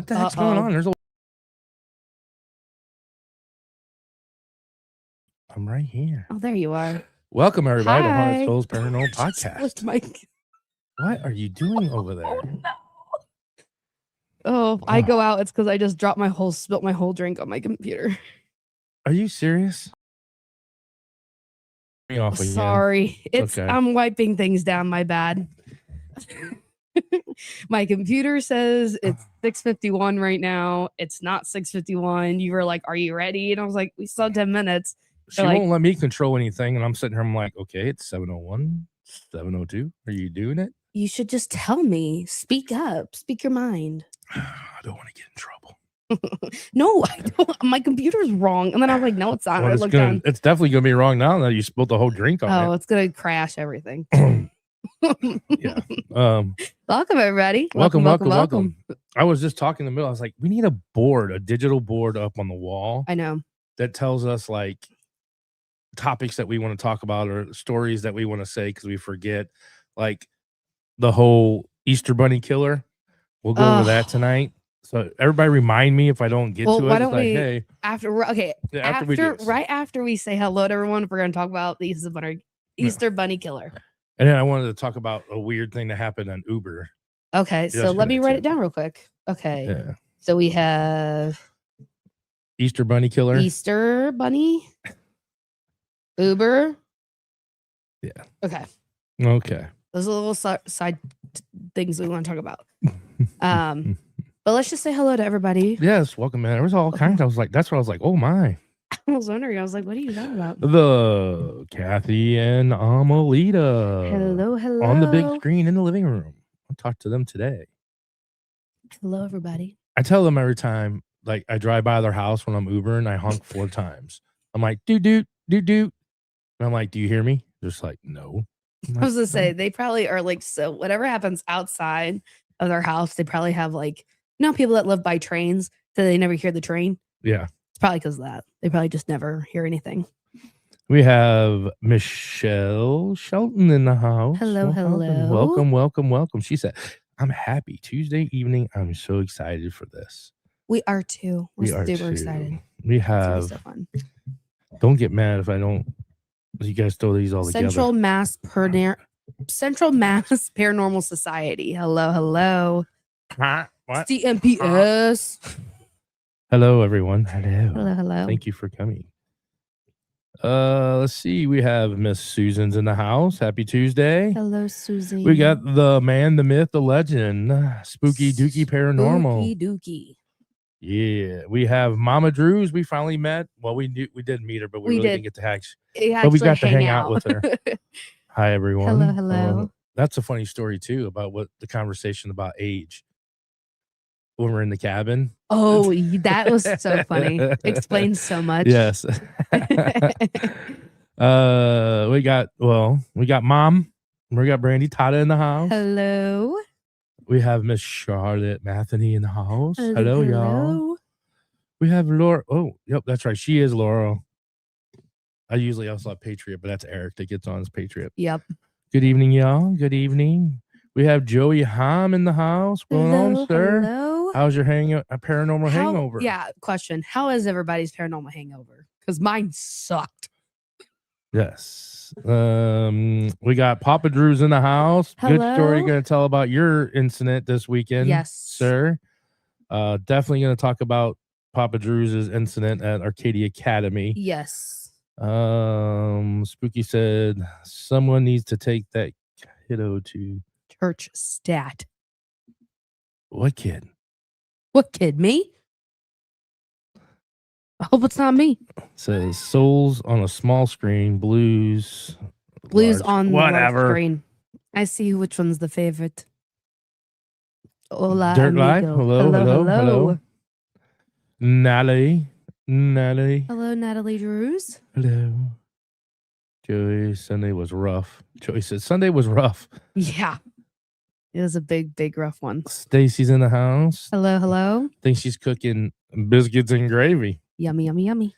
What the heck's going on? I'm right here. Oh, there you are. Welcome, everybody, to Hi. Haunted Souls Paranormal Podcast. What are you doing over there? Oh, no. Oh, I go out. It's because I just spilt my whole drink on my computer. Are you serious? Sorry. It's okay. I'm wiping things down. My bad. My computer says it's 6:51 right now. It's not 6:51. You were like, "Are you ready?" And I was like, "We still have 10 minutes." She won't let me control anything, and I'm sitting here. I'm like, "Okay, it's 7:01, 7:02. Are you doing it?" You should just tell me. Speak up. Speak your mind. I don't want to get in trouble. No, I don't. My computer's wrong. And then I was like, "No, it's not." Well, it's definitely gonna be wrong now that you spilled the whole drink on it. Oh, it's gonna crash everything. Yeah. Welcome, everybody. Welcome. I was just talking in the middle. I was like, we need a digital board up on the wall. I know. That tells us like topics that we want to talk about or stories that we want to say because we forget. Like the whole Easter Bunny killer. We'll go over that tonight. So everybody remind me if I don't get to it. Why don't we, hey. Right after we say hello to everyone, we're going to talk about the Easter Bunny killer. And then I wanted to talk about a weird thing that happened on Uber. Okay, so let me write it down real quick. Okay. Yeah. So we have Easter Bunny killer. Easter Bunny. Uber. Yeah. Okay. Those are little side things we want to talk about. But let's just say hello to everybody. Yes, welcome, man. There was all kinds. I was like, that's what I was like, oh my. I was wondering. I was like, what are you talking about? The Kathy and Amelita. Hello. On the big screen in the living room. I'll talk to them today. Hello, everybody. I tell them every time, like I drive by their house when I'm Ubering, I honk 4 times. I'm like, doot. And I'm like, do you hear me? They're just like, no. I was gonna say, they probably are like, so whatever happens outside of their house, they probably have like, people that live by trains, so they never hear the train. Yeah. It's probably because of that. They probably just never hear anything. We have Michelle Shelton in the house. Hello. Welcome. She said, I'm happy Tuesday evening. I'm so excited for this. We are too. We're super excited. We have. So fun. Don't get mad if I don't. You guys throw these all together. Central Mass Paranormal Society. Hello. What? CMPS. Hello, everyone. Hello. Hello. Thank you for coming. Let's see. We have Miss Susan's in the house. Happy Tuesday. Hello, Susie. We got the man, the myth, the legend, Spooky Dookie Paranormal. Spooky Dookie. Yeah. We have Mama Drew's. We finally met. Well, we did meet her, but we really didn't get to but we got to hang out with her. Hi, everyone. Hello. That's a funny story too about what the conversation about age when we're in the cabin. Oh, that was so funny. Explains so much. Yes. We got Mom. We got Brandy Tata in the house. Hello. We have Miss Charlotte Matheny in the house. Hello, y'all. We have Laura. Oh, yep, that's right. She is Laura. I usually also have Patriot, but that's Eric that gets on as Patriot. Yep. Good evening, y'all. Good evening. We have Joey Ham in the house. What's going on, sir? Hello. How's your paranormal hangover? Yeah, question. How is everybody's paranormal hangover? Because mine sucked. Yes. We got Papa Drew's in the house. Hello. Good story going to tell about your incident this weekend. Yes, sir. Definitely going to talk about Papa Drew's incident at Arcadia Academy. Yes. Spooky said someone needs to take that kiddo to church stat. What kid? What kid? Me? I hope it's not me. Says Soulz on a small screen, blues large, on whatever the large screen. I see which one's the favorite. Hola, Dirt amigo. Live. Hello. Natalie. Hello, Natalie Drews. Hello. Joey, Sunday was rough. Joey said Sunday was rough. Yeah. It was a big rough one. Stacy's in the house. Hello. Think she's cooking biscuits and gravy. Yummy.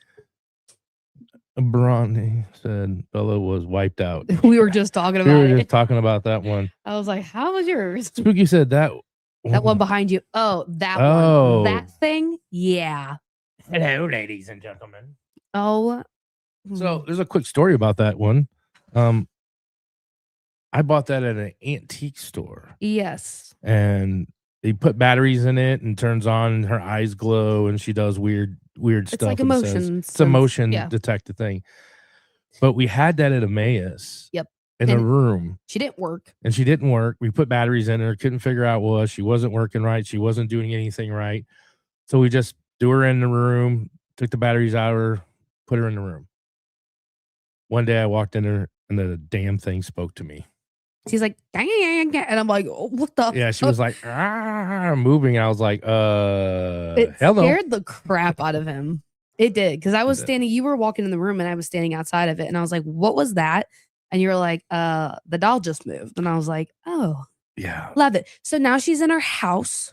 Bronny said Bella was wiped out. We were just talking about talking about that one. I was like, how was yours? Spooky said that That one behind you. Oh, that one. Oh. That thing? Yeah. Hello, ladies and gentlemen. Oh. So there's a quick story about that one. I bought that at an antique store. Yes. And they put batteries in it and turns on and her eyes glow and she does weird stuff. It's like and says- emotions. It's a motion Yeah. detector thing. But we had that at Emmaus. Yep. In a room. She didn't work. And she didn't work. We put batteries in her, couldn't figure out what. She wasn't working right. She wasn't doing anything right. So we just threw her in the room, took the batteries out of her, put her in the room. One day I walked in there and the damn thing spoke to me. She's like, and I'm like, oh, what the? Yeah, she was like, moving. I was like, it scared the crap out of him. It did. Because I was standing, you were walking in the room and I was standing outside of it. And I was like, what was that? And you were like, the doll just moved. And I was like, oh, yeah, love it. So now she's in her house.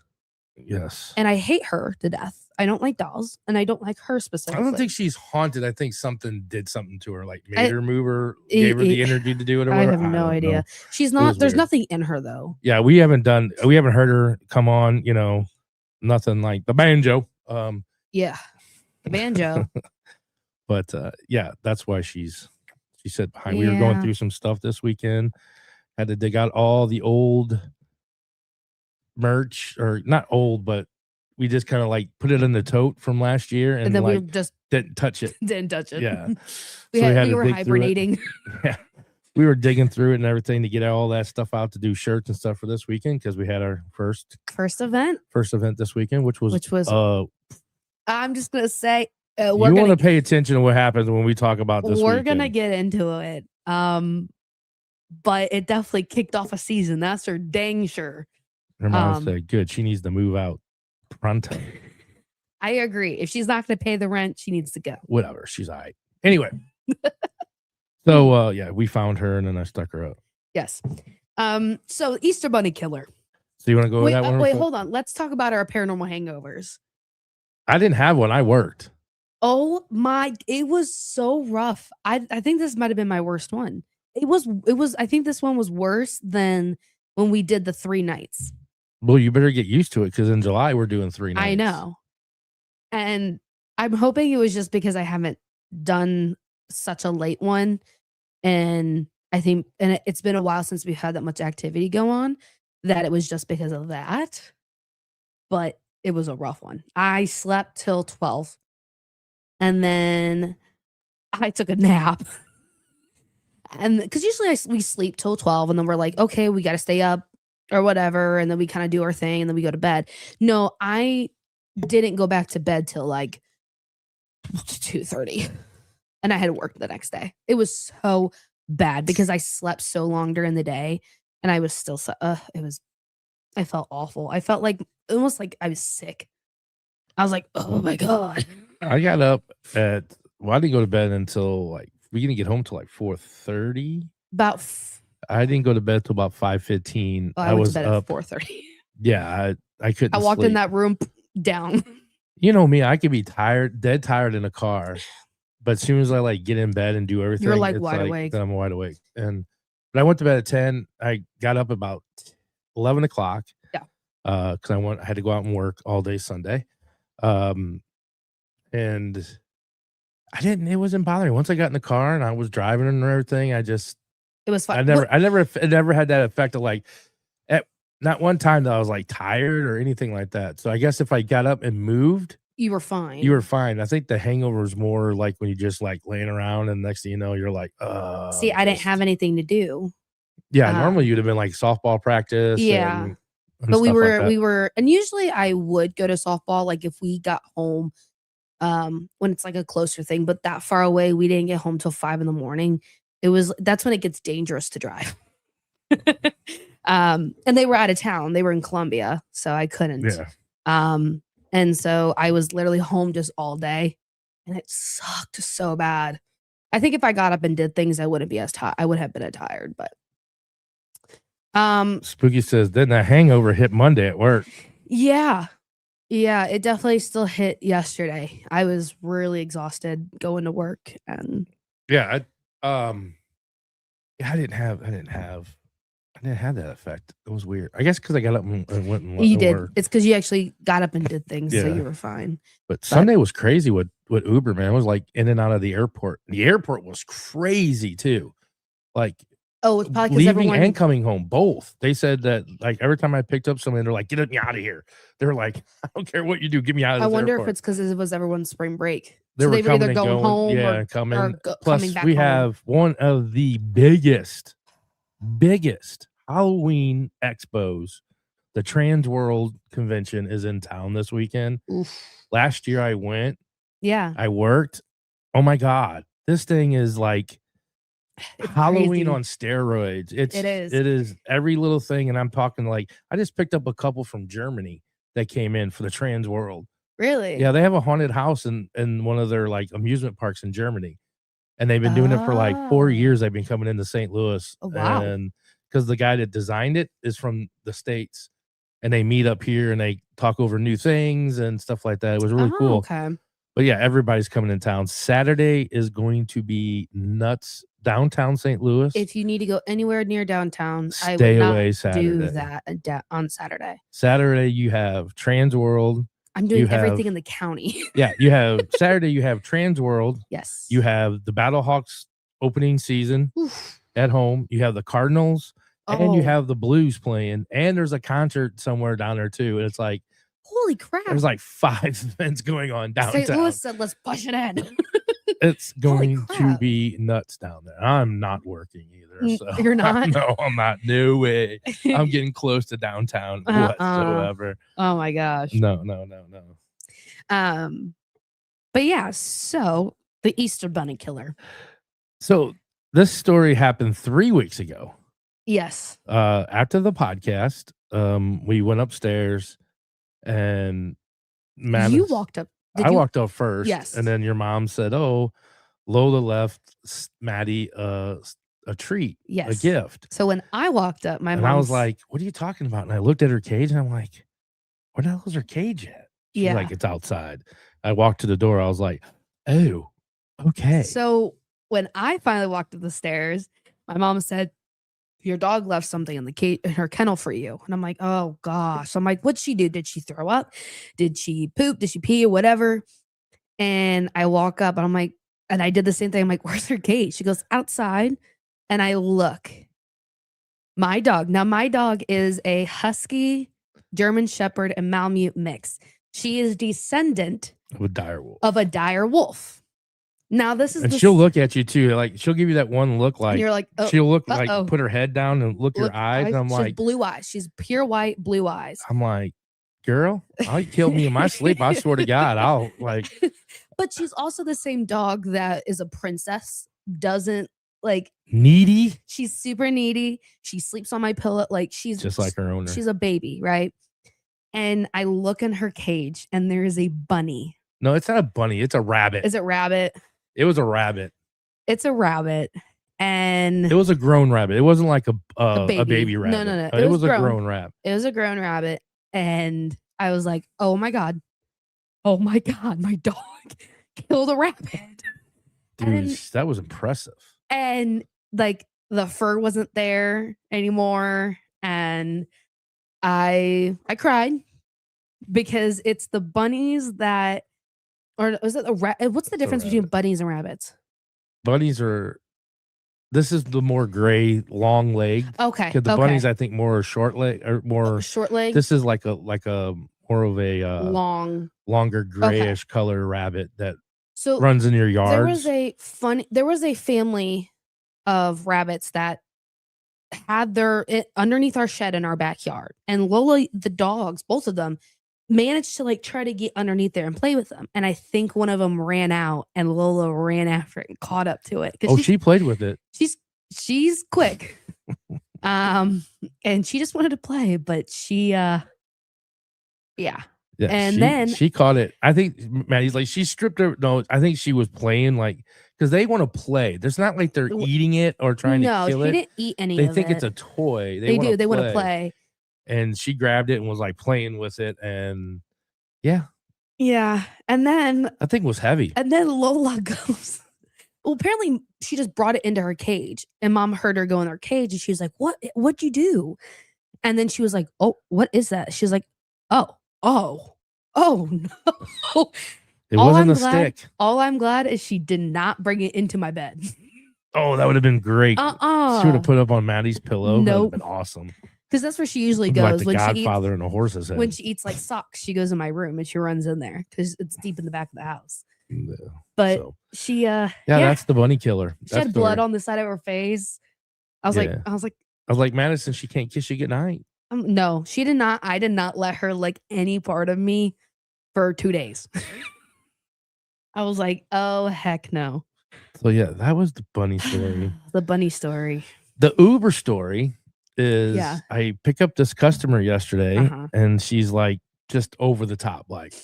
Yes. And I hate her to death. I don't like dolls and I don't like her specifically. I don't think she's haunted. I think something did something to her, like made her move her, gave her the energy to do it or whatever. I have no idea. Know. She's not, there's nothing in her though. Yeah, we haven't heard her come on, nothing like the banjo. Yeah, the banjo. But yeah, that's why she said behind. We were going through some stuff this weekend. Had to dig out all the old merch, or not old, but we just kind of like put it in the tote from last year, and then like, we just didn't touch it. Yeah, we were hibernating. Yeah, we were digging through it and everything to get all that stuff out to do shirts and stuff for this weekend because we had our first event this weekend, which was I'm just gonna say. You want to pay attention to what happens when we talk about this. We're gonna get into it, but it definitely kicked off a season. That's for dang sure. Her mom said, "Good, she needs to move out pronto." I agree. If she's not going to pay the rent, she needs to go. Whatever, she's all right. Anyway, so yeah, we found her and then I stuck her up. Yes. So Easter Bunny Killer. So you want to go with that one? Wait, hold on. Let's talk about our paranormal hangovers. I didn't have one. I worked. Oh my! It was so rough. I think this might have been my worst one. It was. I think this one was worse than when we did the 3 nights. Well, you better get used to it because in July we're doing 3 nights. I know, and I'm hoping it was just because I haven't done such a late one, and I think, and it's been a while since we've had that much activity go on, that it was just because of that. But it was a rough one. I slept till 12. And then I took a nap. And because usually we sleep till 12 and then we're like, okay, we got to stay up or whatever. And then we kind of do our thing and then we go to bed. No, I didn't go back to bed till like 2:30. And I had to work the next day. It was so bad because I slept so long during the day and I was still, I felt awful. I felt like almost like I was sick. I was like, oh my God. I got up I didn't go to bed until like, we didn't get home till like 4:30. I didn't go to bed till about 5:15. I was to bed up at 4:30. Yeah, I couldn't. I walked in that room down. You know me, I could be dead tired in a car, but as soon as I like get in bed and do everything, you're like wide awake. Then I'm wide awake. But I went to bed at 10. I got up about 11 o'clock. Yeah. Because I had to go out and work all day Sunday. And it wasn't bothering. Once I got in the car and I was driving and everything, it was fun. I never had that effect of like, not one time that I was like tired or anything like that. So I guess if I got up and moved, you were fine. You were fine. I think the hangover is more like when you just like laying around and next thing you know, you're like, see, I didn't have anything to do. Yeah. Normally you'd have been like softball practice. Yeah. And but we were, and usually I would go to softball, like if we got home, when it's like a closer thing, but that far away, we didn't get home till 5 a.m. That's when it gets dangerous to drive. And they were out of town. They were in Columbia, so I couldn't. Yeah. And so I was literally home just all day and it sucked so bad. I think if I got up and did things, I wouldn't be as tired. I would have been tired, but Spooky says, then the hangover hit Monday at work. Yeah. Yeah, it definitely still hit yesterday. I was really exhausted going to work and I didn't have I didn't have that effect. It was weird. I guess because I got up and went and You did. worked. It's because you actually got up and did things, so Yeah. you were fine. But Sunday was crazy with Uber, man. It was like in and out of the airport. The airport was crazy too. Like, oh, it's probably because leaving everyone and coming home, both. They said that like every time I picked up somebody, they're like, "Get me out of here." They're like, "I don't care what you do, get me out of I this wonder airport." if it's because it was everyone's spring break. They So were they were coming either and going home yeah, or coming. coming Plus, back we home. have one of the biggest Halloween expos. The Trans World Convention is in town this weekend. Oof. Last year I went. Yeah. I worked. Oh my God. This thing is like It's Halloween crazy. on steroids. It is. It is every little thing. And I'm talking like I just picked up a couple from Germany that came in for the Trans World. Really? Yeah, they have a haunted house in one of their like amusement parks in Germany. And they've been doing it for like 4 years. They've been coming into St. Louis. Oh, wow. And because the guy that designed it is from the States. And they meet up here and they talk over new things and stuff like that. It was really cool. Okay. But yeah, everybody's coming in town. Saturday is going to be nuts. Downtown St. Louis. If you need to go anywhere near downtown, I Stay would not away do Saturday. that on Saturday. Saturday, you have Trans World. I'm doing everything in the county. Yeah, you have Saturday, you have Trans World. Yes. You have the Battlehawks opening season at home. You have the Cardinals. And you have the Blues playing, and there's a concert somewhere down there too. And it's like, holy crap! There's like 5 events going on downtown. St. Louis said, "Let's push it in." It's going to be nuts down there. I'm not working either. So you're not? No, I'm not. No way. I'm getting close to downtown whatsoever. Oh my gosh. No. But yeah. So the Easter Bunny killer. So this story happened 3 weeks ago. Yes. After the podcast, we went upstairs and you walked up. I walked up first. Yes. And then your mom said, "Oh, Lola left Maddie a treat, a gift." So when I walked up, I was like, "What are you talking about?" And I looked at her cage and I'm like, "Where the hell is her cage at?" She's like, "It's outside." I walked to the door. I was like, "Oh, okay." So when I finally walked up the stairs, my mom said, "Your dog left something in the cage in her kennel for you." And I'm like, "Oh gosh." I'm like, "What'd she do? Did she throw up? Did she poop? Did she pee or whatever?" And I walk up and I'm like, and I did the same thing. I'm like, "Where's her cage?" She goes, "Outside." And I look. My dog. Now my dog is a Husky, German Shepherd, and Malamute mix. She is descendant of a dire wolf. Now this is, and she'll look at you too, like she'll give you that one look, like you're like, oh, she'll look like put her head down and look your eyes, and I'm she's like, blue eyes. She's pure white, blue eyes. I'm like, girl, I'll kill me in my sleep. I swear to God, I'll like. But she's also the same dog that is a princess. Doesn't like needy. She's super needy. She sleeps on my pillow. Like she's just like her owner. She's a baby, right? And I look in her cage, and there is a bunny. No, it's not a bunny. It's a rabbit. Is it rabbit? It was a rabbit. It's a rabbit, and it was a grown rabbit. It wasn't like a baby rabbit. No. It was a grown rabbit. It was a grown rabbit, and I was like, "Oh my god, my dog killed a rabbit." Dude, that was impressive. And like the fur wasn't there anymore, and I cried because it's the bunnies that. Or is it what's the difference between bunnies and rabbits? Bunnies are. This is the more gray, long leg. Okay. Because the bunnies, I think, more short leg or more short leg. This is like a more of a longer grayish color rabbit that runs in your yard. There was a family of rabbits that had underneath our shed in our backyard, and Lola, the dogs, both of them, managed to like try to get underneath there and play with them. And I think one of them ran out, and Lola ran after it and caught up to it. She played with it. She's quick. And she just wanted to play, but she yeah. And then she caught it. I think Maddie's like, she stripped her. No, I think she was playing like, because they want to play. There's not like they're eating it or trying to kill it. No, she didn't eat any of it. They think it's a toy. They do. They want to play. And she grabbed it and was like playing with it, and yeah, and then that thing was heavy. And then Lola goes Well, apparently she just brought it into her cage, and mom heard her go in her cage, and she was like, What'd you do?" And then she was like, "Oh, what is that?" She was like, "Oh, oh no." It wasn't a stick. All I'm glad is she did not bring it into my bed. Oh, that would have been great. She would have put it up on Maddie's pillow. Nope. That would have been awesome. Because that's where she usually goes like when Godfather she eats, in a horse's head. When she eats like socks, she goes in my room and she runs in there because it's deep in the back of the house. Yeah, but she that's the bunny killer. She had blood on the side of her face. I was like, Madison, she can't kiss you goodnight. No, she did not. I did not let her lick any part of me for 2 days. I was like, oh heck no. So yeah, that was the bunny story. The bunny story. The Uber story is I pick up this customer yesterday and she's like just over the top, like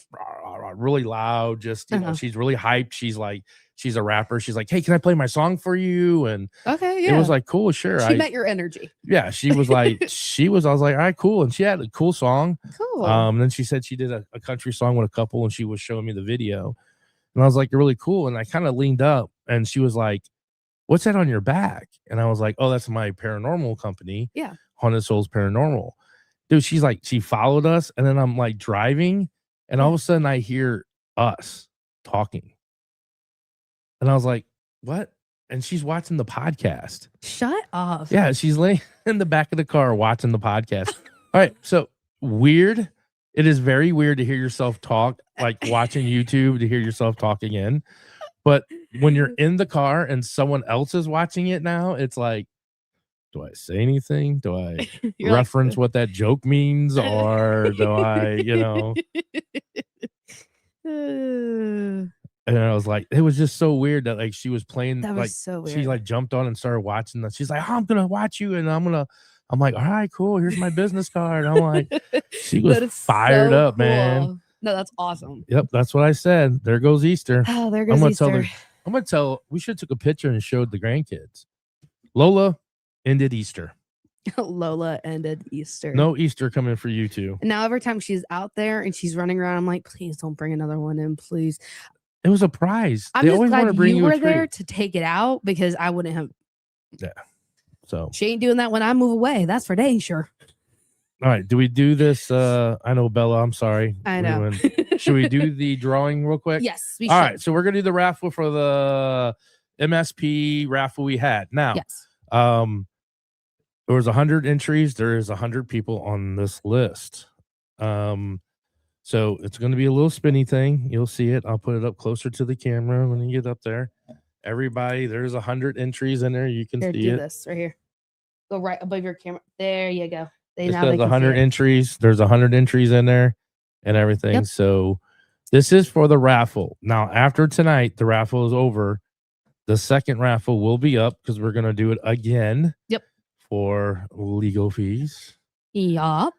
really loud, just you know, she's really hyped. She's like, she's a rapper. She's like, "Hey, can I play my song for you?" And it was like, cool, sure. She met your energy. Yeah, she was like, I was like, all right, cool. And she had a cool song. Cool. And then she said she did a country song with a couple and she was showing me the video. And I was like, "You're really cool." And I kind of leaned up and she was like, "What's that on your back?" And I was like, "Oh, that's my paranormal company. Yeah. Haunted Soulz Paranormal." Dude, she's like, she followed us. And then I'm like driving and all of a sudden I hear us talking. And I was like, "What?" And she's watching the podcast. Shut up. Yeah, she's laying in the back of the car watching the podcast. All right, so weird. It is very weird to hear yourself talk, like watching YouTube to hear yourself talk again. But when you're in the car and someone else is watching it now, it's like, do I say anything? Do I reference what that joke means? Or do I, you know? And I was like, it was just so weird that like she was playing, that was like so weird. She like jumped on and started watching that. She's like, "Oh, I'm gonna watch you, and I'm like, all right, cool. Here's my business card." I'm like, she was fired up, cool. Man. No, that's awesome. Yep, that's what I said. There goes Easter. Oh, there goes Easter. I'm gonna tell. We should have took a picture and showed the grandkids. Lola ended Easter. Lola ended Easter. No Easter coming for you two. And now every time she's out there and she's running around, I'm like, please don't bring another one in, please. It was a prize. I'm just glad you were there to take it out because I wouldn't have. Yeah. So she ain't doing that when I move away. That's for dang sure. All right. Do we do this? I know, Bella. I'm sorry. I know. Should we do the drawing real quick? Yes. All right. So we're gonna do the raffle for the MSP raffle we had. Now, yes. There was 100 entries. There is 100 people on this list. So it's going to be a little spinny thing. You'll see it. I'll put it up closer to the camera when you get up there. Everybody, there's 100 entries in there. You can see do it. This right here. Go right above your camera. There you go. There's 100 entries. There's 100 entries in there and everything. Yep. So this is for the raffle. Now, after tonight, the raffle is over. The second raffle will be up because we're going to do it again. Yep. For legal fees. Yeah.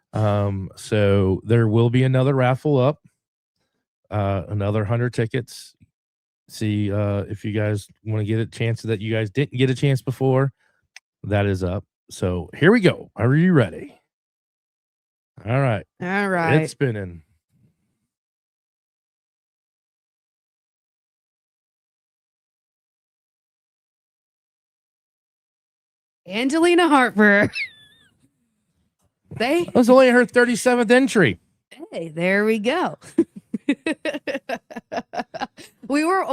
So there will be another raffle up. Another 100 tickets. See if you guys want to get a chance that you guys didn't get a chance before. That is up. So here we go. Are you ready? All right. All right. It's spinning. Angelina Harper. That was only her 37th entry. Hey, there we go. we were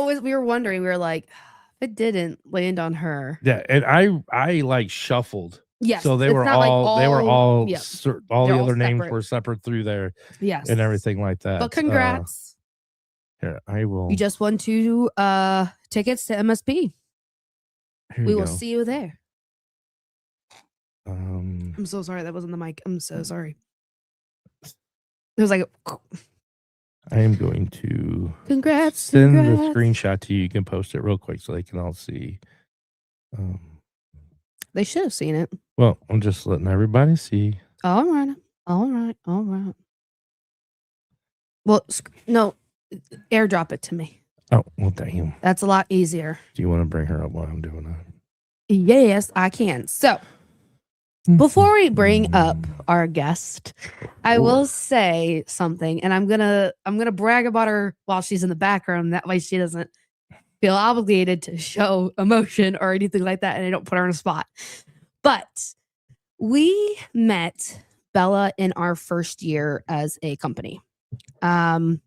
wondering, we were like, it didn't land on her. Yeah, and I like shuffled. Yes. So they were all all the other names were separate through there. Yes. And everything like that. But congrats. Here, I will. You just won 2 tickets to MSP. We will see you there. I'm so sorry that wasn't the mic. I'm so sorry. It was like I am going to send the screenshot to you. You can post it real quick so they can all see. They should have seen it. Well, I'm just letting everybody see. All right. Well, no, airdrop it to me. Oh, well, damn. That's a lot easier. Do you want to bring her up while I'm doing that? Yes, I can. So before we bring up our guest, I will say something, and I'm gonna brag about her while she's in the background. That way she doesn't feel obligated to show emotion or anything like that, and I don't put her on a spot. But we met Bella in our first year as a company. And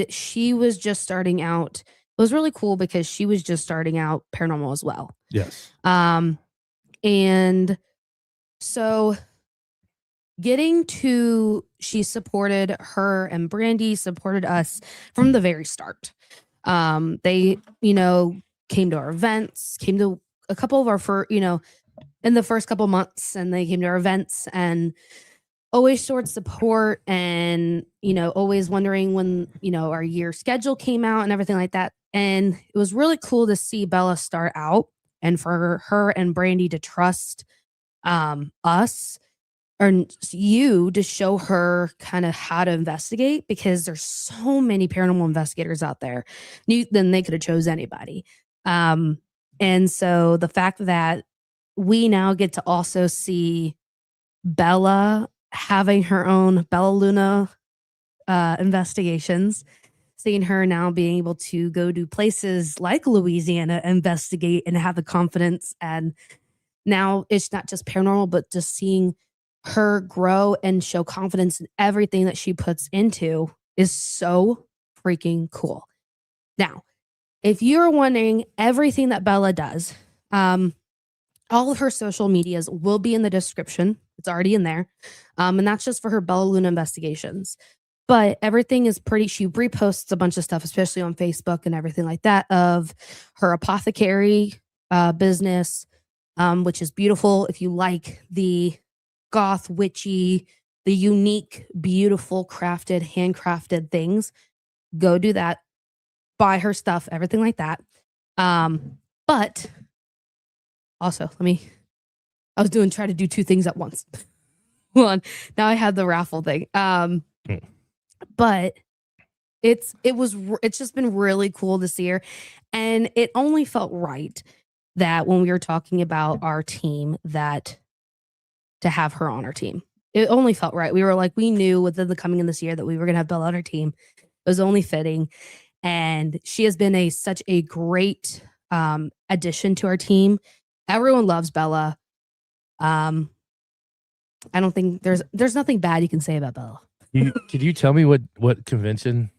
she was just starting out. It was really cool because she was just starting out paranormal as well. Yes. And so she supported her, and Brandy supported us from the very start. They, came to our events, came to a couple of our in the first couple months, and they came to our events and always showed support, and always wondering when our year schedule came out and everything like that. And it was really cool to see Bella start out, and for her and Brandy to trust us or you to show her kind of how to investigate, because there's so many paranormal investigators out there. Then they could have chose anybody. And so the fact that we now get to also see Bella having her own Bella Luna investigations, seeing her now being able to go to places like Louisiana, investigate, and have the confidence. And now it's not just paranormal, but just seeing her grow and show confidence in everything that she puts into is so freaking cool. Now, if you're wondering, everything that Bella does, all of her social medias will be in the description. It's already in there. And that's just for her Bella Luna investigations. But everything is she reposts a bunch of stuff, especially on Facebook and everything like that, of her apothecary business, which is beautiful. If you like the goth, witchy, the unique, beautiful, handcrafted things, go do that. Buy her stuff, everything like that. But also, I was try to do two things at once. One, now I had the raffle thing. But it's just been really cool to see her. And it only felt right that when we were talking about our team, that to have her on our team, it only felt right. We were like, we knew within the coming in this year that we were going to have Bella on our team. It was only fitting. And she has been such a great addition to our team. Everyone loves Bella. I don't think there's nothing bad you can say about Bella. Could you tell me what convention?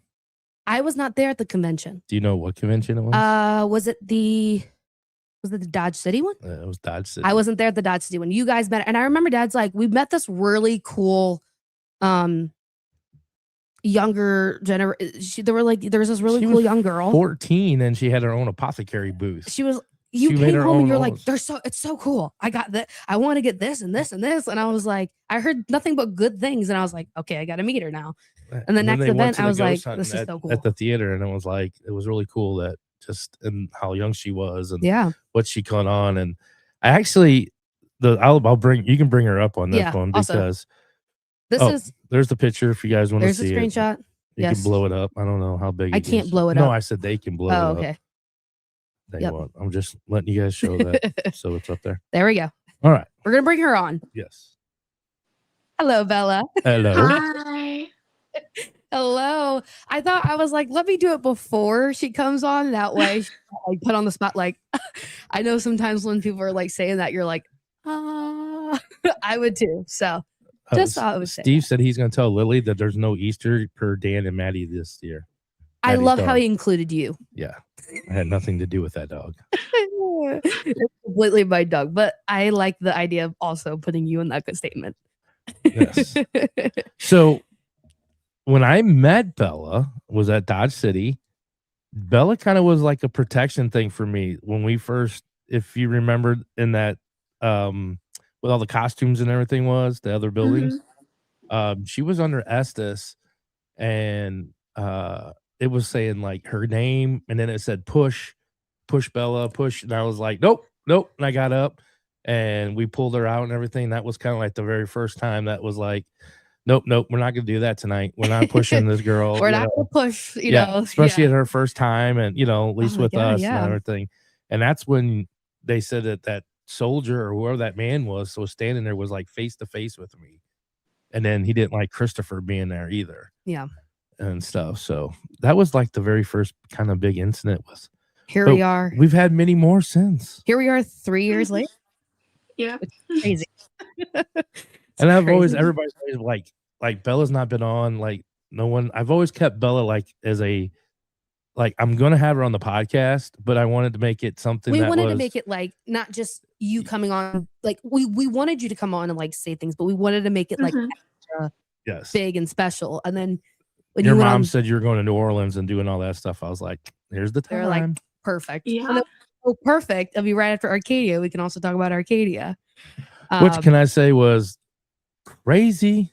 I was not there at the convention. Do you know what convention it was? Was it the Dodge City one? It was Dodge City. I wasn't there at the Dodge City one. You guys met, and I remember Dad's like, we met this really cool, younger generation. There was this really cool young girl, 14, and she had her own apothecary booth. She was. You came home and you're like, it's so cool. I got that. I want to get this and this and this. And I was like, I heard nothing but good things. And I was like, okay, I got to meet her now. And the next event, I was like, this is so cool. At the theater. And it was really cool that and how young she was and what she caught on. And I actually, you can bring her up on this one because there's the picture if you guys want to see it. There's a screenshot. You can blow it up. I don't know how big I can't blow it up. No, I said they can blow it up. Okay. I'm just letting you guys show that. So it's up there. There we go. All right. We're going to bring her on. Yes. Hello, Bella. Hello. Hi. Hello. I was like, let me do it before she comes on. That way, I put on the spot. Like, I know sometimes when people are like saying that, you're like, I would too. So just thought it was Steve said he's going to tell Lily that there's no Easter per Dan and Maddie this year. I love how he included you. Yeah. I had nothing to do with that dog. It's completely my dog, but I like the idea of also putting you in that good statement. Yes. So when I met Bella was at Dodge City. Bella kind of was like a protection thing for me when we first, if you remember in that with all the costumes and everything the other buildings. Mm-hmm. She was under Estes and it was saying like her name, and then it said push Bella, push. And I was like, nope. And I got up and we pulled her out and everything. That was kind of like the very first time that was like, nope, we're not going to do that tonight. We're not pushing this girl. We're not going to push, you know. Especially at her first time and, at least with us and everything. And that's when they said that soldier or whoever that man was standing there was like face to face with me. And then he didn't like Christopher being there either. Yeah. and stuff. So that was like the very first kind of big incident with. Here But we are. we've had many more since. Here we are 3 years later. Yeah. It's crazy. And I've always, crazy. everybody's always like Bella's not been on, like no one, I've always kept Bella like as a, like I'm going to have her on the podcast, but I wanted to make it something We that wanted was, to make it like not just you coming on, like we wanted you to come on and like say things, but we wanted to make it like extra yes, big and special. And then when your you went mom on, said you were going to New Orleans and doing all that stuff. I was like, here's the they're time. like, perfect. Yeah. And then, oh, perfect. It'll be right after Arcadia. We can also talk about Arcadia. Which can I say was crazy.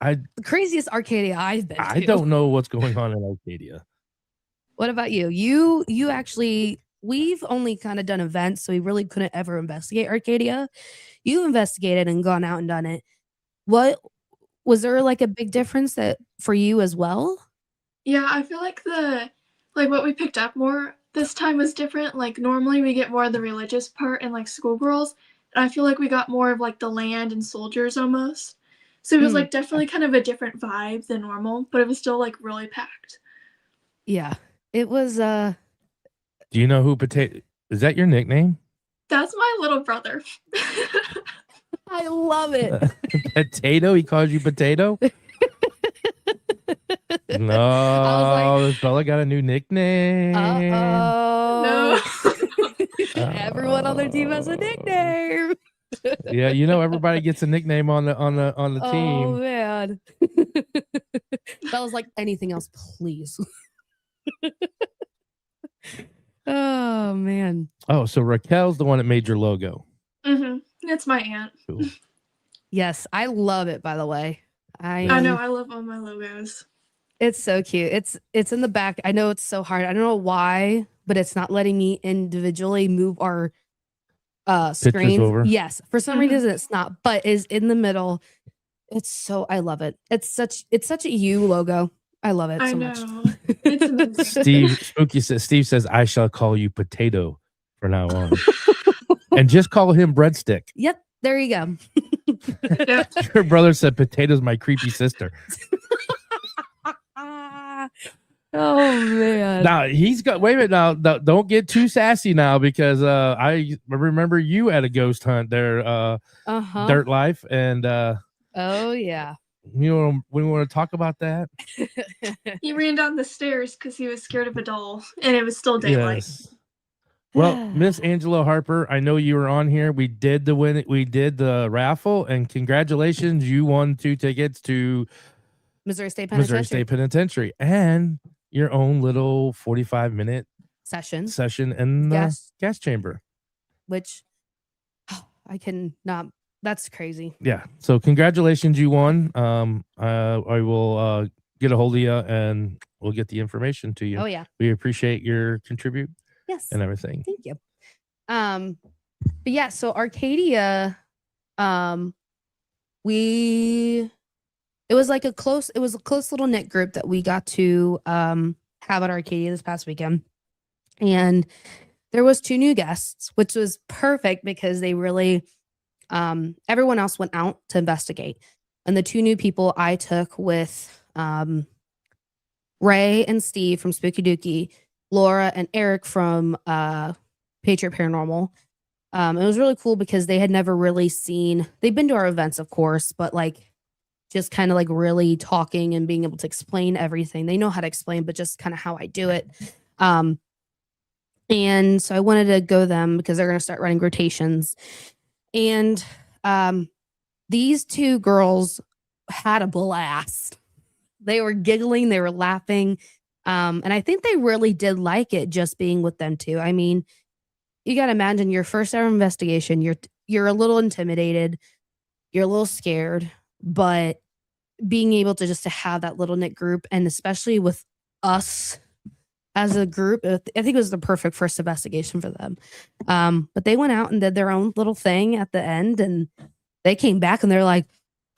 The craziest Arcadia I've been to. I don't know what's going on in Arcadia. What about you? You actually, we've only kind of done events, so we really couldn't ever investigate Arcadia. You investigated and gone out and done it. What was there like a big difference that for you as well? Yeah, I feel like what we picked up more this time was different. Like normally we get more of the religious part and like schoolgirls, and I feel like we got more of like the land and soldiers almost. So it was like definitely kind of a different vibe than normal, but it was still like really packed. Yeah. It was Do you know who Potato is? That your nickname? That's my little brother. I love it. Potato? He calls you Potato? No, this fella got a new nickname. No. No. Everyone on their team has a nickname. Yeah, you know everybody gets a nickname on the Oh team. man. That was like anything else, please. Oh man. Oh, so Raquel's the one that made your logo. It's my aunt. Cool. Yes, I love it, by the way. I know, I love all my logos. It's so cute. It's in the back. I know it's so hard. I don't know why, but it's not letting me individually move our screens over? Yes, for some reason it's not, but is in the middle. I love it. It's such a you logo. I love it I so know. much. It's amazing. Steve says I shall call you Potato for now on. And just call him Breadstick. Yep, there you go. Yep. Your brother said Potato's my creepy sister. Oh man. Now he's got wait a minute now. Don't get too sassy now because I remember you at a ghost hunt there, Dirt Life, and oh yeah. we want to talk about that. He ran down the stairs because he was scared of a doll, and it was still daylight. Yes. Well, Miss Angela Harper, I know you were on here. We did the raffle, and congratulations, you won 2 tickets to Missouri State Penitentiary and your own little 45-minute session in the gas chamber. Which I can not. That's crazy. Yeah. So congratulations, you won. I will get a hold of you and we'll get the information to you. Oh yeah. We appreciate your contribute. Yes. And everything. Thank you. But yeah, so Arcadia, it was a close little knit group that we got to have at Arcadia this past weekend. And there was 2 new guests, which was perfect because they really everyone else went out to investigate. And the 2 new people I took with Ray and Steve from Spooky Dookie, Laura and Eric from Patriot Paranormal. It was really cool because they had never really they've been to our events, of course, but like just kind of like really talking and being able to explain everything. They know how to explain, but just kind of how I do it. And so I wanted to go them because they're going to start running rotations. And these 2 girls had a blast. They were giggling, they were laughing. And I think they really did like it just being with them too. I mean, you got to imagine your first ever investigation. You're a little intimidated. You're a little scared, but being able to just to have that little knit group, and especially with us as a group, I think it was the perfect first investigation for them. But they went out and did their own little thing at the end, and they came back and they're like,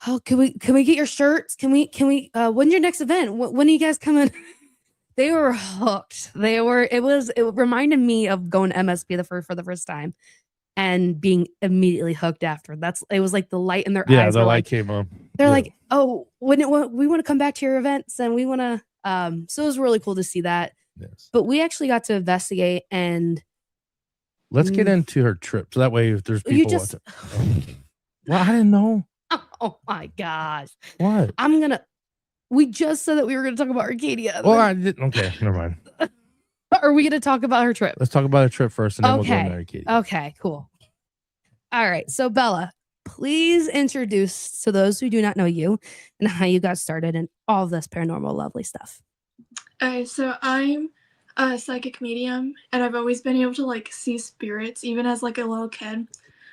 "Oh, can we get your shirts? Can we? When's your next event? When are you guys coming?" They were hooked. It reminded me of going to MSP for the first time. and being immediately hooked after. It was like the light in their Yeah, eyes. the They're light like, came on. they're Yeah. like, oh, we want to come back to your events and we want to. So it was really cool to see that. Yes. But we actually got to investigate and Let's get into her trip. So that way, if there's you people just. watching. Well, I didn't know. Oh my gosh. What? We just said that we were going to talk about Arcadia. Well, I didn't. Okay, never mind. Are we going to talk about her trip? Let's talk about her trip first, and then we'll go Okay. into Arcadia. Okay, cool. All right. So, Bella, please introduce to those who do not know you and how you got started in all of this paranormal lovely stuff. So I'm a psychic medium, and I've always been able to like see spirits, even as like a little kid.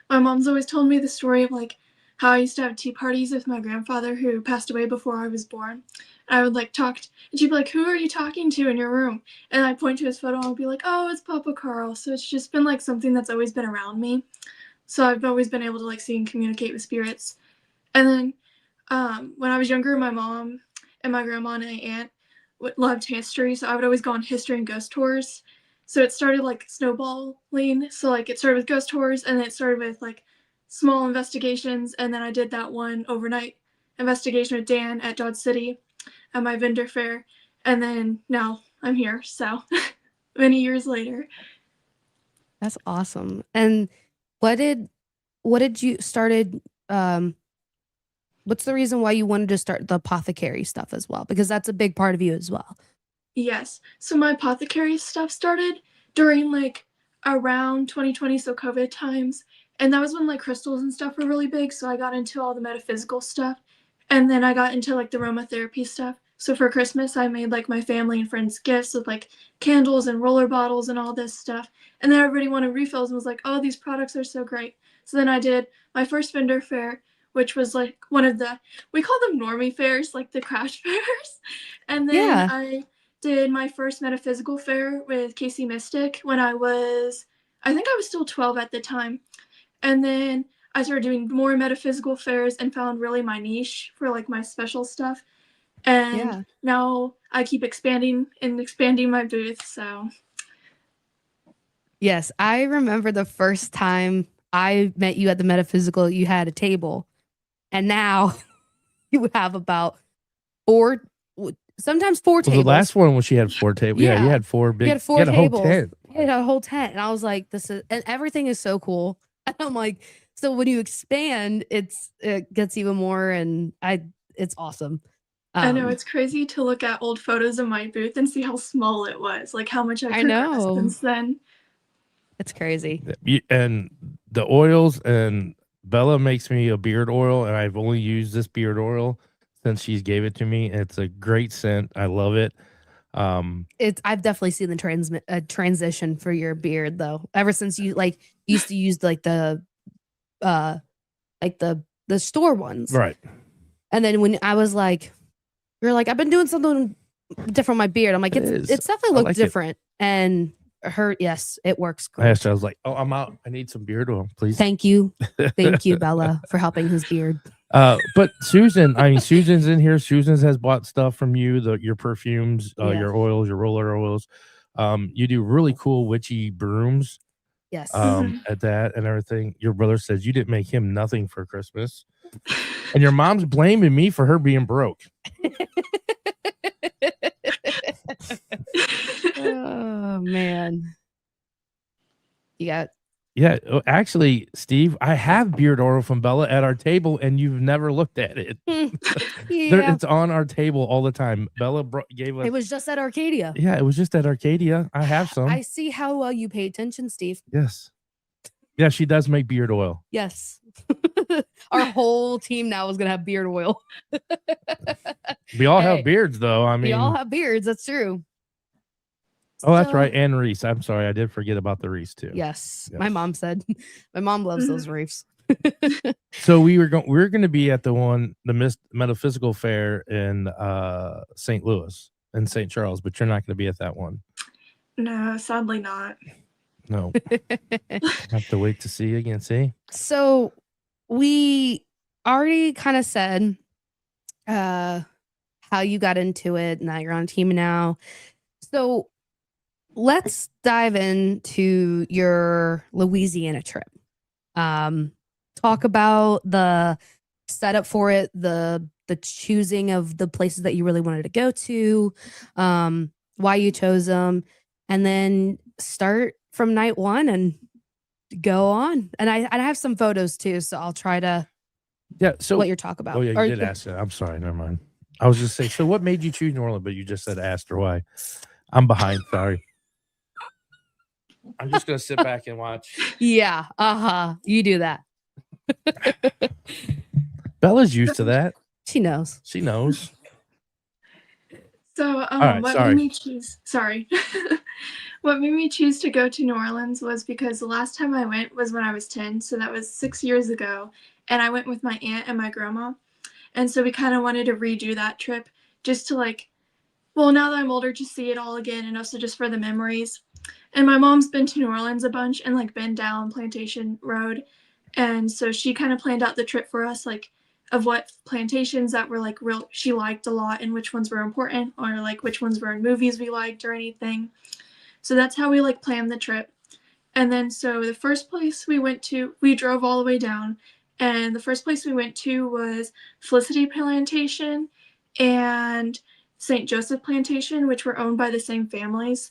My mom's always told me the story of like how I used to have tea parties with my grandfather who passed away before I was born. I would like talk, and she'd be like, "Who are you talking to in your room?" And I'd point to his photo and I'd be like, "Oh, it's Papa Carl." So it's just been like something that's always been around me. So I've always been able to like see and communicate with spirits. And then when I was younger, my mom and my grandma and my aunt loved history, so I would always go on history and ghost tours. So it started like snowballing. So like it started with ghost tours, and then it started with like small investigations, and then I did that one overnight investigation with Dan at Dodge City at my vendor fair, and then now I'm here. So many years later. That's awesome. And what did you started? What's the reason why you wanted to start the apothecary stuff as well? Because that's a big part of you as well. Yes. So my apothecary stuff started during like around 2020, so COVID times. And that was when like crystals and stuff were really big. So I got into all the metaphysical stuff. And then I got into like the aromatherapy stuff. So for Christmas, I made like my family and friends gifts with like candles and roller bottles and all this stuff. And then everybody wanted refills and was like, "Oh, these products are so great." So then I did my first vendor fair, which was like one of we call them normie fairs, like the crash fairs. And then I did my first metaphysical fair with Casey Mystic when I think I was still 12 at the time. And then I started doing more metaphysical fairs and found really my niche for like my special stuff. And now I keep expanding my booth. So yes, I remember the first time I met you at the metaphysical, you had a table, and now you have about sometimes four tables. The last one when she had 4 tables. Yeah, you had 4 big. You had 4 tables. A whole tent. You had a whole tent, and I was like, and everything is so cool. And I'm like, so when you expand, it gets even more, and it's awesome. I know it's crazy to look at old photos of my booth and see how small it was, like how much I've progressed since then. It's crazy. And the oils, and Bella makes me a beard oil, and I've only used this beard oil since she gave it to me. It's a great scent. I love it. I've definitely seen the transition for your beard though. Ever since you like used to use like the store ones, right? And then when I was like, you're like, I've been doing something different with my beard. I'm like, it's definitely looked different. And yes, it works great. I was like, oh, I'm out. I need some beard oil, please. Thank you, Bella, for helping his beard. But Susan's in here. Susan's has bought stuff from you, your perfumes, your oils, your roller oils. You do really cool witchy brooms. Yes. At that and everything. Your brother says you didn't make him nothing for Christmas. And your mom's blaming me for her being broke. Oh man. Yeah. Actually, Steve, I have beard oil from Bella at our table, and you've never looked at it. It's on our table all the time. Bella gave us. It was just at Arcadia. Yeah, it was just at Arcadia. I have some. I see how well you pay attention, Steve. Yes. Yeah, she does make beard oil. Yes. Our whole team now is gonna have beard oil. We all have beards, though. I mean, we all have beards. That's true. Oh, that's right. And Reese. I'm sorry. I did forget about the Reese, too. Yes. My mom said. My mom loves those Reefs. So we're going to be at the Metaphysical Fair in St. Louis and St. Charles, but you're not going to be at that one. No, sadly not. No. Have to wait to see you again. See? So we already kind of said how you got into it. Now you're on a team now. So let's dive into your Louisiana trip. talk about the setup for it, the choosing of the places that you really wanted to go to, why you chose them, and then start from night one and go on. And I have some photos too, so I'll try to So what you're talking about. Oh yeah, you did ask that. I'm sorry, never mind. I was just saying. So what made you choose New Orleans? But you just said asked or why. I'm behind. Sorry. I'm just gonna sit back and watch. Yeah, you do that. Bella's used to that. She knows. She knows. So, right, what sorry. made me choose? Sorry, what made me choose to go to New Orleans was because the last time I went was when I was 10, so that was 6 years ago, and I went with my aunt and my grandma, and so we kind of wanted to redo that trip just to like, well, now that I'm older, to see it all again, and also just for the memories. And my mom's been to New Orleans a bunch and like been down Plantation Road, and so she kind of planned out the trip for us, like of what plantations that were like real she liked a lot and which ones were important, or like which ones were in movies we liked or anything. So that's how we like planned the trip. And then so the first place we went to, we drove all the way down, and the first place we went to was Felicity Plantation and St. Joseph Plantation, which were owned by the same families.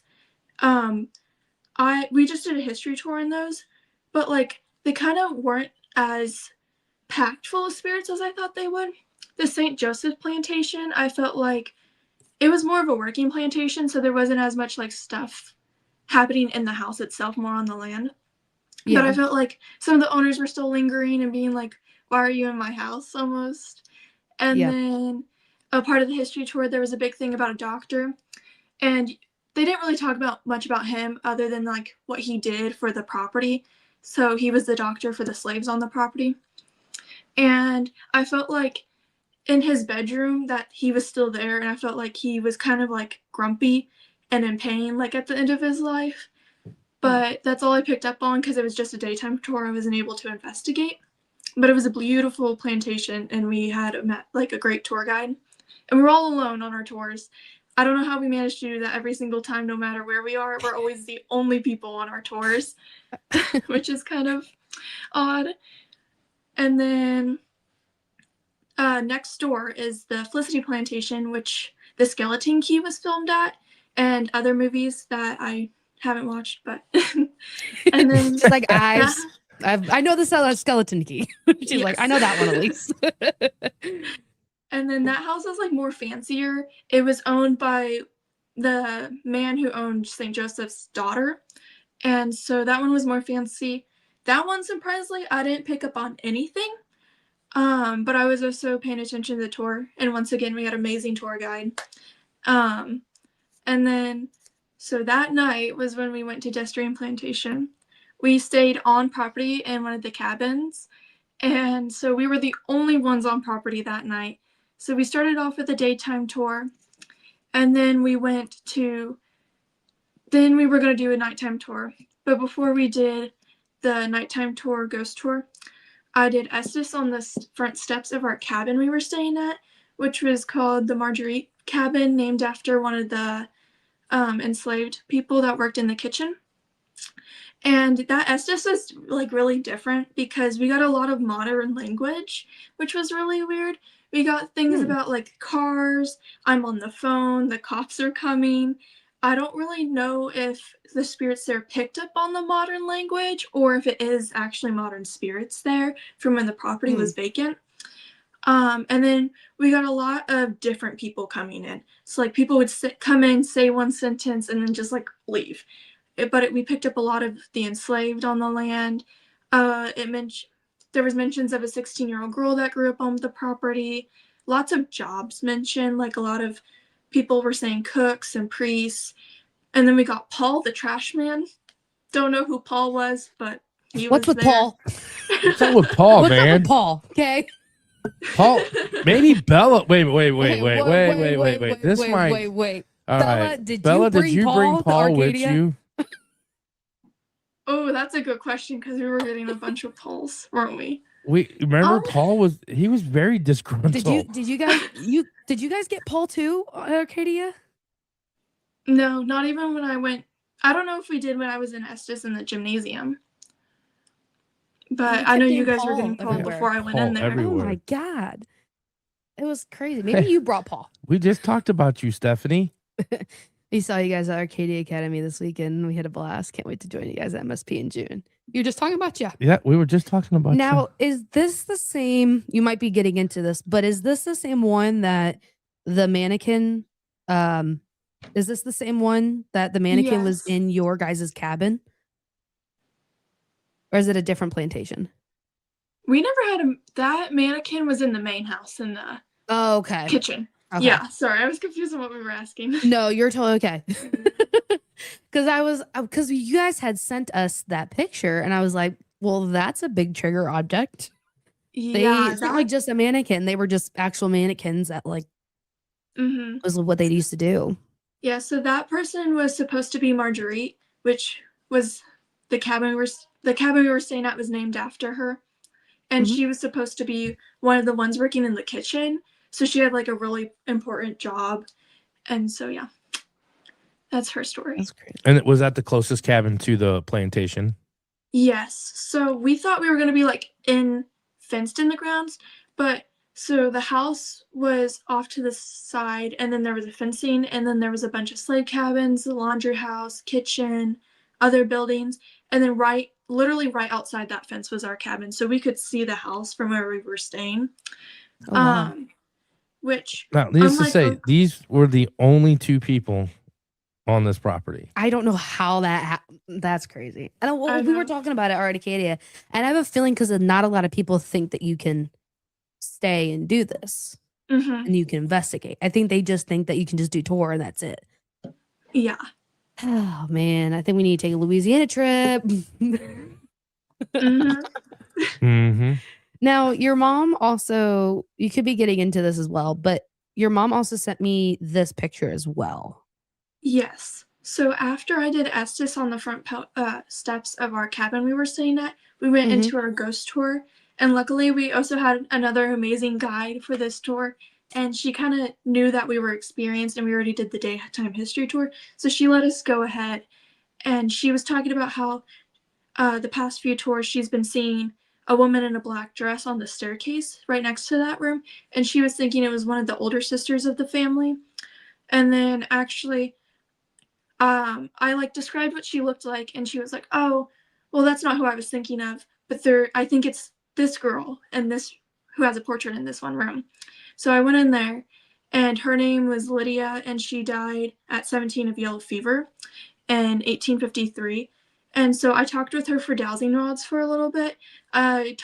We just did a history tour in those, but like they kind of weren't as packed full of spirits as I thought they would. The St. Joseph Plantation, I felt like it was more of a working plantation, so there wasn't as much like stuff happening in the house itself, more on the land. Yeah. But I felt like some of the owners were still lingering and being like, why are you in my house, almost? And then a part of the history tour, there was a big thing about a doctor, and they didn't really talk about much about him other than like what he did for the property. So he was the doctor for the slaves on the property. And I felt like in his bedroom that he was still there, and I felt like he was kind of like grumpy and in pain like at the end of his life. But that's all I picked up on because it was just a daytime tour. I wasn't able to investigate. But it was a beautiful plantation, and we had like a great tour guide. And we were all alone on our tours. I don't know how we managed to do that every single time, no matter where we are. We're always the only people on our tours, which is kind of odd. And then next door is the Felicity Plantation, which the Skeleton Key was filmed at, and other movies that I haven't watched, but and then just like I know the Skeleton Key. She's like, I know that one at least. And then that house is like more fancier. It was owned by the man who owned St. Joseph's daughter, and so that one was more fancy. That one, surprisingly, I didn't pick up on anything. But I was also paying attention to the tour, and once again we had an amazing tour guide. And then so that night was when we went to Destrian Plantation. We stayed on property in one of the cabins, and so we were the only ones on property that night. So we started off with a daytime tour, and then we were going to do a nighttime tour. But before we did the nighttime tour, ghost tour, I did Estes on the front steps of our cabin we were staying at, which was called the Marguerite Cabin, named after one of the enslaved people that worked in the kitchen. And that Estes was like really different because we got a lot of modern language, which was really weird. We got things about like cars, I'm on the phone, the cops are coming. I don't really know if the spirits there picked up on the modern language or if it is actually modern spirits there from when the property was vacant. And then we got a lot of different people coming in. So like people would come in, say one sentence, and then just like leave. We picked up a lot of the enslaved on the land. There was mentions of a 16-year-old girl that grew up on the property. Lots of jobs mentioned, like a lot of people were saying cooks and priests. And then we got Paul, the trash man. Don't know who Paul was, but he What's was with there. Paul? What's up with Paul, What's man? up with Paul? Okay. Paul, maybe Bella. Wait. This might. Wait. All Bella, right. did Bella, you bring Paul with Arcadia? you? Oh, that's a good question because we were getting a bunch of Pauls, weren't we? We remember Paul was very disgruntled. Did you guys get Paul too at Arcadia? No, not even when I went. I don't know if we did when I was in Estes in the gymnasium. But You I know kept you getting guys were Paul getting Paul everywhere. before I went in Paul there. everywhere. Oh my God. It was crazy. Maybe you brought Paul. We just talked about you, Stephanie. We saw you guys at Arcadia Academy this weekend. We had a blast. Can't wait to join you guys at MSP in June. You're just talking about you. Yeah, we were just talking about Now, you. is this the same? You might be getting into this, but is this the same one that the mannequin? Is this the same one that the mannequin was Yes. in your guys' cabin? Or is it a different plantation? We never had that mannequin was in the main house in the Oh, okay. kitchen. Okay. Yeah, sorry, I was confused on what we were asking. No, you're totally okay. Because you guys had sent us that picture, and I was like, well, that's a big trigger object. Yeah, It's not like just a mannequin. They were just actual mannequins that like Mhm. was what they used to do. Yeah, so that person was supposed to be Marguerite, which was the cabin we were staying at was named after her. And Mhm. she was supposed to be one of the ones working in the kitchen. So she had like a really important job. And so yeah. That's her story. That's great. And it was at the closest cabin to the plantation. Yes. So we thought we were gonna be like fenced in the grounds, but so the house was off to the side, and then there was a fencing, and then there was a bunch of slave cabins, the laundry house, kitchen, other buildings, and then literally right outside that fence was our cabin, so we could see the house from where we were staying. Oh, wow. Which Now, needless to unlike say, these were the only two people on this property. I don't know how that's crazy. I we were know. talking about it at Arcadia, and I have a feeling because not a lot of people think that you can stay and do this Mhm. and you can investigate. I think they just think that you can just do tour and that's it. Yeah. Oh man, I think we need to take a Louisiana trip. Mhm. Mm-hmm. Now, your mom also, you could be getting into this as well, but your mom also sent me this picture as well. Yes. So after I did Estes on the front steps of our cabin we were staying at, we went into our ghost tour. And luckily, we also had another amazing guide for this tour. And she kind of knew that we were experienced and we already did the daytime history tour. So she let us go ahead. And she was talking about how the past few tours she's been seeing a woman in a black dress on the staircase right next to that room. And she was thinking it was one of the older sisters of the family. And then actually, I like described what she looked like, and she was like, "Oh, well, that's not who I was thinking of. But I think it's this girl and this who has a portrait in this one room." So I went in there, and her name was Lydia, and she died at 17 of yellow fever in 1853. And so I talked with her for dowsing rods for a little bit. I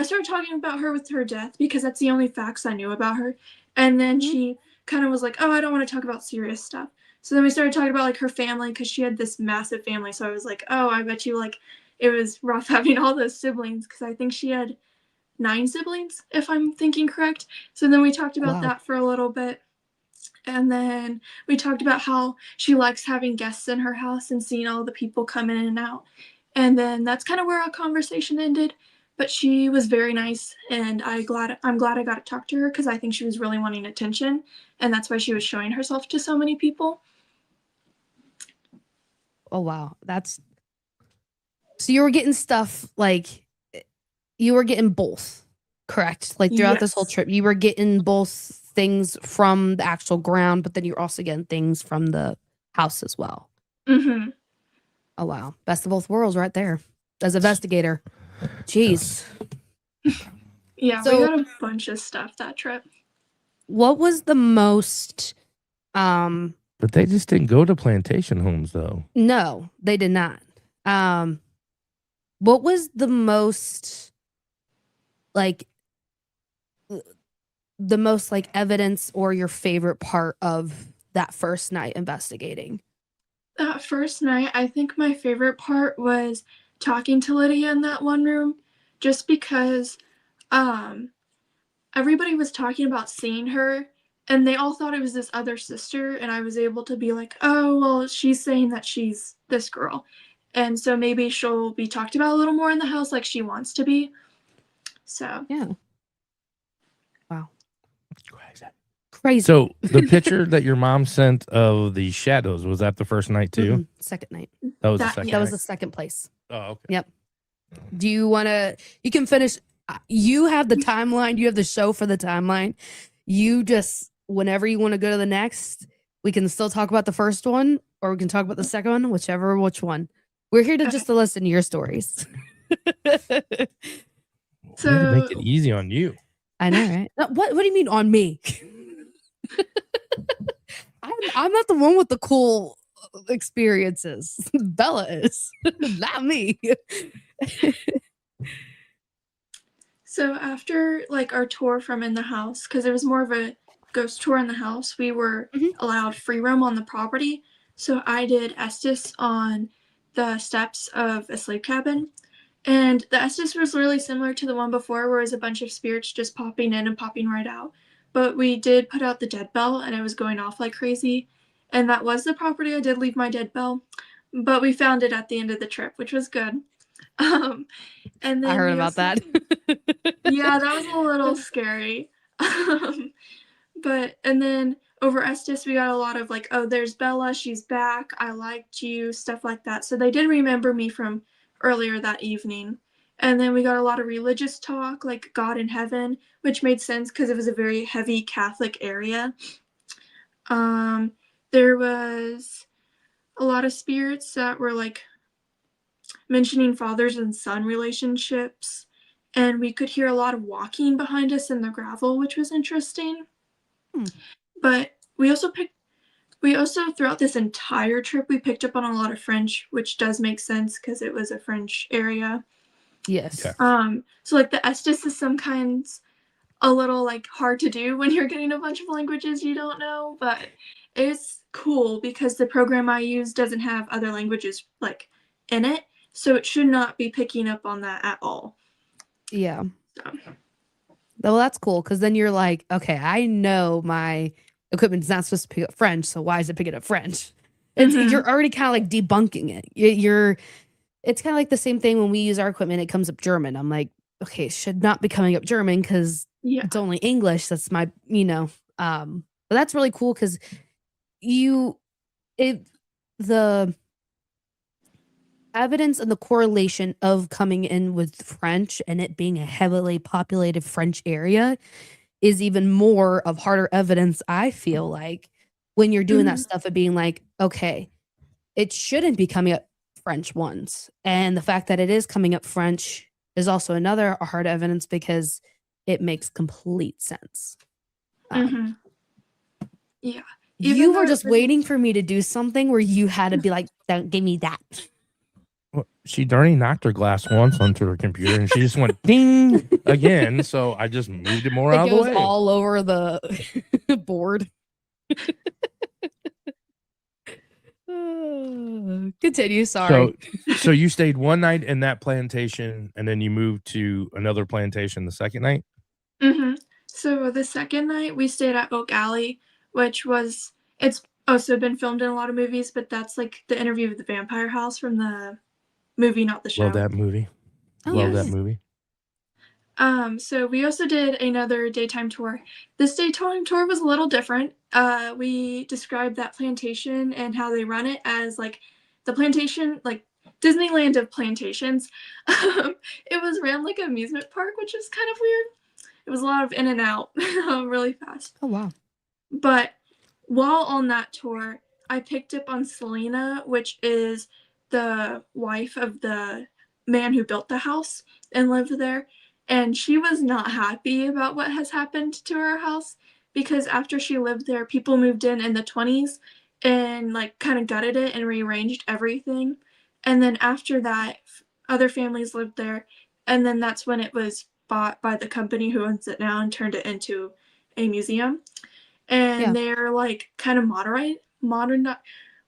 started talking about her with her death because that's the only facts I knew about her. And then she kind of was like, "Oh, I don't want to talk about serious stuff." So then we started talking about like her family because she had this massive family. So I was like, "Oh, I bet you like it was rough having all those siblings," because I think she had 9 siblings, if I'm thinking correct. So then we talked about that for a little bit. And then we talked about how she likes having guests in her house and seeing all the people come in and out. And then that's kind of where our conversation ended. But she was very nice, and I'm glad I got to talk to her because I think she was really wanting attention, and that's why she was showing herself to so many people. Oh wow, so you were getting stuff like you were getting both, correct? Like throughout this whole trip, you were getting both things from the actual ground, but then you're also getting things from the house as well. Mm-hmm. Oh wow, best of both worlds, right there. As an investigator, jeez. Yeah, So, we got a bunch of stuff that trip. what was the most? But they just didn't go to plantation homes, though. No, they did not. What was the most like evidence or your favorite part of that first night investigating? That first night, I think my favorite part was talking to Lydia in that one room, just because everybody was talking about seeing her, and they all thought it was this other sister, and I was able to be like, "Oh, well, she's saying that she's this girl." And so maybe she'll be talked about a little more in the house like she wants to be. So, yeah. Wow. Crazy. So the picture that your mom sent of the shadows, was that the first night too? Second night. That was the second. That was the second place. Oh, okay. Yep. Do you want to? You can finish. You have the timeline. You have the show for the timeline. You just whenever you want to go to the next, we can still talk about the first one, or we can talk about the second one, which one. We're here to just to listen to your stories. We need to make it easy on you. I know, right? What do you mean on me? I'm not the one with the cool experiences. Bella is, not me. So after like our tour from in the house, because it was more of a ghost tour in the house, we were allowed free roam on the property. So I did Estes on the steps of a slave cabin. And the Estes was really similar to the one before, where it was a bunch of spirits just popping in and popping right out. But we did put out the dead bell, and it was going off like crazy. And that was the property. I did leave my dead bell, but we found it at the end of the trip, which was good. And then I heard about that. Yeah, that was a little scary. But and then over Estes, we got a lot of like, oh, there's Bella, she's back, I liked you, stuff like that. So they did remember me from earlier that evening. And then we got a lot of religious talk, like God in heaven, which made sense because it was a very heavy Catholic area. There was a lot of spirits that were like mentioning fathers and son relationships. And we could hear a lot of walking behind us in the gravel, which was interesting. But we also throughout this entire trip, we picked up on a lot of French, which does make sense because it was a French area. Yes. Okay. So like the Estes is sometimes a little like hard to do when you're getting a bunch of languages you don't know, but it's cool because the program I use doesn't have other languages like in it, so it should not be picking up on that at all. Yeah. So. Well, that's cool because then you're like, okay, I know my equipment's not supposed to pick up French, so why is it picking up French? You're already kind of like debunking it. It's kind of like the same thing when we use our equipment, it comes up German. I'm like, okay, it should not be coming up German because it's only English. That's my, but that's really cool because the evidence and the correlation of coming in with French and it being a heavily populated French area is even more of harder evidence, I feel like, when you're doing that stuff of being like, okay, it shouldn't be coming up French ones. And the fact that it is coming up French is also another hard evidence because it makes complete sense. Yeah. You were just waiting for me to do something where you had to be like, don't give me that. Well, she already knocked her glass once onto her computer and she just went ding again. So I just moved it more out of the way. It goes all over the board. Continue. Sorry. So you stayed one night in that plantation and then you moved to another plantation the second night? So the second night we stayed at Oak Alley, which it's also been filmed in a lot of movies, but that's like the interview with the vampire house from the movie, not the show. Love that movie. That movie. So we also did another daytime tour. This daytime tour was a little different. We described that plantation and how they run it as like the plantation, like Disneyland of plantations. It was ran like an amusement park, which is kind of weird. It was a lot of in and out really fast. Oh, wow. But while on that tour, I picked up on Selena, which is the wife of the man who built the house and lived there. And she was not happy about what has happened to her house because after she lived there, people moved in the 20s and like kind of gutted it and rearranged everything. And then after that, other families lived there. And then that's when it was bought by the company who owns it now and turned it into a museum. And they're like kind of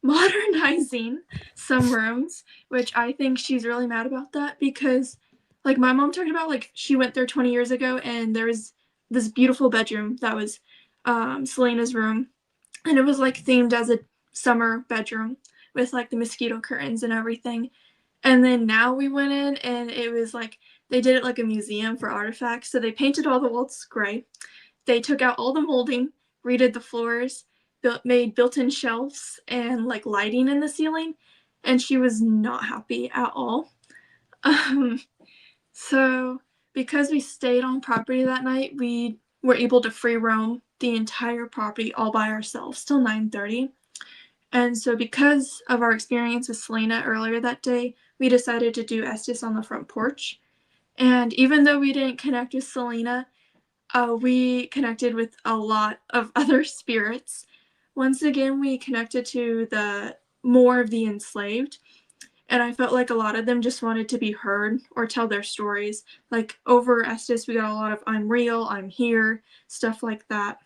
modernizing some rooms, which I think she's really mad about that because like my mom talked about, like she went there 20 years ago and there was this beautiful bedroom that was Selena's room, and it was like themed as a summer bedroom with like the mosquito curtains and everything. And then now we went in and it was like they did it like a museum for artifacts. So they painted all the walls gray. They took out all the molding, redid the floors, made built-in shelves and like lighting in the ceiling. And she was not happy at all. Um, so because we stayed on property that night, we were able to free roam the entire property all by ourselves till 9:30. And so because of our experience with Selena earlier that day, we decided to do Estes on the front porch. And even though we didn't connect with Selena, we connected with a lot of other spirits. Once again, we connected to the more of the enslaved, and I felt like a lot of them just wanted to be heard or tell their stories. Like over Estes, we got a lot of "I'm real," "I'm here," stuff like that.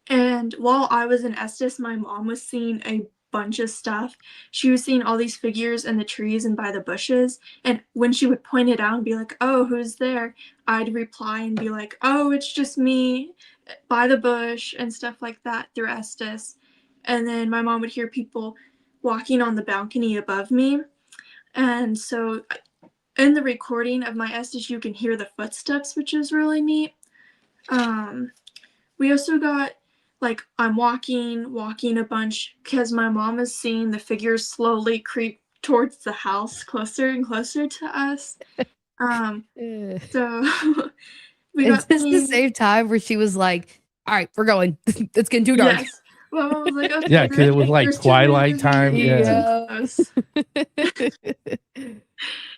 And while I was in Estes, my mom was seeing a bunch of stuff. She was seeing all these figures in the trees and by the bushes. And when she would point it out and be like, "Oh, who's there?" I'd reply and be like, "Oh, it's just me by the bush," and stuff like that through Estes. And then my mom would hear people walking on the balcony above me. And so in the recording of my Estes, you can hear the footsteps, which is really neat. We also got like I'm walking a bunch because my mom is seeing the figures slowly creep towards the house closer and closer to us. So we Is got this the seeing, same time where she was like, "All right, we're going. It's getting too dark." yes. My mom was like, "Okay, Yeah, because it was like there's too many twilight of you, time. you're Yeah. getting too close."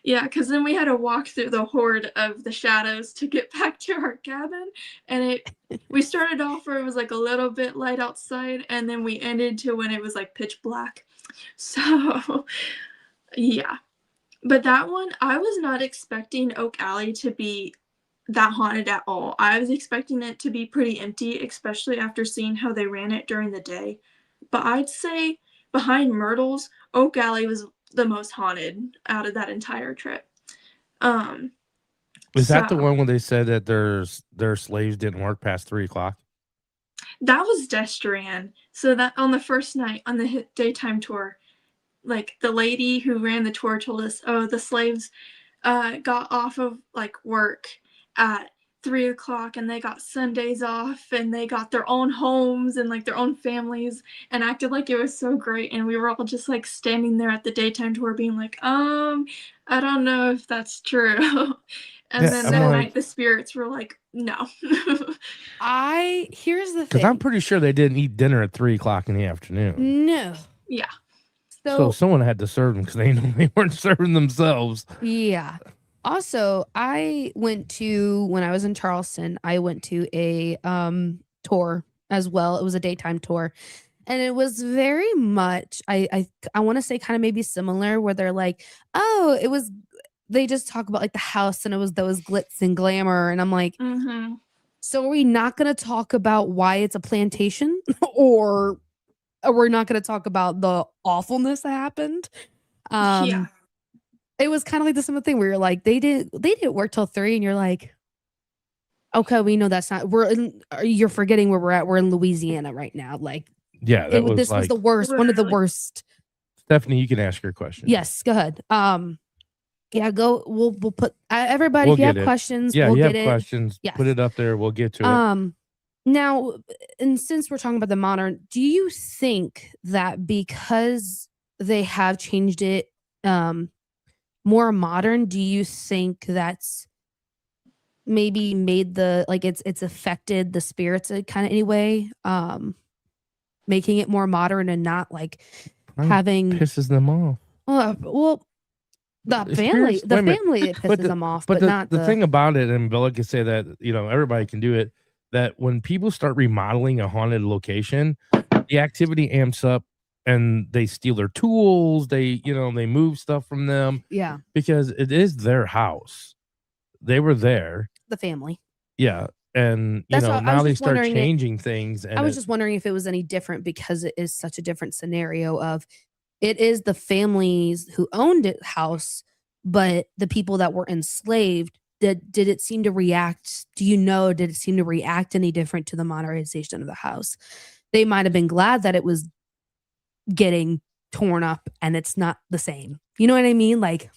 Yeah, because then we had to walk through the horde of the shadows to get back to our cabin, and we started off where it was like a little bit light outside, and then we ended to when it was like pitch black. So yeah, but that one I was not expecting Oak Alley to be that haunted at all. I was expecting it to be pretty empty, especially after seeing how they ran it during the day. But I'd say behind Myrtle's, Oak Alley was the most haunted out of that entire trip. Was that the So one where they said that their slaves didn't work past 3 o'clock? that was Destran. So that on the first night on the daytime tour, like the lady who ran the tour told us, "Oh, the slaves got off of like work at 3 o'clock and they got Sundays off and they got their own homes and like their own families and acted like it was so great." And we were all just like standing there at the daytime tour being like, I don't know if that's true. And Yeah, then I'm that like, night the spirits were like, "No." Here's the because thing. I'm pretty sure they didn't eat dinner at 3 o'clock in the afternoon. No. Yeah. So someone had to serve them because they know they weren't serving themselves. Yeah. Also, I went to when I was in Charleston, I went to a tour as well. It was a daytime tour. And it was very much I want to say kind of maybe similar where they're like, "Oh, it was they just talk about like the house and it was those glitz and glamour." And I'm like, Mm-hmm. "So are we not going to talk about why it's a plantation or we're not going to talk about the awfulness that happened?" Yeah. It was kind of like the similar thing where you're like, they didn't work till 3 and you're like, "Okay, we know that's not you're forgetting where we're at. We're in Louisiana right now." Like Yeah, that was this was like the worst, one of the Literally. worst. Stephanie. You can ask your question. Yes, go ahead. Yeah, go. We'll put everybody. We'll If you have get it. questions, Yeah, we'll you get have it. questions. Yes. Put it up there. We'll get to it. Now, and since we're talking about the modern, do you think that because they have changed it, more modern, do you think that's maybe made the like it's affected the spirits kind of anyway, making it more modern and not like Probably having pisses them off. well the family Spirits- wait a minute. it pisses them off, but not the thing about it, and Bella can say that everybody can do it. That when people start remodeling a haunted location, the activity amps up, and they steal their tools. They they move stuff from them yeah, because it is their house. They were there, the family. yeah, and That's why I now was they just start wondering changing things. And I was just wondering if it was any different because it is such a different scenario of it is the families who owned it house, but the people that were enslaved, did it seem to react? Did it seem to react any different to the modernization of the house? They might have been glad that it was getting torn up and it's not the same. You know what I mean? Like,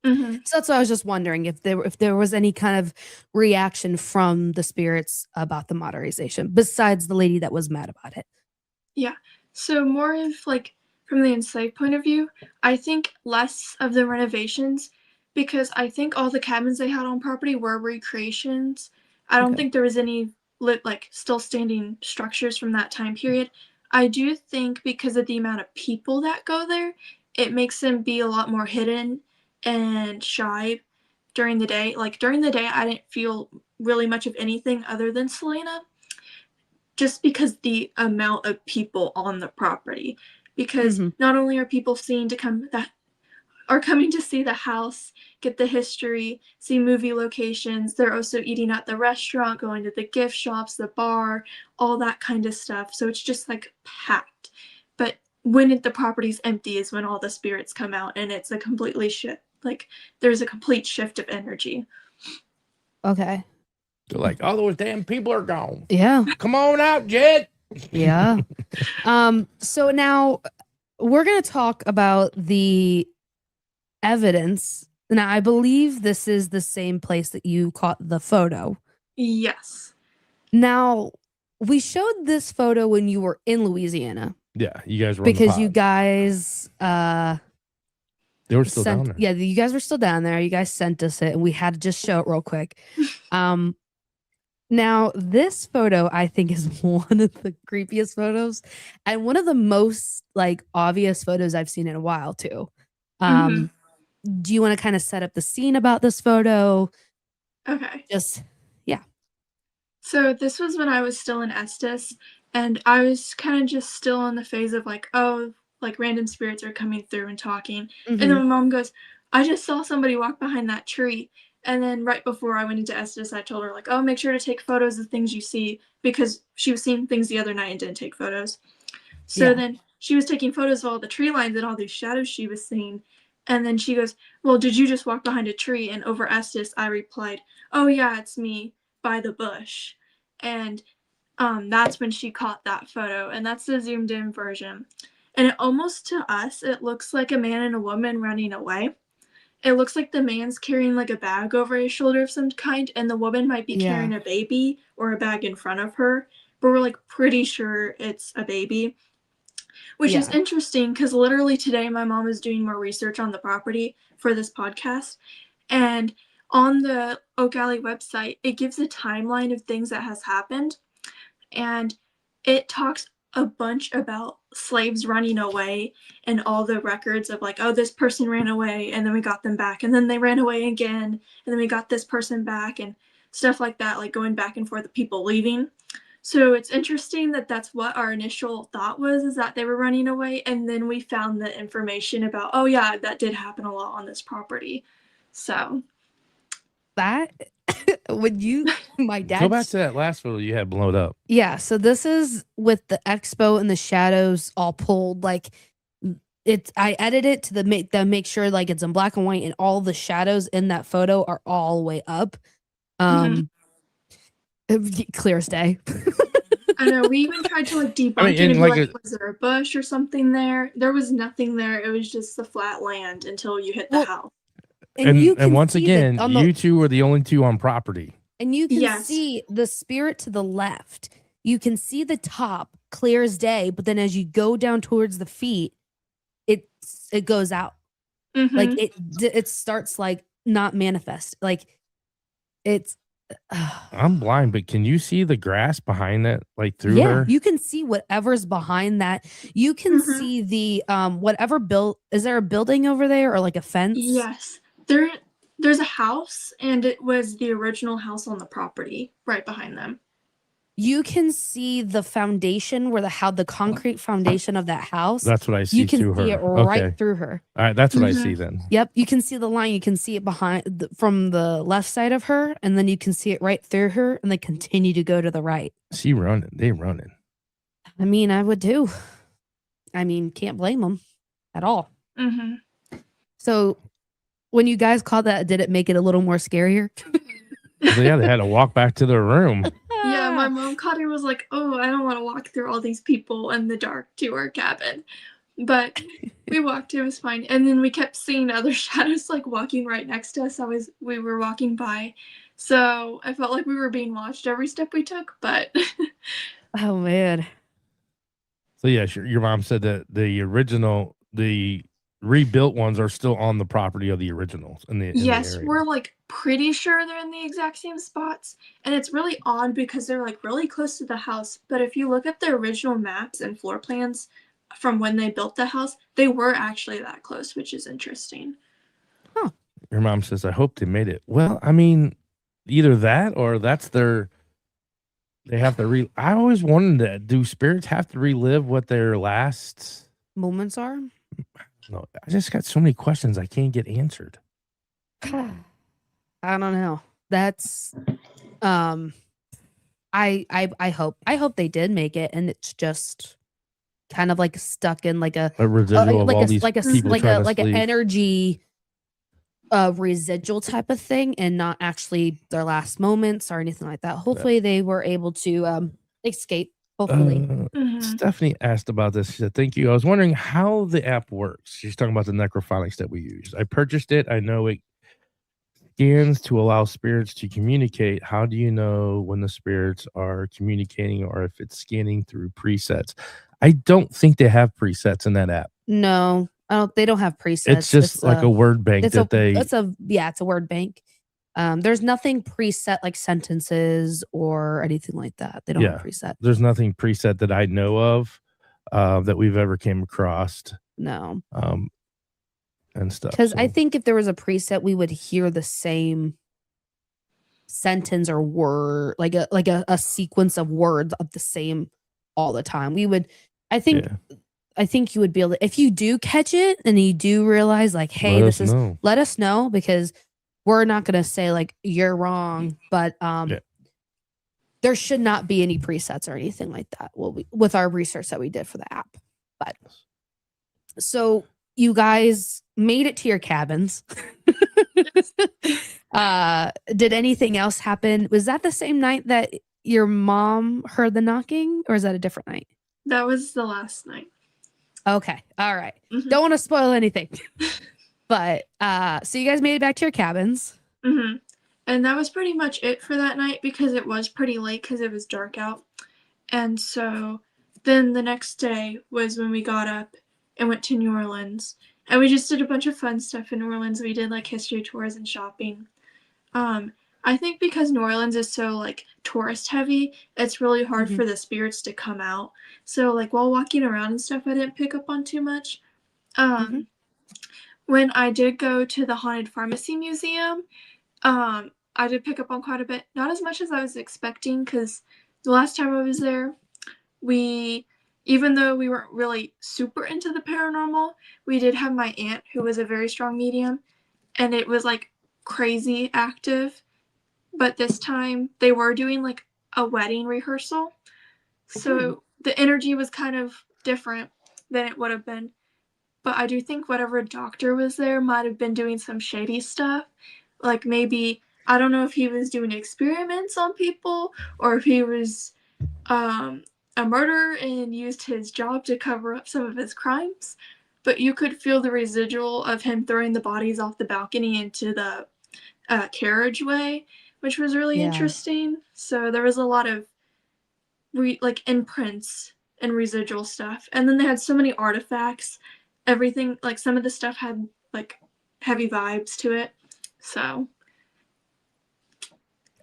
Mm-hmm. so that's why I was just wondering if there was any kind of reaction from the spirits about the modernization besides the lady that was mad about it. Yeah. So more of like from the enslaved point of view, I think less of the renovations because I think all the cabins they had on property were recreations. I don't Okay. think there was any like still standing structures from that time period. I do think because of the amount of people that go there, it makes them be a lot more hidden and shy during the day. Like during the day, I didn't feel really much of anything other than Selena, just because the amount of people on the property. Because Mm-hmm. not only are people seeing to come that are coming to see the house, get the history, see movie locations. They're also eating at the restaurant, going to the gift shops, the bar, all that kind of stuff. So it's just like packed. But when the property's empty is when all the spirits come out, and it's a completely shift. Like there's a complete shift of energy. Okay. They're like, all those damn people are gone. Yeah. Come on out, Jed. Yeah. So now we're going to talk about the evidence. Now, I believe this is the same place that you caught the photo. Yes. Now, we showed this photo when you were in Louisiana. Yeah, you guys were on the Because you pod. guys They were still down there. Yeah, you guys were still down there. You guys sent us it and we had to just show it real quick. Now, this photo, I think, is one of the creepiest photos and one of the most like obvious photos I've seen in a while too. Mhm. Do you want to kind of set up the scene about this photo? Okay. Just So this was when I was still in Estes, and I was kind of just still in the phase of like, oh, like random spirits are coming through and talking. And then my mom goes, I just saw somebody walk behind that tree. And then right before I went into Estes, I told her like, oh, make sure to take photos of things you see, because she was seeing things the other night and didn't take photos. So Yeah. then she was taking photos of all the tree lines and all these shadows she was seeing. And then she goes, well, did you just walk behind a tree? And over Estes, I replied, oh yeah, it's me by the bush. And that's when she caught that photo, and that's the zoomed in version. And it almost to us, it looks like a man and a woman running away. It looks like the man's carrying like a bag over his shoulder of some kind, and the woman might be Yeah. carrying a baby or a bag in front of her, but we're like pretty sure it's a baby. Which is Yeah. interesting because literally today my mom is doing more research on the property for this podcast, and on the Oak Alley website it gives a timeline of things that has happened, and it talks a bunch about slaves running away and all the records of like, oh, this person ran away and then we got them back, and then they ran away again and then we got this person back, and stuff like that, like going back and forth of people leaving. So it's interesting that that's what our initial thought was, is that they were running away, and then we found the information about, oh yeah, that did happen a lot on this property. So That when you my dad Go back to that last photo you had blown up. Yeah, so this is with the expo and the shadows all pulled. Like I edit it to make sure like it's in black and white, and all the shadows in that photo are all the way up. Clear as day. I know we even tried to like debunk it and be like, was there a bush or something there? There was nothing there. It was just the flat land until you hit the house. And once again, you two were the only two on property. And you can see the spirit to the left. You can see the top clear as day, but then as you go down towards the feet, it goes out. Like it starts like not manifest. Like it's I'm blind, but can you see the grass behind that, like through her? You can see whatever's behind that. You can see the whatever is there a building over there or like a fence? Yes. There's a house, and it was the original house on the property right behind them. You can see the foundation where the concrete foundation of that house. That's what I see. You can through see her. it right through her. All right, that's what I see then. Yep, you can see the line. You can see it behind from the left side of her, and then you can see it right through her, and they continue to go to the right. She running. They running. I mean, I would too. I mean, can't blame them at all. So, when you guys caught that, did it make it a little more scarier? Yeah, they had to walk back to their room. Yeah, my mom caught her, was like, oh, I don't want to walk through all these people in the dark to our cabin. But we walked, it was fine. And then we kept seeing other shadows like walking right next to us as we were walking by. So I felt like we were being watched every step we took, but oh man. So yeah, your mom said that the rebuilt ones are still on the property of the originals in the Yes, area. we're like pretty sure they're in the exact same spots. And it's really odd because they're like really close to the house. But if you look at the original maps and floor plans from when they built the house, they were actually that close, which is interesting. Your mom says, I hope they made it. Well, I mean, either that or that's their. They have to I always wondered that. Do spirits have to relive what their last? Moments are. No, I just got so many questions I can't get answered. I don't know. That's I hope they did make it, and it's just kind of like stuck in like a residual of all these people trying to like an sleep. energy residual type of thing, and not actually their last moments or anything like that. Hopefully they were able to escape. Hopefully. Stephanie asked about this. She said, thank you. I was wondering how the app works. She's talking about the necrophonics that we use. I purchased it. I know it scans to allow spirits to communicate. How do you know when the spirits are communicating or if it's scanning through presets? I don't think they have presets in that app. No, they don't have presets. It's just like a word bank it's a word bank. There's nothing preset like sentences or anything like that. They don't have preset. There's nothing preset that I know of that we've ever came across. No. And stuff. Because I think if there was a preset, we would hear the same sentence or word, like a sequence of words of the same all the time. We would, I think you would be able to, if you do catch it and you do realize like, hey, let us know, because we're not going to say like you're wrong, but there should not be any presets or anything like that. Well, with our research that we did for the app, but so you guys made it to your cabins. Did anything else happen? Was that the same night that your mom heard the knocking, or is that a different night? That was the last night. Okay. All right. Don't want to spoil anything. But so you guys made it back to your cabins. And that was pretty much it for that night because it was pretty late because it was dark out. And so then the next day was when we got up and went to New Orleans. And we just did a bunch of fun stuff in New Orleans. We did like history tours and shopping. I think because New Orleans is so like tourist heavy, it's really hard for the spirits to come out. So like while walking around and stuff, I didn't pick up on too much. When I did go to the Haunted Pharmacy Museum, I did pick up on quite a bit. Not as much as I was expecting, because the last time I was there, even though we weren't really super into the paranormal, we did have my aunt who was a very strong medium, and it was like crazy active. But this time they were doing like a wedding rehearsal. So the energy was kind of different than it would have been. But I do think whatever doctor was there might have been doing some shady stuff. Like maybe, I don't know if he was doing experiments on people or if he was a murderer and used his job to cover up some of his crimes. But you could feel the residual of him throwing the bodies off the balcony into the carriageway, which was really interesting. So there was a lot of imprints and residual stuff. And then they had so many artifacts. Everything, like some of the stuff had like heavy vibes to it. So.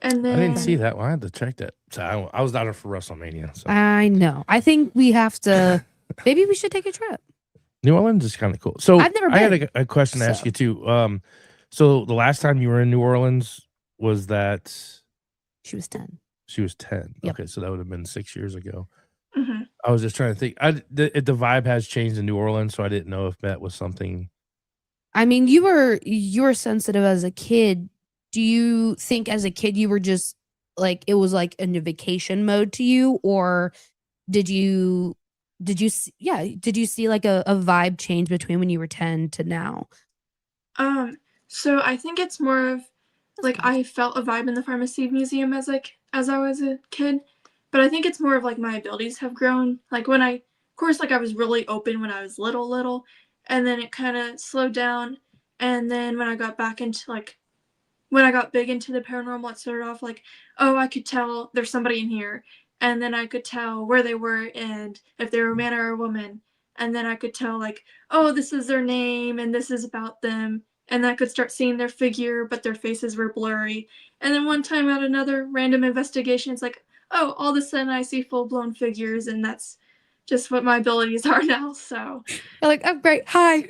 And then I didn't see that one. I had to check that. So I was down there for WrestleMania. So. I know. I think we have to. Maybe we should take a trip. New Orleans is kind of cool. So I've never been. I had a question to ask you too. So the last time you were in New Orleans was that she was 10. She was 10. Yep. Okay, so that would have been 6 years ago. I was just trying to think. The vibe has changed in New Orleans, so I didn't know if that was something. I mean, you were sensitive as a kid. Do you think as a kid you were just like it was like in a vacation mode to you, or did you see like a vibe change between when you were 10 to now? So I think it's more of like I felt a vibe in the pharmacy museum as I was a kid, but I think it's more of like my abilities have grown. Like when of course I was really open when I was little, and then it kind of slowed down, and then when I got back into when I got big into the paranormal, it started off like, oh, I could tell there's somebody in here, and then I could tell where they were and if they were a man or a woman, and then I could tell like, oh, this is their name and this is about them. And I could start seeing their figure, but their faces were blurry. And then one time at another random investigation, it's like, oh, all of a sudden I see full-blown figures, and that's just what my abilities are now. So You're like, oh great, hi.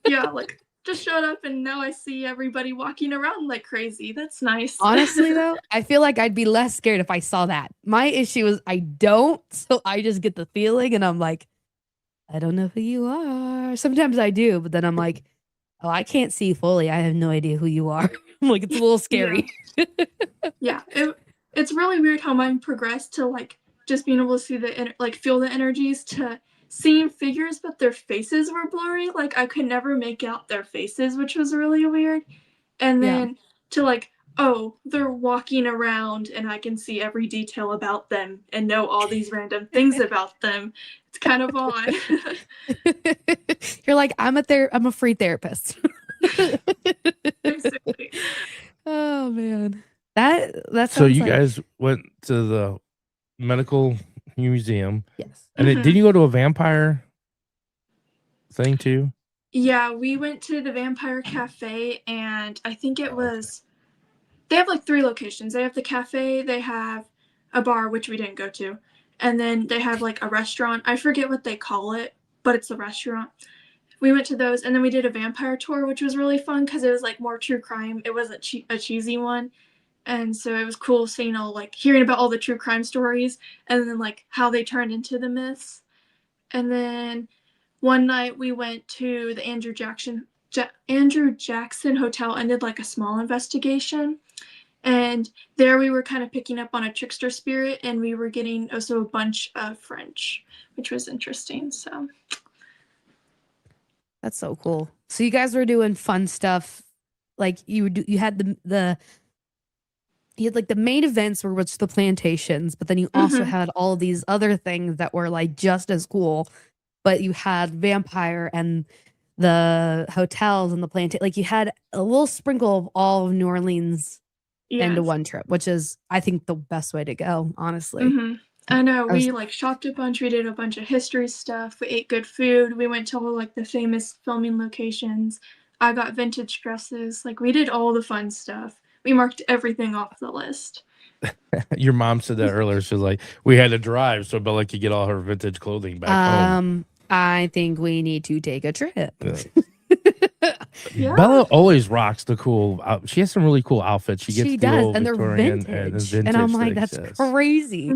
yeah, like just showed up and now I see everybody walking around like crazy. That's nice. Honestly though, I feel like I'd be less scared if I saw that. My issue is I don't, so I just get the feeling and I'm like, I don't know who you are. Sometimes I do, but then I'm like, oh, I can't see fully. I have no idea who you are. I'm like, it's a little scary. Yeah, it's really weird how mine progressed to like just being able to see like feel the energies to seeing figures, but their faces were blurry. Like I could never make out their faces, which was really weird. And Yeah. then to like, oh, they're walking around and I can see every detail about them and know all these random things about them. It's kind of odd. You're like, I'm a free therapist. Basically. Oh man. That So sounds you like guys went to the medical museum, yes. and did you go to a vampire thing too? Yeah, we went to the Vampire Cafe, and I think it Oh, was. They have like 3 locations. They have the cafe, they have a bar, which we didn't go to, and then they have like a restaurant. I forget what they call it, but it's a restaurant. We went to those, and then we did a vampire tour, which was really fun because it was like more true crime. It wasn't a cheesy one. And so it was cool seeing hearing about all the true crime stories and then like how they turned into the myths. And then one night we went to the Andrew Jackson Hotel and did like a small investigation. And there we were kind of picking up on a trickster spirit, and we were getting also a bunch of French, which was interesting. So That's so cool. So you guys were doing fun stuff. Like you had you had like the main events were which the plantations, but then you also had all of these other things that were like just as cool. But you had vampire and the hotels and the plantation. Like you had a little sprinkle of all of New Orleans into one trip, which is I think the best way to go, honestly. I know. We like shopped a bunch. We did a bunch of history stuff. We ate good food. We went to all like the famous filming locations. I got vintage dresses. Like we did all the fun stuff. We marked everything off the list. Your mom said that earlier. She was like, we had to drive so Bella could get all her vintage clothing back home. I think we need to take a trip. Yeah. Bella always rocks the cool. She has some really cool outfits. She does, and Victorian they're vintage. And I'm like, things, that's crazy.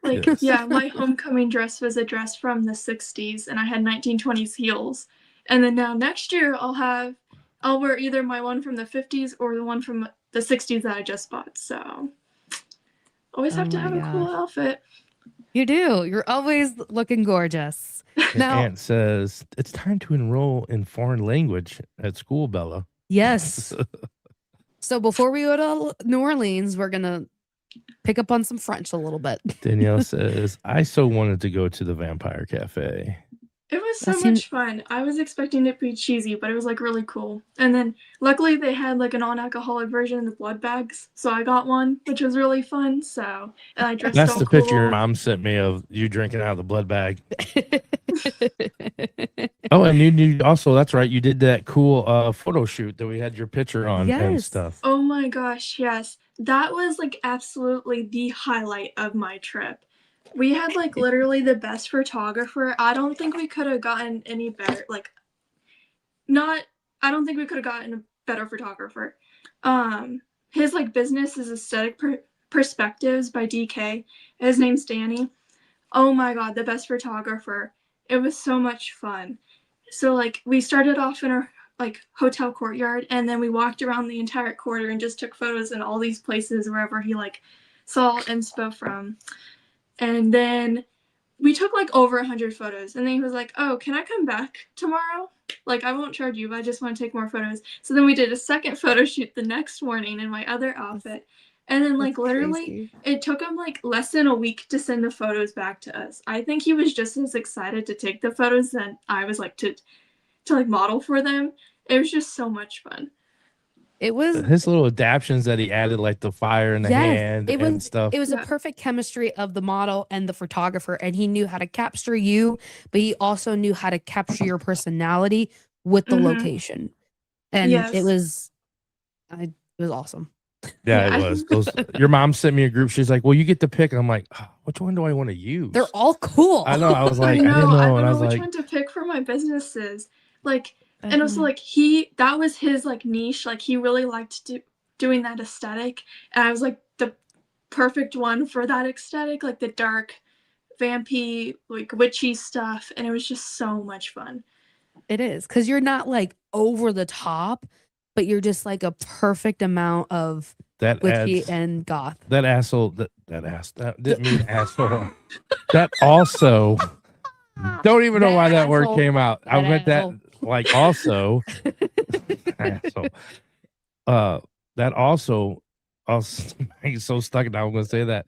Like, yeah, my homecoming dress was a dress from the 60s, and I had 1920s heels. And then now next year I'll wear either my one from the 50s or the one from the 60s that I just bought. So always have to have a cool outfit. You do. You're always looking gorgeous. Now, Aunt says it's time to enroll in foreign language at school, Bella. Yes. So before we go to New Orleans, we're gonna pick up on some French a little bit. Danielle says, I so wanted to go to the Vampire Cafe. It was so much fun. I was expecting it to be cheesy, but it was like really cool. And then luckily they had like a non-alcoholic version of the blood bags, so I got one, which was really fun. So and I dressed That's all the cool. picture your mom sent me of you drinking out of the blood bag. Oh, and you also, that's right, you did that cool photo shoot that we had your picture on and stuff. Oh my gosh, yes. That was like absolutely the highlight of my trip. We had like literally the best photographer. I don't think we could have gotten any better. I don't think we could have gotten a better photographer. His like business is Aesthetic Perspectives by DK. His name's Danny. Oh my god, the best photographer. It was so much fun. So like we started off in our like hotel courtyard, and then we walked around the entire quarter and just took photos in all these places wherever he like saw inspo from. And then we took like over 100 photos, and then he was like, oh, can I come back tomorrow? Like, I won't charge you, but I just want to take more photos. So then we did a second photo shoot the next morning in my other outfit. And then like literally it took him like less than a week to send the photos back to us. I think he was just as excited to take the photos than I was like to like model for them. It was just so much fun. It was his little adaptions that he added, like the fire in the hand it and was stuff. it was a Yeah. perfect chemistry of the model and the photographer, and he knew how to capture you, but he also knew how to capture your personality with the Mhm. location. And Yes. it was awesome. Yeah, Yeah, it I was. think- Those your mom sent me a group. She's like, "Well, you get to pick." I'm like, "Oh, which one do I want to use?" They're all cool. I know. I was like, I know. didn't I know, don't and I know was which like, one to pick for my businesses. Like, I and also know. like that was his like niche. Like he really liked doing that aesthetic, and I was like the perfect one for that aesthetic, like the dark, vampy, like witchy stuff, and it was just so much fun. It is because you're not like over the top, but you're just like a perfect amount of that witchy adds and goth. that asshole. That didn't mean asshole. That also. Don't even know why that word asshole. came out. I That meant that asshole. like also. Asshole. That also. He's so stuck now. I'm going to say that.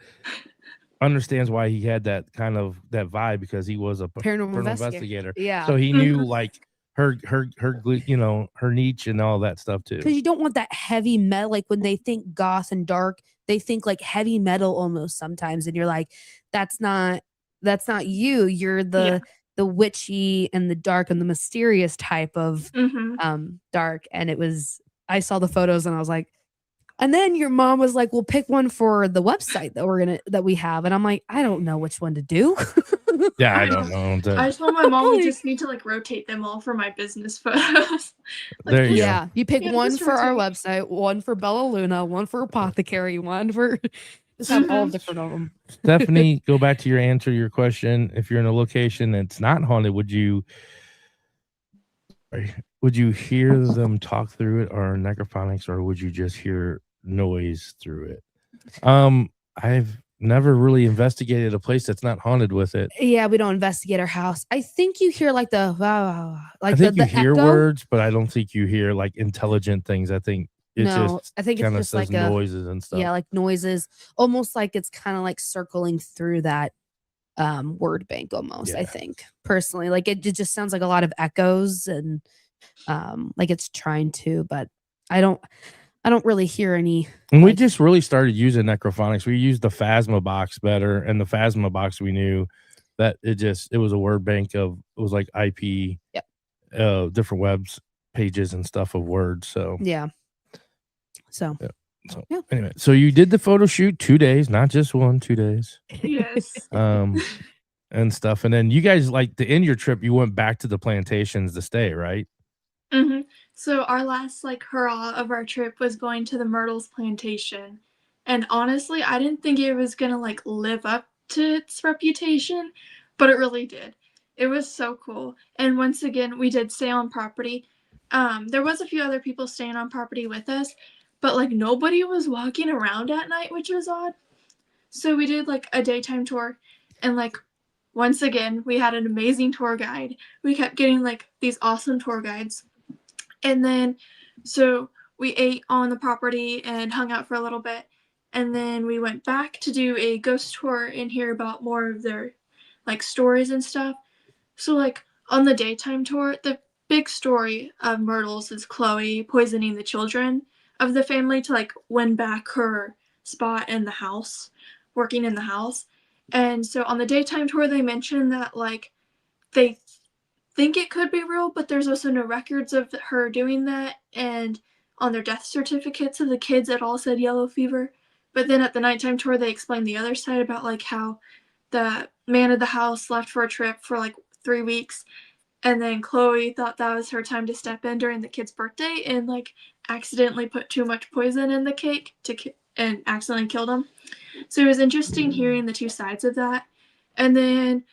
Understands why he had that kind of that vibe because he was a Paranormal paranormal investigator. investigator. Yeah. So he knew Mhm. like her her niche and all that stuff too. Because you don't want that heavy metal. Like when they think goth and dark, they think like heavy metal almost sometimes, and you're like, that's not you. You're the witchy and the dark and the mysterious type of dark. And it was, I saw the photos and I was like, and then your mom was like, "Well, pick one for the website that we have," and I'm like, I don't know which one to do. Yeah, I don't know. I told my mom we Like- just need to like rotate them all for my business photos. There you go. Yeah, you pick Yeah, one just for our rotate. website, one for Bella Luna, one for Apothecary, one for just have all Mhm. different of them. Stephanie, go back to your answer, your question. If you're in a location that's not haunted, would you hear them talk through it or necrophonics, or would you just hear noise through it? I've never really investigated a place that's not haunted with it. Yeah, we don't investigate our house. I think you hear like the like I think the you hear echo. words, but I don't think you hear like intelligent things. I think it No, just I think it's kind of just says like a noises and stuff. yeah, like noises, almost like it's kind of like circling through that word bank almost. I Yeah. think personally, like it just sounds like a lot of echoes and like it's trying to, but I don't really hear any. And we like- just really started using necrophonics. We used the Phasma box better, and the Phasma box we knew that it was a word bank of it was like IP, Yep. Different webs pages and stuff of words. So yeah. So yeah. Anyway, so you did the photo shoot 2 days, not just 1, 2 days, Yes. and stuff. And then you guys like to end your trip. You went back to the plantations to stay, right? Mhm. So our last like hurrah of our trip was going to the Myrtles plantation. And honestly, I didn't think it was going to like live up to its reputation, but it really did. It was so cool. And once again, we did stay on property. There was a few other people staying on property with us, but like nobody was walking around at night, which was odd. So we did like a daytime tour, and like once again, we had an amazing tour guide. We kept getting like these awesome tour guides. And then, so we ate on the property and hung out for a little bit. And then we went back to do a ghost tour and hear about more of their like stories and stuff. So, like on the daytime tour, the big story of Myrtles is Chloe poisoning the children of the family to like win back her spot in the house, working in the house. And so on the daytime tour, they mentioned that like they think it could be real, but there's also no records of her doing that. And on their death certificates of the kids, it all said yellow fever. But then at the nighttime tour, they explained the other side about like how the man of the house left for a trip for like 3 weeks. And then Chloe thought that was her time to step in during the kid's birthday and like accidentally put too much poison in the cake and accidentally killed him. So it was interesting hearing the two sides of that. And then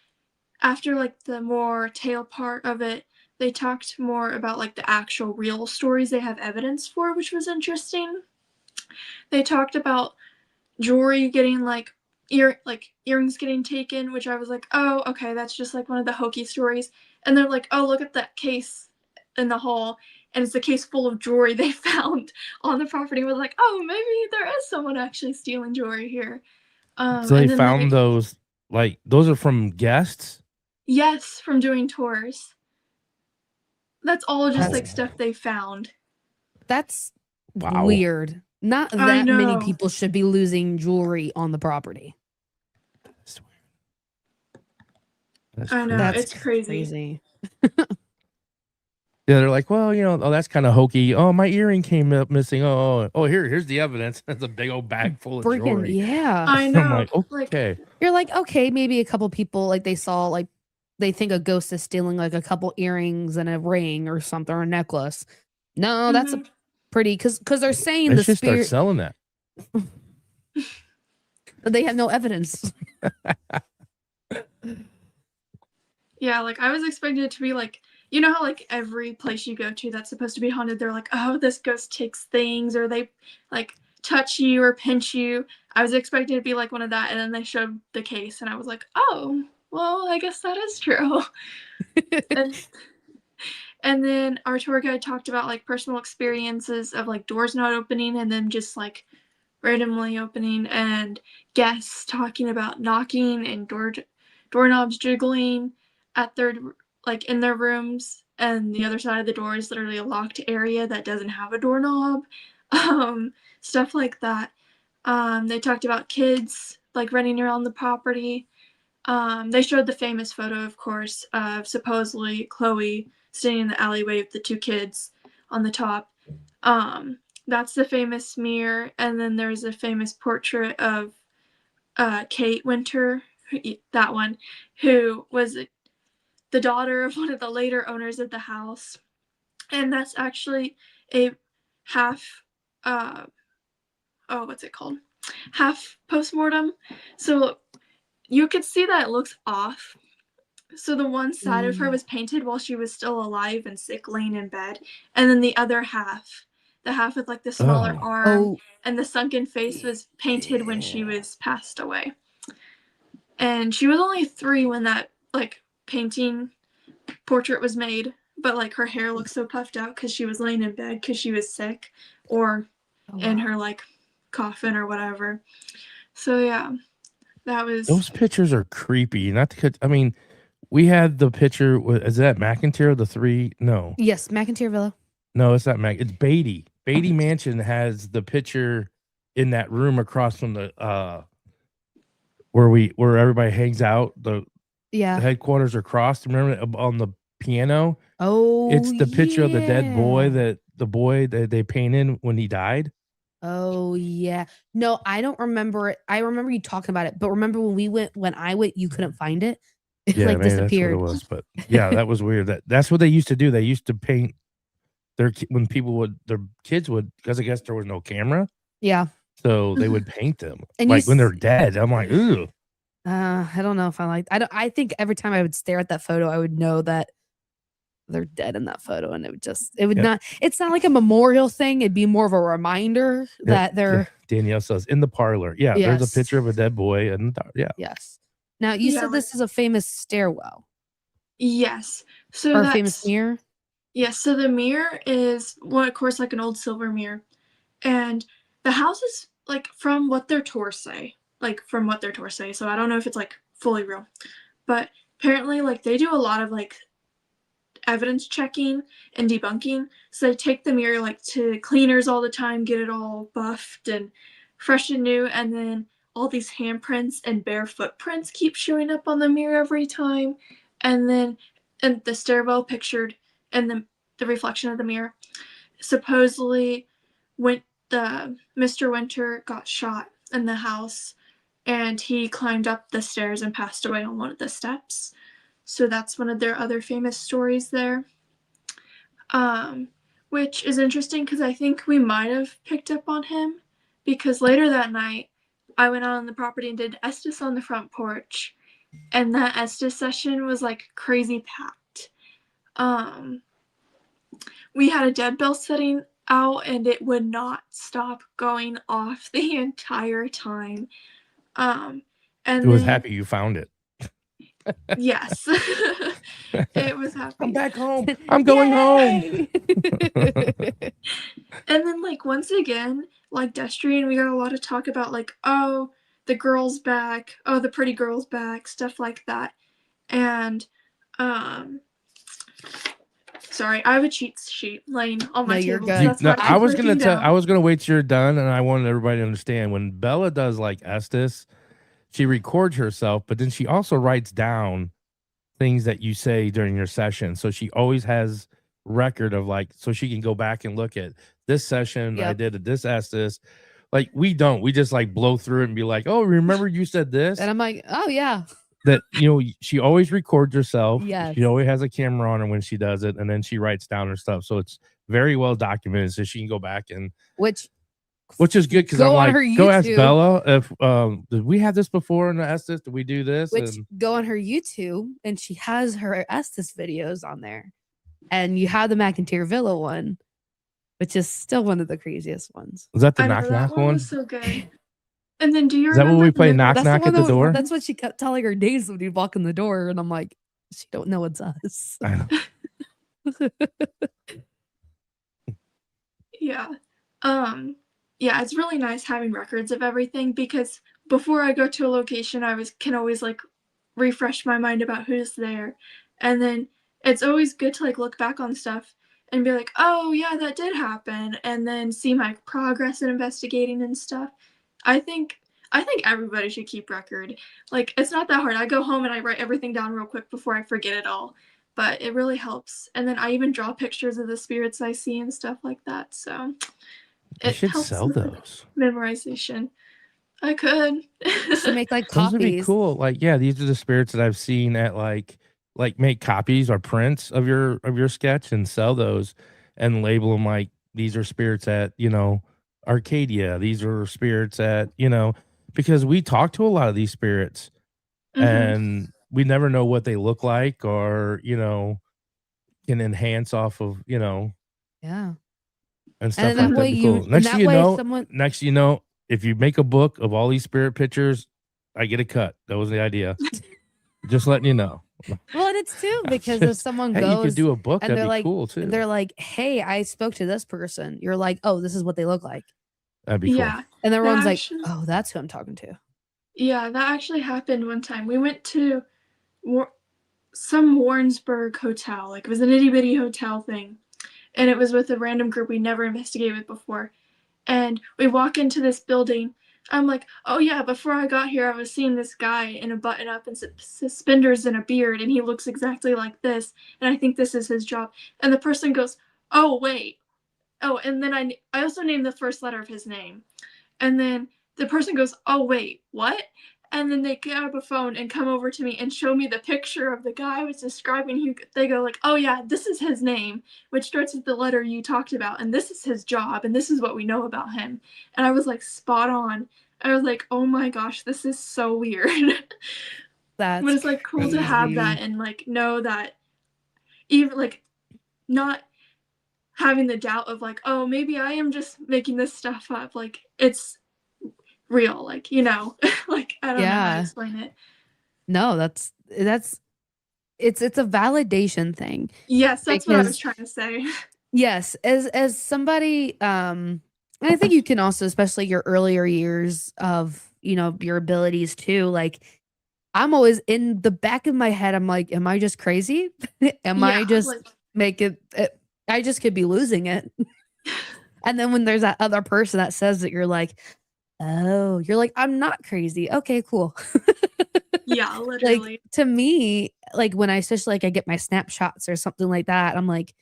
after like the more tale part of it, they talked more about like the actual real stories they have evidence for, which was interesting. They talked about jewelry getting like earrings getting taken, which I was like, oh, okay, that's just like one of the hokey stories. And they're like, oh, look at that case in the hall, and it's a case full of jewelry they found on the property. I was like, oh, maybe there is someone actually stealing jewelry here. So they And then found those, like those are from guests. Yes, from doing tours. That's all just like Oh. stuff they found. That's Wow. weird. Not I that many know. people should be losing jewelry on the property. That's weird. That's I know. crazy. It's crazy. Yeah, they're like, well, oh, that's kind of hokey. Oh, my earring came up missing. Oh, here's the evidence. That's a big old bag full of Freaking jewelry. yeah. I I'm know. like, okay. You're like, okay, maybe a couple people like they saw like they think a ghost is stealing like a couple earrings and a ring or something or a necklace. No, that's a pretty because they're saying They the should start spirit selling that. they have no evidence. Yeah, like I was expecting it to be like, you know how like every place you go to that's supposed to be haunted, they're like, oh, this ghost takes things, or they like touch you or pinch you. I was expecting it to be like one of that, and then they showed the case, and I was like, oh, well, I guess that is true. And then our tour guide talked about like personal experiences of like doors not opening and then just like randomly opening, and guests talking about knocking and doorknobs jiggling at their like in their rooms, and the other side of the door is literally a locked area that doesn't have a doorknob. Stuff like that. They talked about kids like running around the property. They showed the famous photo, of course, of supposedly Chloe standing in the alleyway with the two kids on the top. That's the famous mirror, and then there's a famous portrait of Kate Winter, that one, who was the daughter of one of the later owners of the house, and that's actually a half, what's it called? Half postmortem. So you could see that it looks off. So the one side of her was painted while she was still alive and sick, laying in bed, and then the other half, the half with like the smaller arm and the sunken face, was painted when she was passed away. And she was only 3 when that like painting portrait was made, but like her hair looks so puffed out because she was laying in bed because she was sick, or in her like coffin or whatever. So yeah, that was. Those pictures are creepy. Not to cut. I mean, we had the picture. Is that McIntyre? The 3? No. Yes, McIntyre Villa. No, it's not Mac. It's Beatty. Beatty Mansion has the picture in that room across from the where everybody hangs out. The headquarters are crossed. Remember on the piano? Oh, it's the picture of the dead boy that they painted when he died. Oh yeah. No, I don't remember it. I remember you talking about it, but remember when I went, you couldn't find it. It Yeah, like maybe disappeared. that's what it was. But yeah, that was weird. That's what they used to do. They used to paint their kids would, because I guess there was no camera. Yeah. So they would paint them And like when they're dead. I'm like, ooh. I don't know if I think every time I would stare at that photo, I would know that they're dead in that photo, and it's not like a memorial thing. It'd be more of a reminder that they're. Danielle says in the parlor. Yeah, yes. There's a picture of a dead boy, and yes. Now you said this is a famous stairwell. Yes. So or a famous mirror. Yes. So the mirror is, well, of course, like an old silver mirror, and the house is like from what their tours say. So I don't know if it's like fully real, but apparently like they do a lot of like evidence checking and debunking. So they take the mirror like to cleaners all the time, get it all buffed and fresh and new, and then all these handprints and bare footprints keep showing up on the mirror every time. And then the stairwell pictured in the reflection of the mirror, supposedly when the Mr. Winter got shot in the house, and he climbed up the stairs and passed away on one of the steps. So that's one of their other famous stories there. Which is interesting because I think we might have picked up on him, because later that night I went out on the property and did Estes on the front porch, and that Estes session was like crazy packed. We had a dead bell setting out and it would not stop going off the entire time. And it was happy you found it. Yes. It was happy. I'm back home. I'm going home. And then like once again, like Destrian, we got a lot of talk about like, oh, the girl's back, oh, the pretty girl's back, stuff like that. And Sorry, I have a cheat sheet laying on my No, you're table. So good. that's what I I'm was gonna writing tell. I down. was gonna wait till you're done, and I wanted everybody to understand when Bella does like Estes, she records herself, but then she also writes down things that you say during your session. So she always has record of like, so she can go back and look at this session. I Yep. did this Estes. Like we don't. We just like blow through it and be like, oh, remember you said this. And I'm like, oh yeah. That she always records herself. Yes. She always has a camera on her when she does it, and then she writes down her stuff. So it's very well documented, so she can go back and Which is good because Go I'm on like, her go ask YouTube. Bella if did we have this before in the Estes? Did we do this? which And go on her YouTube, and she has her Estes videos on there. And you have the McIntyre Villa one, which is still one of the craziest ones. was that the I know knock that knock one one? was so good. And then do you Is that remember what we play? the- Knock That's knock the at one the door. That's what she kept telling her days when you walk in the door, and I'm like, she don't know it's us. I know. Yeah. Yeah, it's really nice having records of everything because before I go to a location, can always like refresh my mind about who's there. And then it's always good to like look back on stuff and be like, "Oh, yeah, that did happen." And then see my progress in investigating and stuff. I think everybody should keep record. Like it's not that hard. I go home and I write everything down real quick before I forget it all. But it really helps. And then I even draw pictures of the spirits I see and stuff like that. So You it should helps sell with those. memorization. I could. To make like Those would be copies. cool. Like, yeah, these are the spirits that I've seen at like make copies or prints of your sketch and sell those and label them like these are spirits at Arcadia. These are spirits at because we talk to a lot of these spirits Mhm. and we never know what they look like or can enhance off of Yeah. and stuff then that like way that. Be you- cool. and Next that thing you way know, someone- if you make a book of all these spirit pictures, I get a cut. That was the idea. Just letting you know. Well, and it's too because if someone Hey, you goes could do a book. and That'd they're be like, cool too. they're like, hey, I spoke to this person. You're like, oh, this is what they look like. That'd be cool. Yeah. And everyone's like, actually- oh, that's who I'm talking to. Yeah, that actually happened one time. We went to some Warrensburg hotel. Like it was an itty bitty hotel thing. And it was with a random group we never investigated with before. And we walk into this building. I'm like, oh yeah, before I got here, I was seeing this guy in a button up and suspenders and a beard, and he looks exactly like this. And I think this is his job. And the person goes, oh, wait. Oh, and then I also named the first letter of his name. And then the person goes, oh, wait, what? And then they get out a phone and come over to me and show me the picture of the guy I was describing. They go like, oh yeah, this is his name, which starts with the letter you talked about. And this is his job. And this is what we know about him. And I was like, spot on. I was like, oh my gosh, this is so weird. That's but it's like cool to have that and like know that even like not having the doubt of like, oh, maybe I am just making this stuff up. Like it's real, like like I don't know how to explain it. No, that's it's a validation thing. Yes, that's what I was trying to say. Yes, as somebody and I think you can also, especially your earlier years of your abilities too, like I'm always in the back of my head, I'm like, am I just crazy? I just I just could be losing it. And then when there's that other person that says that, you're like, oh, you're like, I'm not crazy. Okay, cool. Yeah, literally. Like to me, like when especially like I get my snapshots or something like that, I'm like,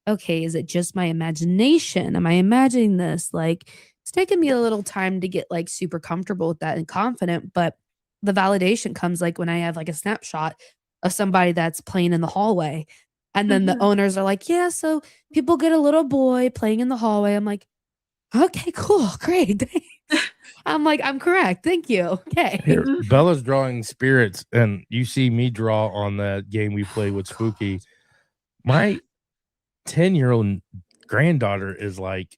okay, is it just my imagination? Am I imagining this? Like it's taken me a little time to get like super comfortable with that and confident, but the validation comes like when I have like a snapshot of somebody that's playing in the hallway. And then the owners are like, yeah, so people get a little boy playing in the hallway. I'm like, okay, cool, great. Thanks. I'm like, I'm correct. Thank you. Okay. Here, Bella's drawing spirits, and you see me draw on that game we play with Spooky. My 10-year-old granddaughter is like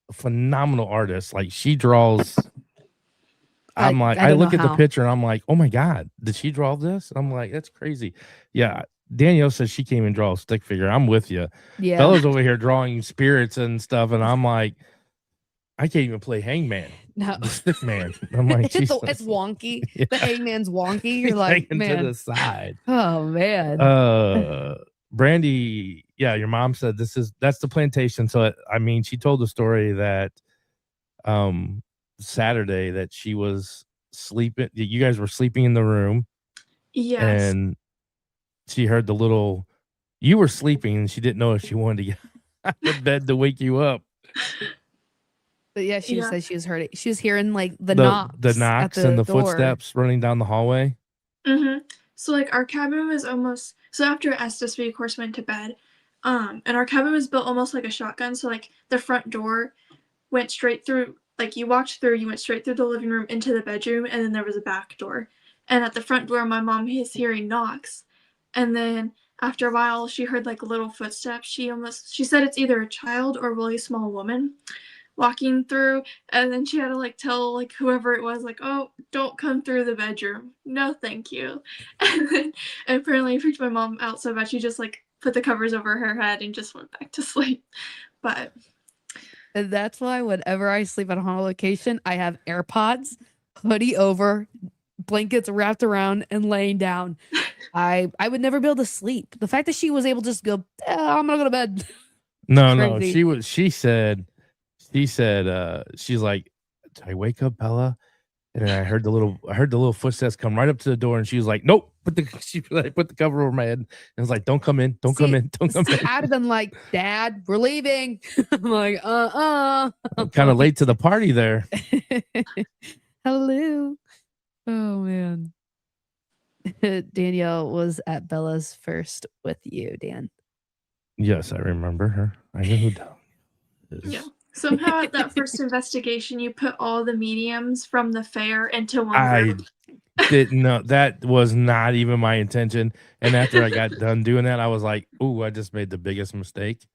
a phenomenal artist. Like she draws. I'm like, I look at the picture and I'm like, oh my God, did she draw this? I'm like, that's crazy. Yeah. Danielle says she can't even draw a stick figure. I'm with you. Yeah. Bella's over here drawing spirits and stuff. And I'm like, I can't even play Hangman. No. The stick man. I'm like, it's wonky. Yeah. The hangman's wonky. You're like, man. to the side. Oh man. Brandy, yeah, your mom said that's the plantation. So I mean, she told the story that Saturday that she was sleeping. You guys were sleeping in the room, Yes. and she heard the little. You were sleeping, and she didn't know if she wanted to get out of bed to wake you up. But yeah, she Yeah. said she was hurting. She was hearing like the The knocks knocks at the and the door. footsteps running down the hallway. So like our cabin was almost so after Estes we of course went to bed. And our cabin was built almost like a shotgun. So like the front door went straight through, like you walked through, you went straight through the living room into the bedroom, and then there was a back door. And at the front door, my mom is hearing knocks. And then after a while, she heard like little footsteps. She said it's either a child or a really small woman walking through. And then she had to like tell like whoever it was, like, oh, don't come through the bedroom. No, thank you. And then apparently it freaked my mom out so bad she just like put the covers over her head and just went back to sleep. But And that's why whenever I sleep at a haunted location, I have AirPods, hoodie over, blankets wrapped around, and laying down. I would never be able to sleep. The fact that she was able to just go, I'm gonna go to bed. No, Crazy. she said, she's like, did I wake up Bella? And then I heard the little footsteps come right up to the door, and she was like, nope, she like, put the cover over my head and was like, don't come in, don't come in, don't come in. I'd have been like, Dad, we're leaving. I'm like, I'm kind of late to the party there. Hello. Oh man. Danielle was at Bella's first with you, Dan. Yes, I remember her. I knew who Danielle is. yeah. Somehow at that first investigation, you put all the mediums from the fair into one group. Didn't know. That was not even my intention. And after I got done doing that, I was like, ooh, I just made the biggest mistake.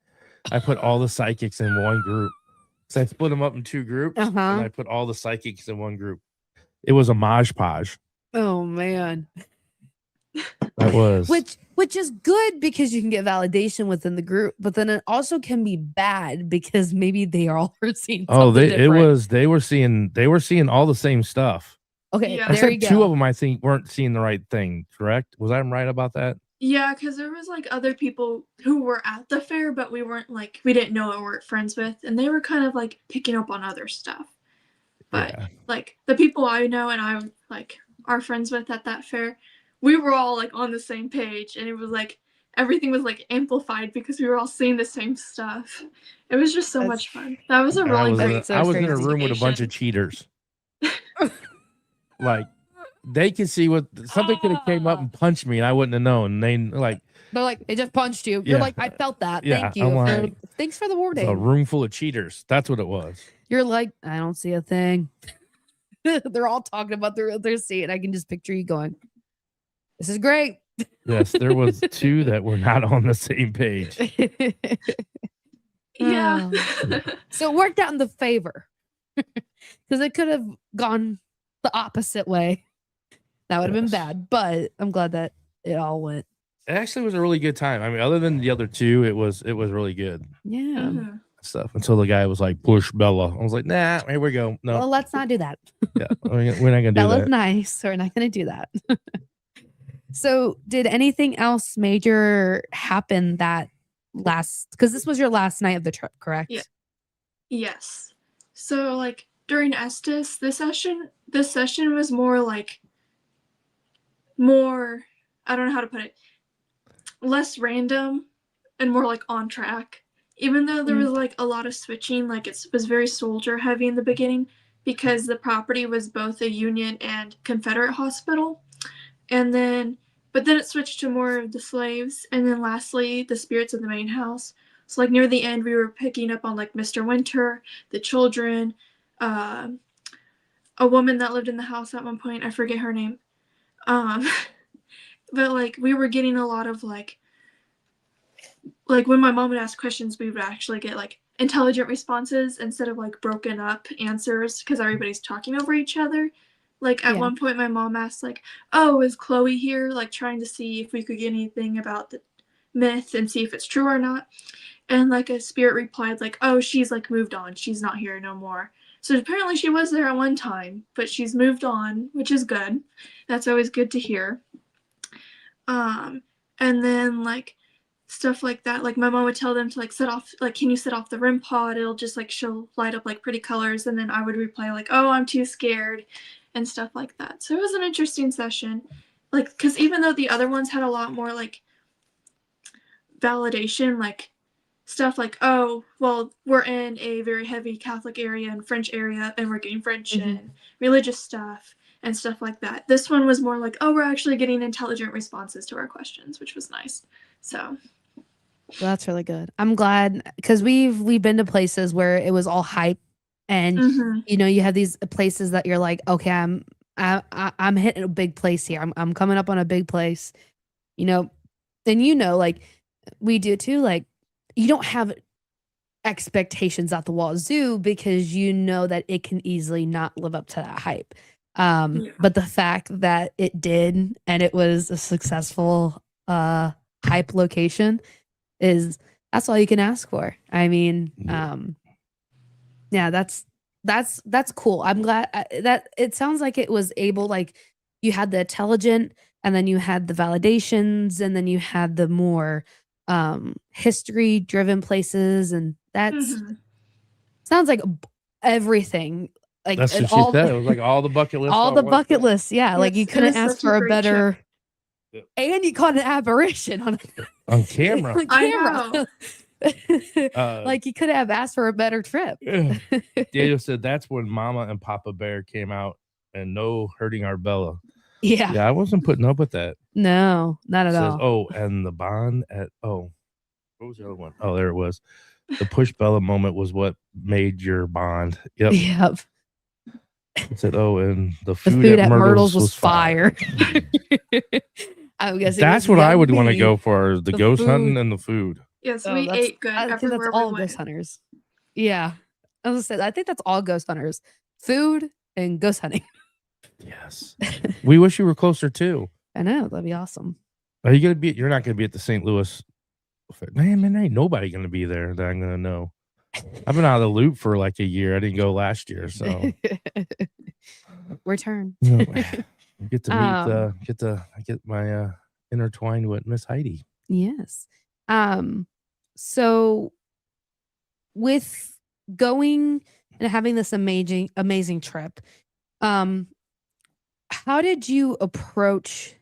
I put all the psychics in one group. So I split them up in two groups, and I put all the psychics in one group. It was a Maj Podge. Oh man. That was which is good because you can get validation within the group, but then it also can be bad because maybe they are all seeing something different. they were seeing all the same stuff. Okay, Yeah. there you Except go. two of them I think weren't seeing the right thing, correct? Was I right about that? Yeah, because there was like other people who were at the fair, but we didn't know or weren't friends with, and they were kind of like picking up on other stuff. But Yeah. like the people I know and I like are friends with at that fair, we were all like on the same page, and it was like everything was like amplified because we were all seeing the same stuff. It was just so much fun. That was a really great. I was in a room with a bunch of cheaters. Like they could see what something could have came up and punched me, and I wouldn't have known. They're like, they just punched you. You're like, I felt that. Yeah, Thank you. like, Thanks for the warning. a room full of cheaters. That's what it was. You're like, I don't see a thing. They're all talking about their seat, and I can just picture you going, this is great. Yes, there was two that were not on the same page. Yeah. So it worked out in the favor because it could have gone the opposite way. That would have been bad, but I'm glad that it all went. It actually was a really good time. I mean, other than the other two, it was really good. Yeah. Stuff until the guy was like, push Bella. I was like, nah, here we go. No. Well, let's not do that. Yeah, we're not gonna do Bella's that. nice. We're not gonna do that. So did anything else major happen that because this was your last night of the trip, correct? Yeah. Yes. So like during Estes, this session was more I don't know how to put it, less random and more like on track. Even though there was like a lot of switching, like it was very soldier heavy in the beginning because the property was both a Union and Confederate hospital. But then it switched to more of the slaves, and then lastly, the spirits of the main house. So like near the end, we were picking up on like Mr. Winter, the children, a woman that lived in the house at one point. I forget her name. But like we were getting a lot of like when my mom would ask questions, we would actually get like intelligent responses instead of like broken up answers because everybody's talking over each other. Like at one point my mom asked like, oh, is Chloe here? Like trying to see if we could get anything about the myth and see if it's true or not. And like a spirit replied like, oh, she's like moved on. She's not here no more. So apparently she was there at one time, but she's moved on, which is good. That's always good to hear. And then like stuff like that. Like my mom would tell them to like set off, like, can you set off the REM pod? It'll just like she'll light up like pretty colors, and then I would reply like, oh, I'm too scared, and stuff like that. So it was an interesting session, like because even though the other ones had a lot more like validation, like stuff like, oh, well, we're in a very heavy Catholic area and French area, and we're getting French and religious stuff and stuff like that. This one was more like, oh, we're actually getting intelligent responses to our questions, which was nice. So Well, that's really good. I'm glad because we've been to places where it was all hype, and you know, you have these places that you're like, okay, I'm hitting a big place here. I'm coming up on a big place, you know, and you know, like we do too. Like you don't have expectations out the wazoo because you know that it can easily not live up to that hype. But the fact that it did and it was a successful hype location that's all you can ask for. I mean, yeah, that's cool. I'm glad that it sounds like it was able, like you had the intelligent and then you had the validations and then you had the more history driven places, and that's sounds like everything. Like That's what she said. It was like all the bucket list. All the bucket lists. Yeah. Like you couldn't ask for a better trip. And you caught an apparition on camera. on camera. Like you could have asked for a better trip. Daniel said that's when Mama and Papa Bear came out, and no hurting our Bella. Yeah, I wasn't putting up with that. No, not at all. Oh, and the bond at what was the other one? Oh, there it was. The push Bella moment was what made your bond. Yep. It said, oh, and the food at Myrtle's was fire. I'm guessing that's what I would want to go for: the ghost food. Hunting and the food. Yes, we ate good. I think that's all ghost hunters. Yeah, I think that's all ghost hunters: food and ghost hunting. Yes, we wish you were closer too. I know, that'd be awesome. Are you gonna be? You're not gonna be at the St. Louis. Man, ain't nobody gonna be there that I'm gonna know. I've been out of the loop for like a year. I didn't go last year, so return. Get to meet get my intertwined with Miss Heidi. Yes. So with going and having this amazing trip, how did you approach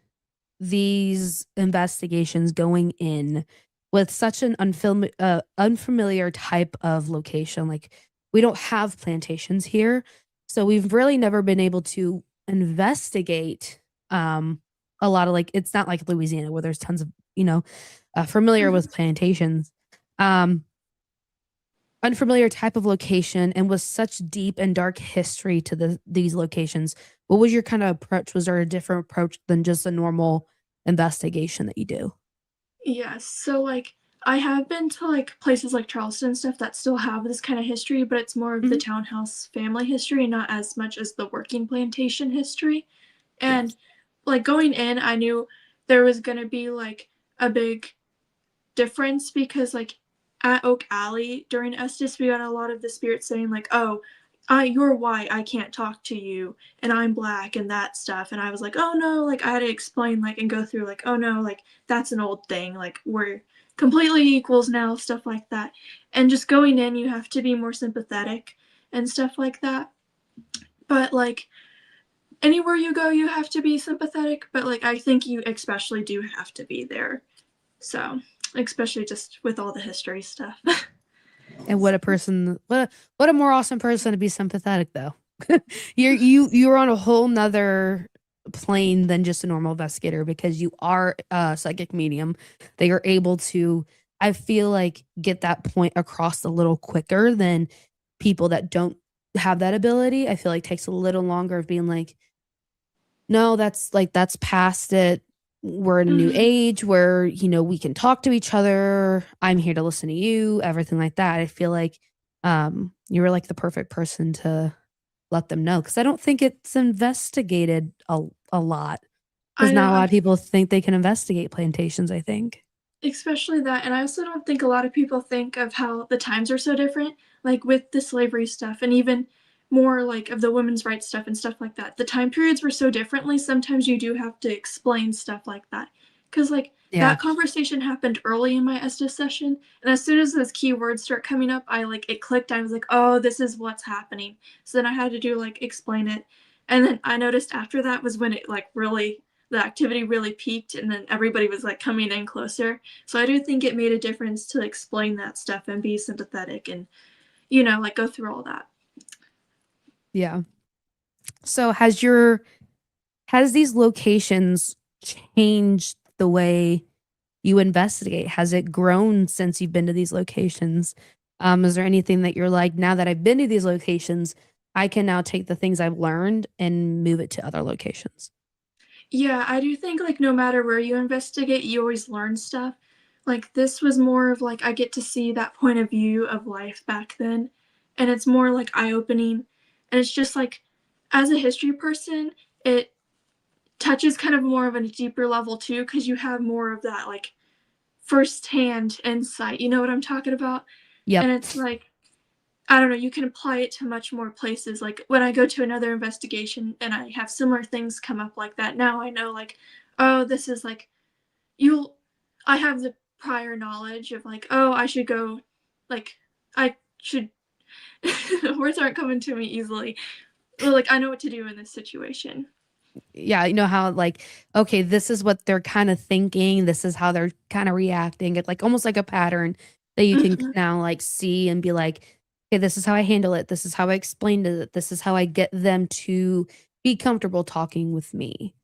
these investigations going in with such an unfamiliar type of location? Like we don't have plantations here, so we've really never been able to investigate a lot of, like, it's not like Louisiana where there's tons of, familiar with plantations. Unfamiliar type of location, and with such deep and dark history to these locations. What was your kind of approach? Was there a different approach than just a normal investigation that you do? Yes. So like I have been to like places like Charleston and stuff that still have this kind of history, but it's more of the townhouse family history, not as much as the working plantation history. And like going in, I knew there was going to be like a big difference because like at Oak Alley during Estes, we got a lot of the spirits saying like, oh, you're white, I can't talk to you, and I'm black and that stuff. And I was like, oh no, like I had to explain like and go through like, oh no, like that's an old thing, like we're completely equals now, stuff like that. And just going in, you have to be more sympathetic and stuff like that. But like anywhere you go, you have to be sympathetic, but like I think you especially do have to be there. So especially just with all the history stuff. And what a more awesome person to be sympathetic though. You're on a whole nother plane than just a normal investigator because you are a psychic medium. They are able to, I feel like, get that point across a little quicker than people that don't have that ability. I feel like takes a little longer of being like, no, that's past it. We're in a new age where, we can talk to each other. I'm here to listen to you, everything like that. I feel like you were like the perfect person to let them know, because I don't think it's investigated a lot. Because not a lot of people think they can investigate plantations, I think. Especially that. And I also don't think a lot of people think of how the times are so different, like with the slavery stuff and even more like of the women's rights stuff and stuff like that. The time periods were so differently. Sometimes you do have to explain stuff like that. Because like Yeah. That conversation happened early in my Estes session, and as soon as those keywords start coming up, it clicked. I was like, "Oh, this is what's happening." So then I had to do explain it, and then I noticed after that was when it really the activity really peaked, and then everybody was coming in closer. So I do think it made a difference to explain that stuff and be sympathetic and go through all that. Yeah. So has these locations changed the way you investigate? Has it grown since you've been to these locations? Is there anything that you're like, now that I've been to these locations, I can now take the things I've learned and move it to other locations? Yeah, I do think no matter where you investigate, you always learn stuff. This was more of I get to see that point of view of life back then, and it's more eye-opening. And it's just as a history person, it touches kind of more of a deeper level too, because you have more of that firsthand insight. You know what I'm talking about? Yep. And it's I don't know, you can apply it to much more places. When I go to another investigation and I have similar things come up like that, now I know oh, this is you I have the prior knowledge of oh, I should go I should words aren't coming to me easily. Well, I know what to do in this situation. Yeah, you know how okay, this is what they're kind of thinking, this is how they're kind of reacting. It's almost like a pattern that you can Mhm. now see and be like, okay, this is how I handle it, this is how I explained it, this is how I get them to be comfortable talking with me.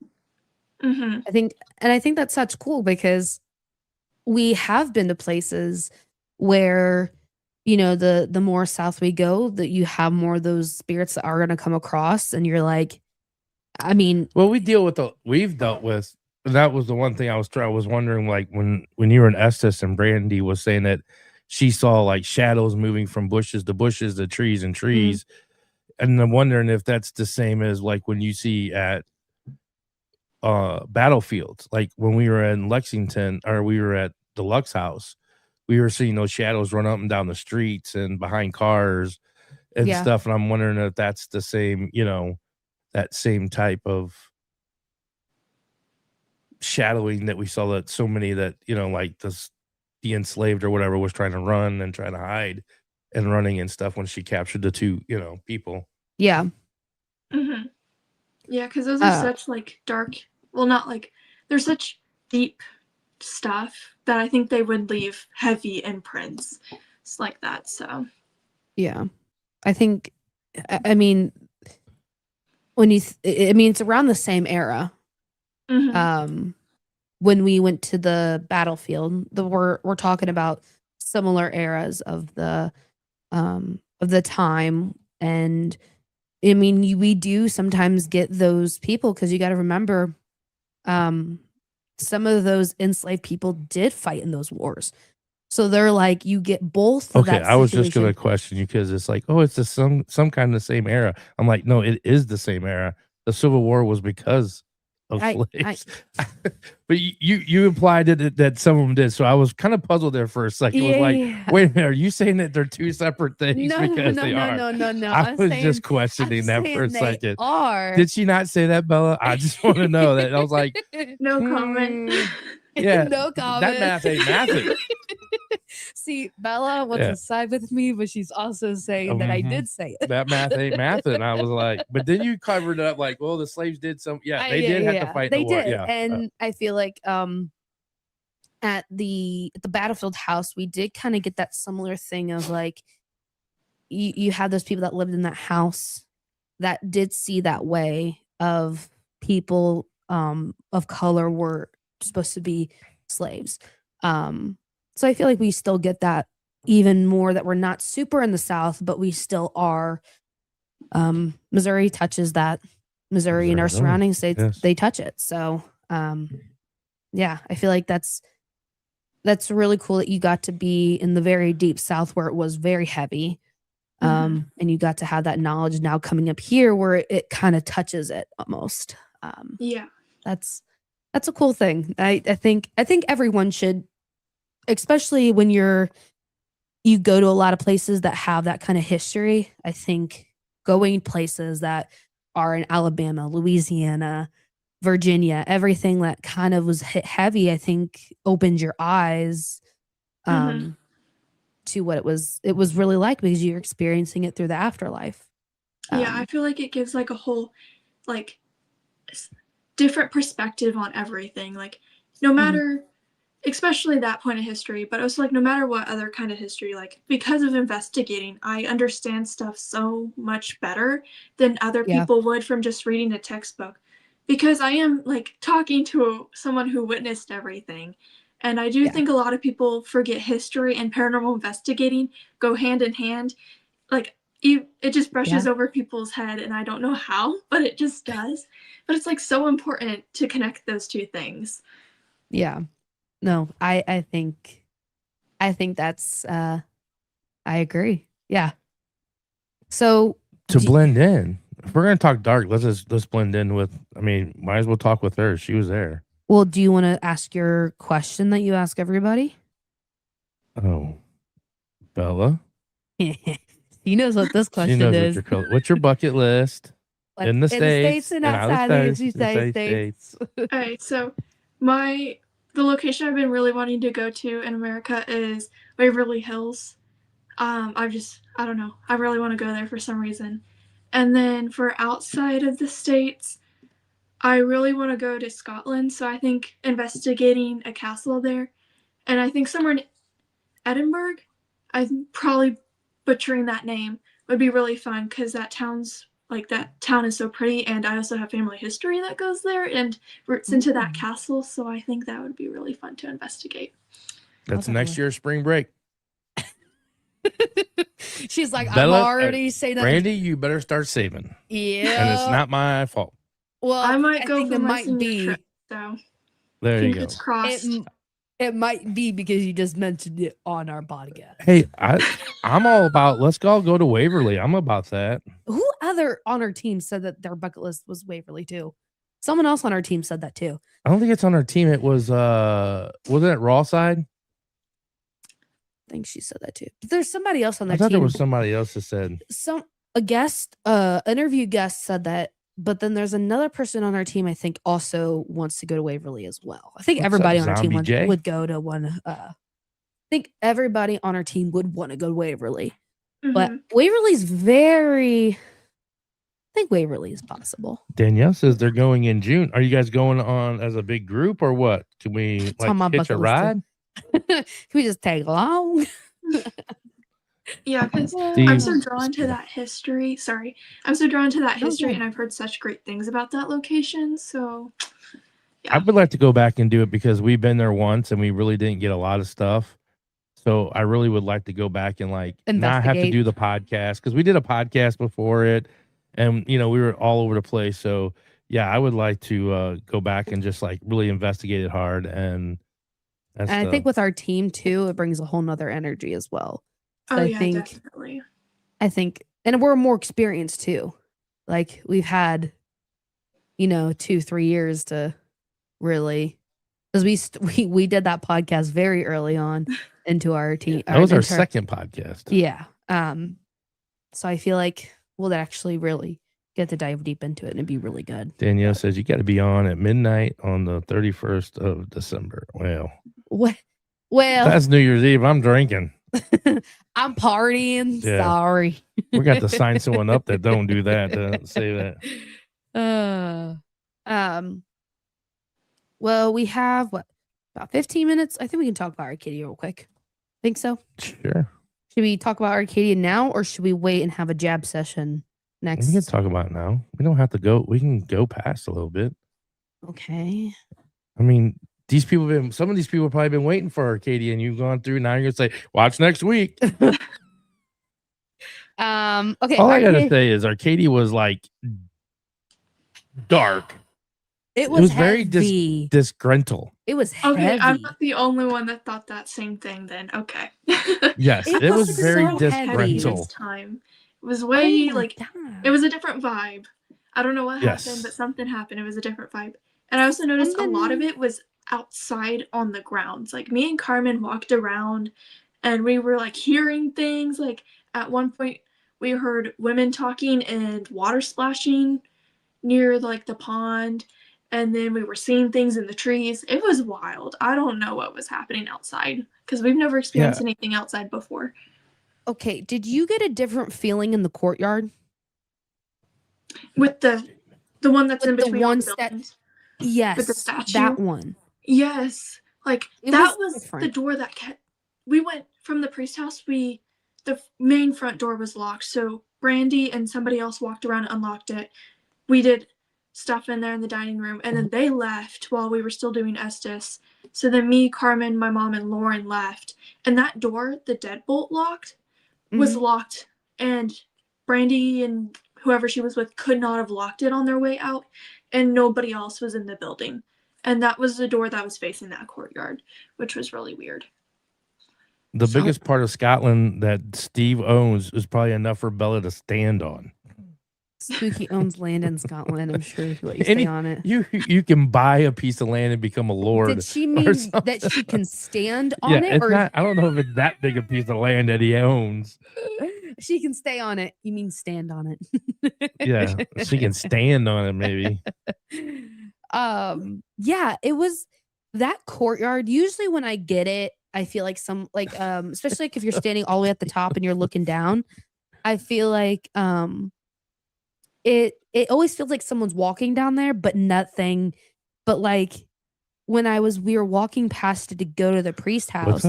Mhm. I think that's such cool because we have been to places where, the more south we go, that you have more of those spirits that are gonna come across, and you're like, I mean, Well, we've dealt with, that was the one thing I was wondering, when you were in Estes and Brandy was saying that she saw shadows moving from bushes to bushes to trees and trees. And I'm wondering if that's the same as when you see at battlefields, like when we were in Lexington or we were at the Lux House, we were seeing those shadows run up and down the streets and behind cars and yeah. stuff. And I'm wondering if that's the same, that same type of shadowing that we saw, that so many that, the enslaved or whatever was trying to run and trying to hide and running and stuff when she captured the two, people. Yeah. Mhm. Yeah, because those are Uh, such dark. Well, not they're such deep stuff that I think they would leave heavy imprints. It's like that. So. yeah. I think, I mean, when I mean, it's around the same era. Mhm. Um, when we went to the battlefield, we're talking about similar eras of the time. And I mean, we do sometimes get those people because you got to remember, um, some of those enslaved people did fight in those wars. So they're like, you get both of Okay, that I was just gonna situation. question you because it's like, oh, it's some kind of the same era. I'm like, no, it is the same era. The Civil War was because of I slaves. But you implied that some of them did, so I was kind of puzzled there for a second. It was like, yeah. wait a minute, are you saying that they're two separate things? No, no, Because no, they no, are. no, no, no. I was just questioning that for a They second. are. Did she not say that, Bella? I just want to know that. I was like, No comment. hmm, yeah, No that comment. math ain't mathing. See, Bella wants Yeah. to side with me, but she's also saying that I Mhm. did say it. That math ain't mathing. I was like, but then you covered it up like, well, the slaves did some, yeah, they Yeah, did yeah, have to yeah. fight in the They war. did. Yeah. And I feel like at the battlefield house, we did kind of get that similar thing of you had those people that lived in that house that did see that way of people of color were supposed to be slaves. So I feel like we still get that even more, that we're not super in the South, but we still are. Missouri touches that. Missouri and our Missouri does. surrounding states, Yes. they touch it. So yeah, I feel like that's really cool that you got to be in the very deep South where it was very heavy. Mhm. And you got to have that knowledge now coming up here where it kind of touches it almost. Yeah. That's a cool thing. I think everyone should, especially when you go to a lot of places that have that kind of history. I think going places that are in Alabama, Louisiana, Virginia, everything that kind of was heavy, I think opened your eyes Mm-hmm. to what it was really like, because you're experiencing it through the afterlife. Yeah, I feel like it gives like a whole like different perspective on everything. Like no matter, especially that point of history, but also like no matter what other kind of history, like because of investigating, I understand stuff so much better than other Yeah. people would from just reading a textbook. Because I am like talking to someone who witnessed everything. And I do Yeah. think a lot of people forget history and paranormal investigating go hand in hand. Like it just brushes over people's head, and I don't know how, but it just does. But it's like so important to connect those two things. Yeah. No, I think that's I agree. Yeah. So To blend in. If we're gonna talk dark, let's blend in with. I mean, might as well talk with her. She was there. well, do you want to ask your question that you ask everybody? Oh, Bella. He knows what this She question knows is. what's your bucket list in the states and and out of outside the the United States. All right, so the location I've been really wanting to go to in America is Waverly Hills. I don't know. I really want to go there for some reason. And then for outside of the states, I really want to go to Scotland. So I think investigating a castle there, and I think somewhere in Edinburgh, I'm probably butchering that name, would be really fun because that town is so pretty, and I also have family history that goes there and roots into that castle. So I think that would be really fun to investigate. That's next year's spring break. She's like, Bella, I'm already saying that. Randy, you better start saving. Yeah. And it's not my fault. Well, I might go think for it my might senior be. trip, so There you go. fingers crossed. It might be because you just mentioned it on our podcast. Hey, I'm all about let's all go to Waverly. I'm about that. Who other on our team said that their bucket list was Waverly too? Someone else on our team said that too. I don't think it's on our team. It was wasn't it Raw Side? I think she said that too. But there's somebody else on their I thought team. there was somebody else that said interview guest said that, but then there's another person on our team I think also wants to go to Waverly as well. I think everybody on our team would go to one. I think everybody on our team would want to go to Waverly, but Waverly's I think Waverly is possible. Danielle says they're going in June. Are you guys going on as a big group or what? Can we hitch a ride? Can we just tag along? Yeah, because I'm so drawn to that history. Sorry. I'm so drawn to that history, and I've heard such great things about that location. So, yeah. I would like to go back and do it because we've been there once and we really didn't get a lot of stuff. So I really would like to go back and not have to do the podcast because we did a podcast before it and, we were all over the place. So, yeah, I would like to go back and just really investigate it hard. And I think with our team, too, it brings a whole nother energy as well. So definitely. I think, and we're more experienced too. Like we've had, 2-3 years to really, because we did that podcast very early on into our team. That was our second podcast. Yeah. So I feel like we'll actually really get to dive deep into it and it'd be really good. Danielle says you got to be on at midnight on the 31st of December. Well, that's New Year's Eve. I'm drinking. I'm partying. Yeah. Sorry. We got to sign someone up that don't do that to say that. Well, we have about 15 minutes. I think we can talk about Arcadia real quick. Think so? Sure. Should we talk about Arcadia now or should we wait and have a jab session next? We can talk about it now. We don't have to go. We can go past a little bit. Okay. I mean, some of these people have probably been waiting for Arcadia and you've gone through. Now you're going to say, watch next week. Okay. All I got to say is Arcadia was dark. It was very disgruntled. It was heavy. Okay, I'm not the only one that thought that same thing then. Okay. Yes, it was very disgruntled. This time. It was way it was a different vibe. I don't know what happened, but something happened. It was a different vibe. And I also noticed a lot of it was outside on the grounds. Like me and Carmen walked around and we were hearing things. At one point we heard women talking and water splashing near the pond. and then we were seeing things in the trees. It was wild. I don't know what was happening outside because we've never experienced anything outside before. Okay, did you get a different feeling in the courtyard? With the one that's With in the between all one the sta- buildings. Yes, With the statue. that one. Yes. Like, It that was was different. the door that kept... We went from the priest house, the main front door was locked, so Brandy and somebody else walked around and unlocked it. We did stuff in there in the dining room, and then they left while we were still doing Estes. So then me, Carmen, my mom, and Lauren left. And that door, the deadbolt locked, was locked, and Brandy and whoever she was with could not have locked it on their way out, and nobody else was in the building. And that was the door that was facing that courtyard, which was really weird. The biggest part of Scotland that Steve owns is probably enough for Bella to stand on. Spooky owns land in Scotland. I'm sure if you let you stay on it. You can buy a piece of land and become a lord. Did she mean that she can stand on it? It's or not, I don't know if it's that big a piece of land that he owns. She can stay on it. You mean stand on it? Yeah, she can stand on it maybe. Yeah, it was that courtyard. Usually when I get it, I feel like especially like if you're standing all the way at the top and you're looking down, I feel like it always feels like someone's walking down there, but nothing. But like when we were walking past it to go to the priest house,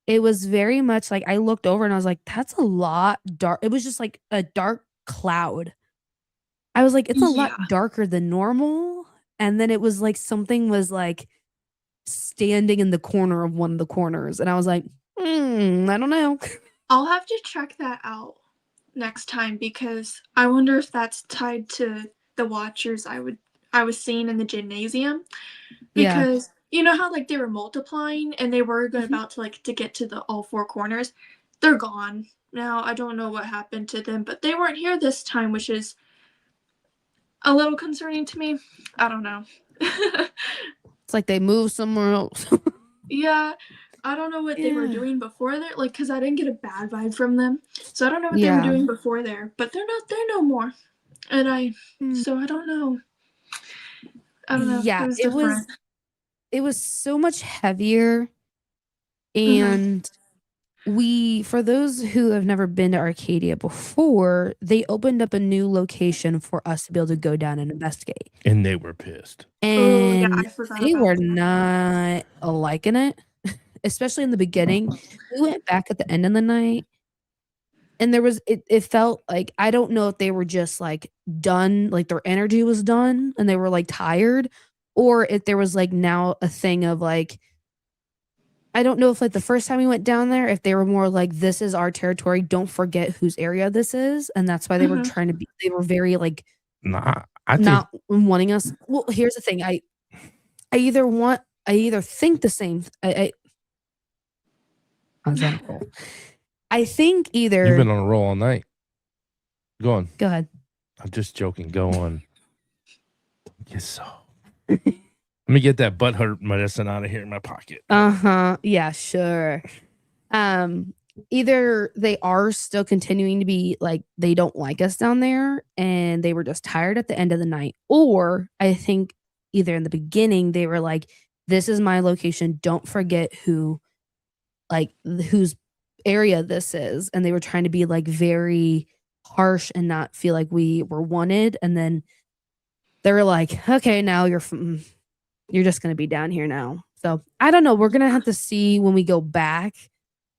it was very much like I looked over and I was like, that's a lot dark. It was just like a dark cloud. I was like, it's a lot darker than normal. And then it was like something was like standing in the corner of one of the corners. And I was like, I don't know. I'll have to check that out next time because I wonder if that's tied to the watchers I was seeing in the gymnasium. Because you know how like they were multiplying and they were about to like to get to all four corners? They're gone. Now I don't know what happened to them, but they weren't here this time, which is a little concerning to me. I don't know. It's like they moved somewhere else. Yeah. I don't know what they were doing before there, like, because I didn't get a bad vibe from them. So I don't know what they were doing before there, but they're not there no more. And so I don't know. I don't know. Yeah, it was so much heavier. And for those who have never been to Arcadia before, they opened up a new location for us to be able to go down and investigate. And they were pissed. And they were not liking it, especially in the beginning. We went back at the end of the night, and it felt like, I don't know if they were just like done, like their energy was done and they were like tired, or if there was like now a thing of like, I don't know if like the first time we went down there, if they were more like, this is our territory, don't forget whose area this is. And that's why they were trying to they were very like, not wanting us. Well, here's the thing. I either think the same. I was on a roll. I think either. You've been on a roll all night. Go on. Go ahead. I'm just joking. Go on. Yes, so. Let me get that butt hurt medicine out of here in my pocket. Yeah, sure. Either they are still continuing to be like, they don't like us down there and they were just tired at the end of the night. Or I think either in the beginning, they were like, this is my location. Don't forget whose area this is. And they were trying to be like very harsh and not feel like we were wanted. And then they were like, okay, now you're just going to be down here now. So I don't know. We're going to have to see when we go back.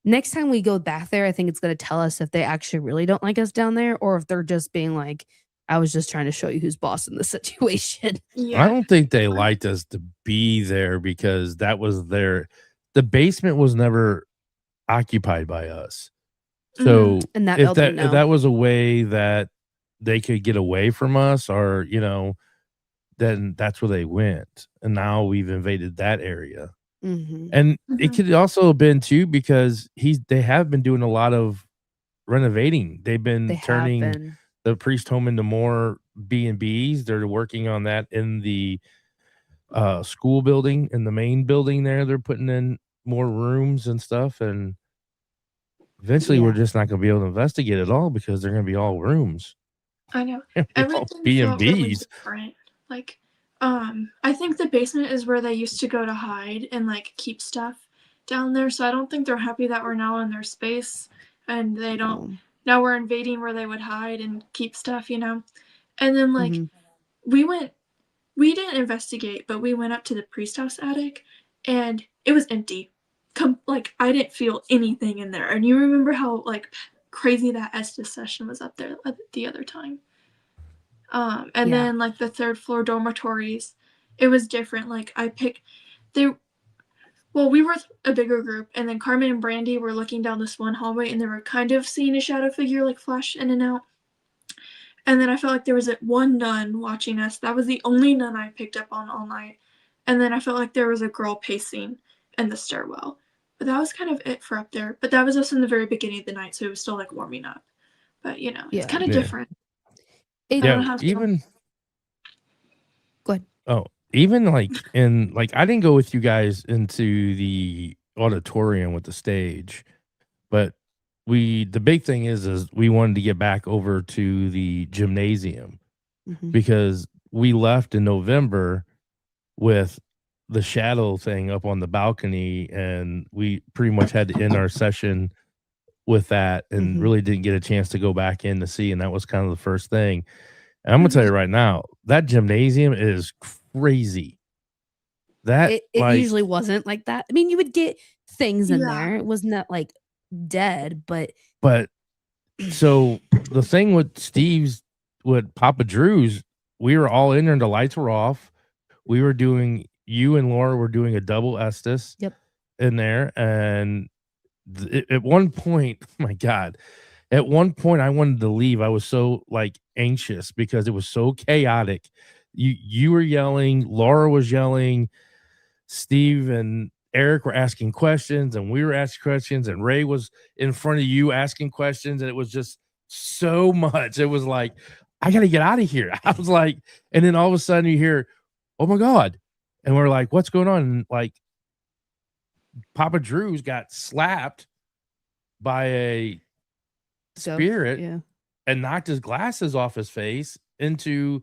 Next time we go back there, I think it's going to tell us if they actually really don't like us down there or if they're just being like, I was just trying to show you who's boss in the situation. Yeah. I don't think they liked us to be there because the basement was never occupied by us. So and if that was a way that they could get away from us or, then that's where they went. And now we've invaded that area. And it could also have been too, because they have been doing a lot of renovating. They've been turning the priest home into more B&Bs. They're working on that in the school building, in the main building there. They're putting in more rooms and stuff. And eventually we're just not going to be able to investigate it all because they're going to be all rooms. I know. Everything felt really different. Like I think the basement is where they used to go to hide and like keep stuff down there. So I don't think they're happy that we're now in their space and they don't. Oh. Now we're invading where they would hide and keep stuff, you know. And then like Mhm. we didn't investigate, but we went up to the priest house attic and it was empty. Like I didn't feel anything in there. And you remember how like crazy that Estes session was up there the other time. And Yeah. then like the third floor dormitories, it was different. Like they we were a bigger group, and then Carmen and Brandy were looking down this one hallway, and they were kind of seeing a shadow figure like flash in and out. And then I felt like there was one nun watching us. That was the only nun I picked up on all night. And then I felt like there was a girl pacing in the stairwell. But that was kind of it for up there. But that was us in the very beginning of the night, so it was still like warming up. But you know, it's Yeah. kind of Yeah. different. It- I don't Yeah, have even Go ahead. even like in like I didn't go with you guys into the auditorium with the stage, but the big thing is we wanted to get back over to the gymnasium Mhm. because we left in November with the shadow thing up on the balcony, and we pretty much had to end our session with that and Mhm. really didn't get a chance to go back in to see. And that was kind of the first thing. And I'm gonna tell you right now, that gymnasium is crazy. That It like, usually wasn't like that. I mean, you would get things in Yeah. there. It was not like dead, but but so the thing with Papa Drew's, we were all in there and the lights were off. We were doing, you and Laura were doing a double Estes Yep. in there. And at one point, my God, at one point I wanted to leave. I was so like anxious because it was so chaotic. You were yelling, Laura was yelling, Steve and Eric were asking questions, and we were asking questions, and Ray was in front of you asking questions, and it was just so much. It was like, I got to get out of here. I was like, and then all of a sudden you hear, oh my God. And we're like, what's going on? And like, Papa Drew's got slapped by a spirit yeah. and knocked his glasses off his face into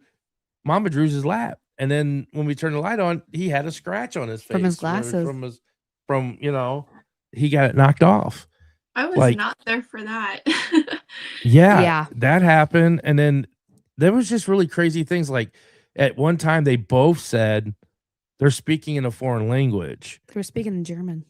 Mama Drew's lap. And then when we turned the light on, he had a scratch on his face From his glasses. From you know, he got it knocked off. I was Like, not there for that. Yeah. that happened. And then there was just really crazy things. Like at one time, they both said they're speaking in a foreign language. They were speaking in German.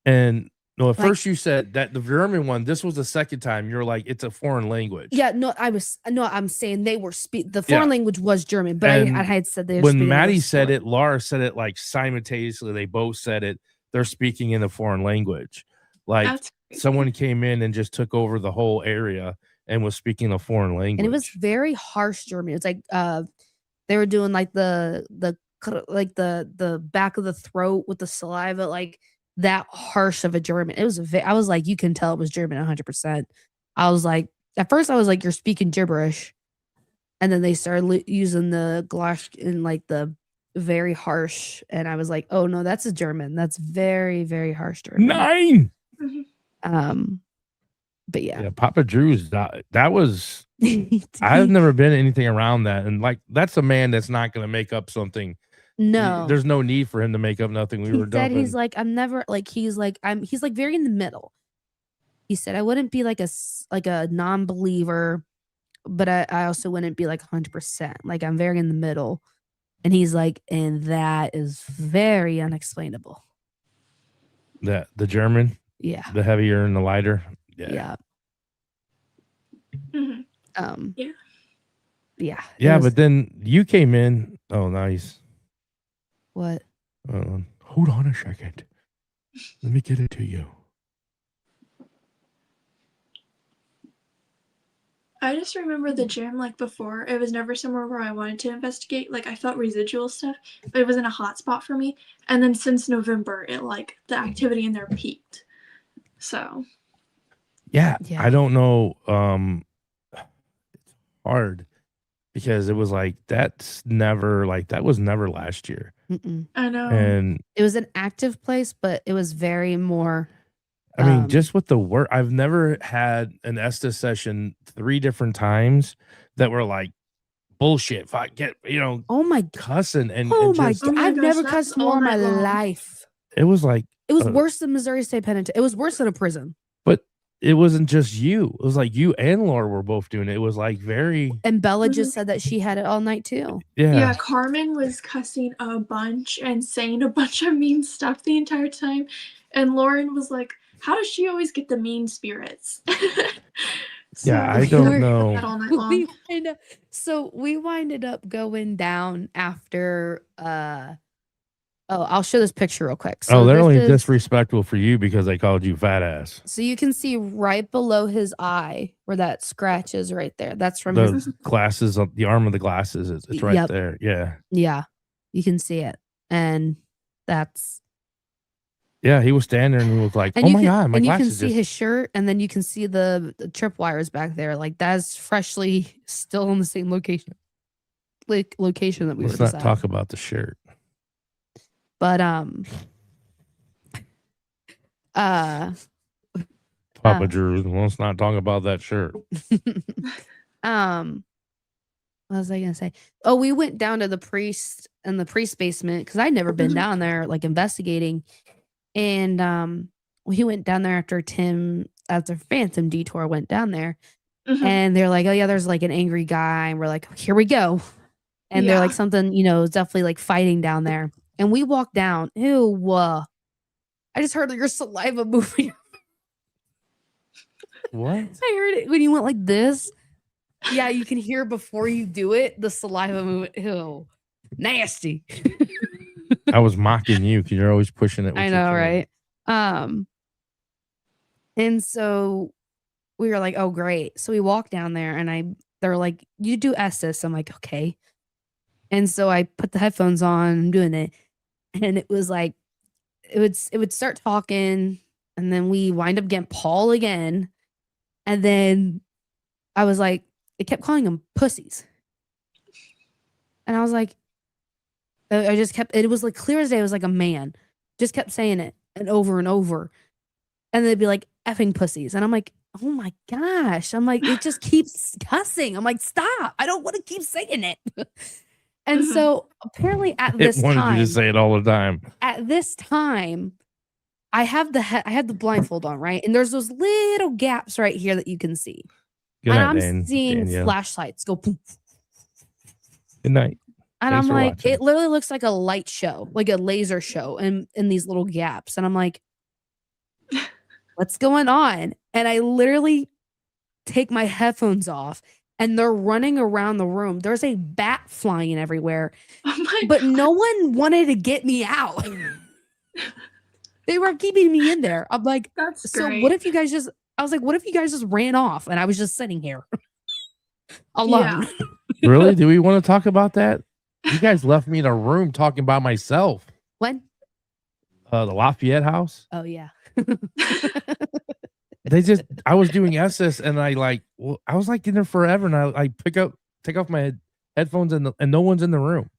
And no, at Like- first you said that the German one, this was the second time you're like, it's a foreign language. Yeah, I'm saying they were the foreign language was German, but And I had said they were when speaking Maddie English said before. it, Laura said it like simultaneously. They both said it. They're speaking in a foreign language. Like That's crazy. someone came in and just took over the whole area and was speaking a foreign language. And it was very harsh German. It's like they were doing like the back of the throat with the saliva, like that harsh of a German. It was I was like, you can tell it was German 100%. I was like, at first I was like, you're speaking gibberish. And then they started using the Glosh in like the very harsh. And I was like, oh no, that's a German. That's very, very harsh German. 9. But yeah. Papa Drew's that was I've never been anything around that. And like that's a man that's not gonna make up something. No. There's no need for him to make up nothing. We were dumping. He's like, I'm never like he's like very in the middle. He said I wouldn't be like a non-believer, but I also wouldn't be like 100%. Like I'm very in the middle. And he's like, and that is very unexplainable. The German, Yeah. the heavier and the lighter. Yeah. Mm-hmm. Yeah. Yeah, but then you came in. Oh, nice. What? Hold on a second. Let me get it to you. I just remember the gym like before. It was never somewhere where I wanted to investigate. Like I felt residual stuff, but it wasn't a hot spot for me. And then since November, it like the activity in there peaked. So Yeah. Yeah. I don't know. It's hard because it was like that was never last year. Mm-mm. I know. And It was an active place, but it was very more. I mean, just with the work, I've never had an Estes session 3 different times that were like bullshit, get Oh my cussing and just God. Oh my I've gosh, never that's cussed more all in my night long. life. it was like It was worse than Missouri State Penitentiary. It was worse than a prison. but it wasn't just you. It was like you and Laura were both doing it. It was like very And Bella just said that she had it all night too. Yeah, Carmen was cussing a bunch and saying a bunch of mean stuff the entire time. And Lauren was like, how does she always get the mean spirits? Yeah, I don't know. That all night long. So we winded up going down after I'll show this picture real quick. So they're this only is- disrespectful for you because they called you fat ass. So you can see right below his eye where that scratch is right there. That's from The his glasses, the arm of the glasses. It's right Yep. there. Yeah. Yeah. You can see it. And that's Yeah, he was standing there and he was like, and "Oh you my can, god, my and you can glasses!" see his shirt, and then you can see the tripwires back there. Like that's freshly still in the same location. Like location that we Let's were not just at. talk about the shirt. But Papa Drew, let's not talk about that shirt. what was I gonna say? Oh, we went down to the priest in the priest basement because I'd never been down there like investigating. And he went down there after Phantom Detour went down there. And they're like, oh yeah, there's like an angry guy. And we're like, here we go. And they're like something, definitely like fighting down there. And we walked down. Ew. I just heard your saliva moving. What? I heard it when you went like this. Yeah, you can hear before you do it, the saliva movement. Ew. Nasty. I was mocking you because you're always pushing it. With I your know, finger. right? And so we were like, oh, great. So we walked down there and they're like, you do Estes. I'm like, okay. And so I put the headphones on, I'm doing it. And it was like, it would start talking. And then we wind up getting Paul again. And then I was like, it kept calling them pussies. And I was like, I just kept, it was like clear as day. It was like a man just kept saying it and over and over. And they'd be like effing pussies. And I'm like, oh my gosh. I'm like, it just keeps cussing. I'm like, stop. I don't want to keep saying it. And so apparently at this wanted time, you to say it all the time. At this time, I had the blindfold on, right? And there's those little gaps right here that you can see. Good and night, I'm seeing Danielle. flashlights go poof. Good night. And Thanks I'm for like, watching. it literally looks like a light show, like a laser show in these little gaps. And I'm like, what's going on? And I literally take my headphones off and they're running around the room. There's a bat flying everywhere. But no one wanted to get me out. They were keeping me in there. I'm like, That's so great. what if you guys just ran off and I was just sitting here alone? Yeah. Really? Do we want to talk about that? You guys left me in a room talking by myself. When? The Lafayette house. Oh yeah. I was doing SS and I was like in there forever and I take off my headphones and no one's in the room.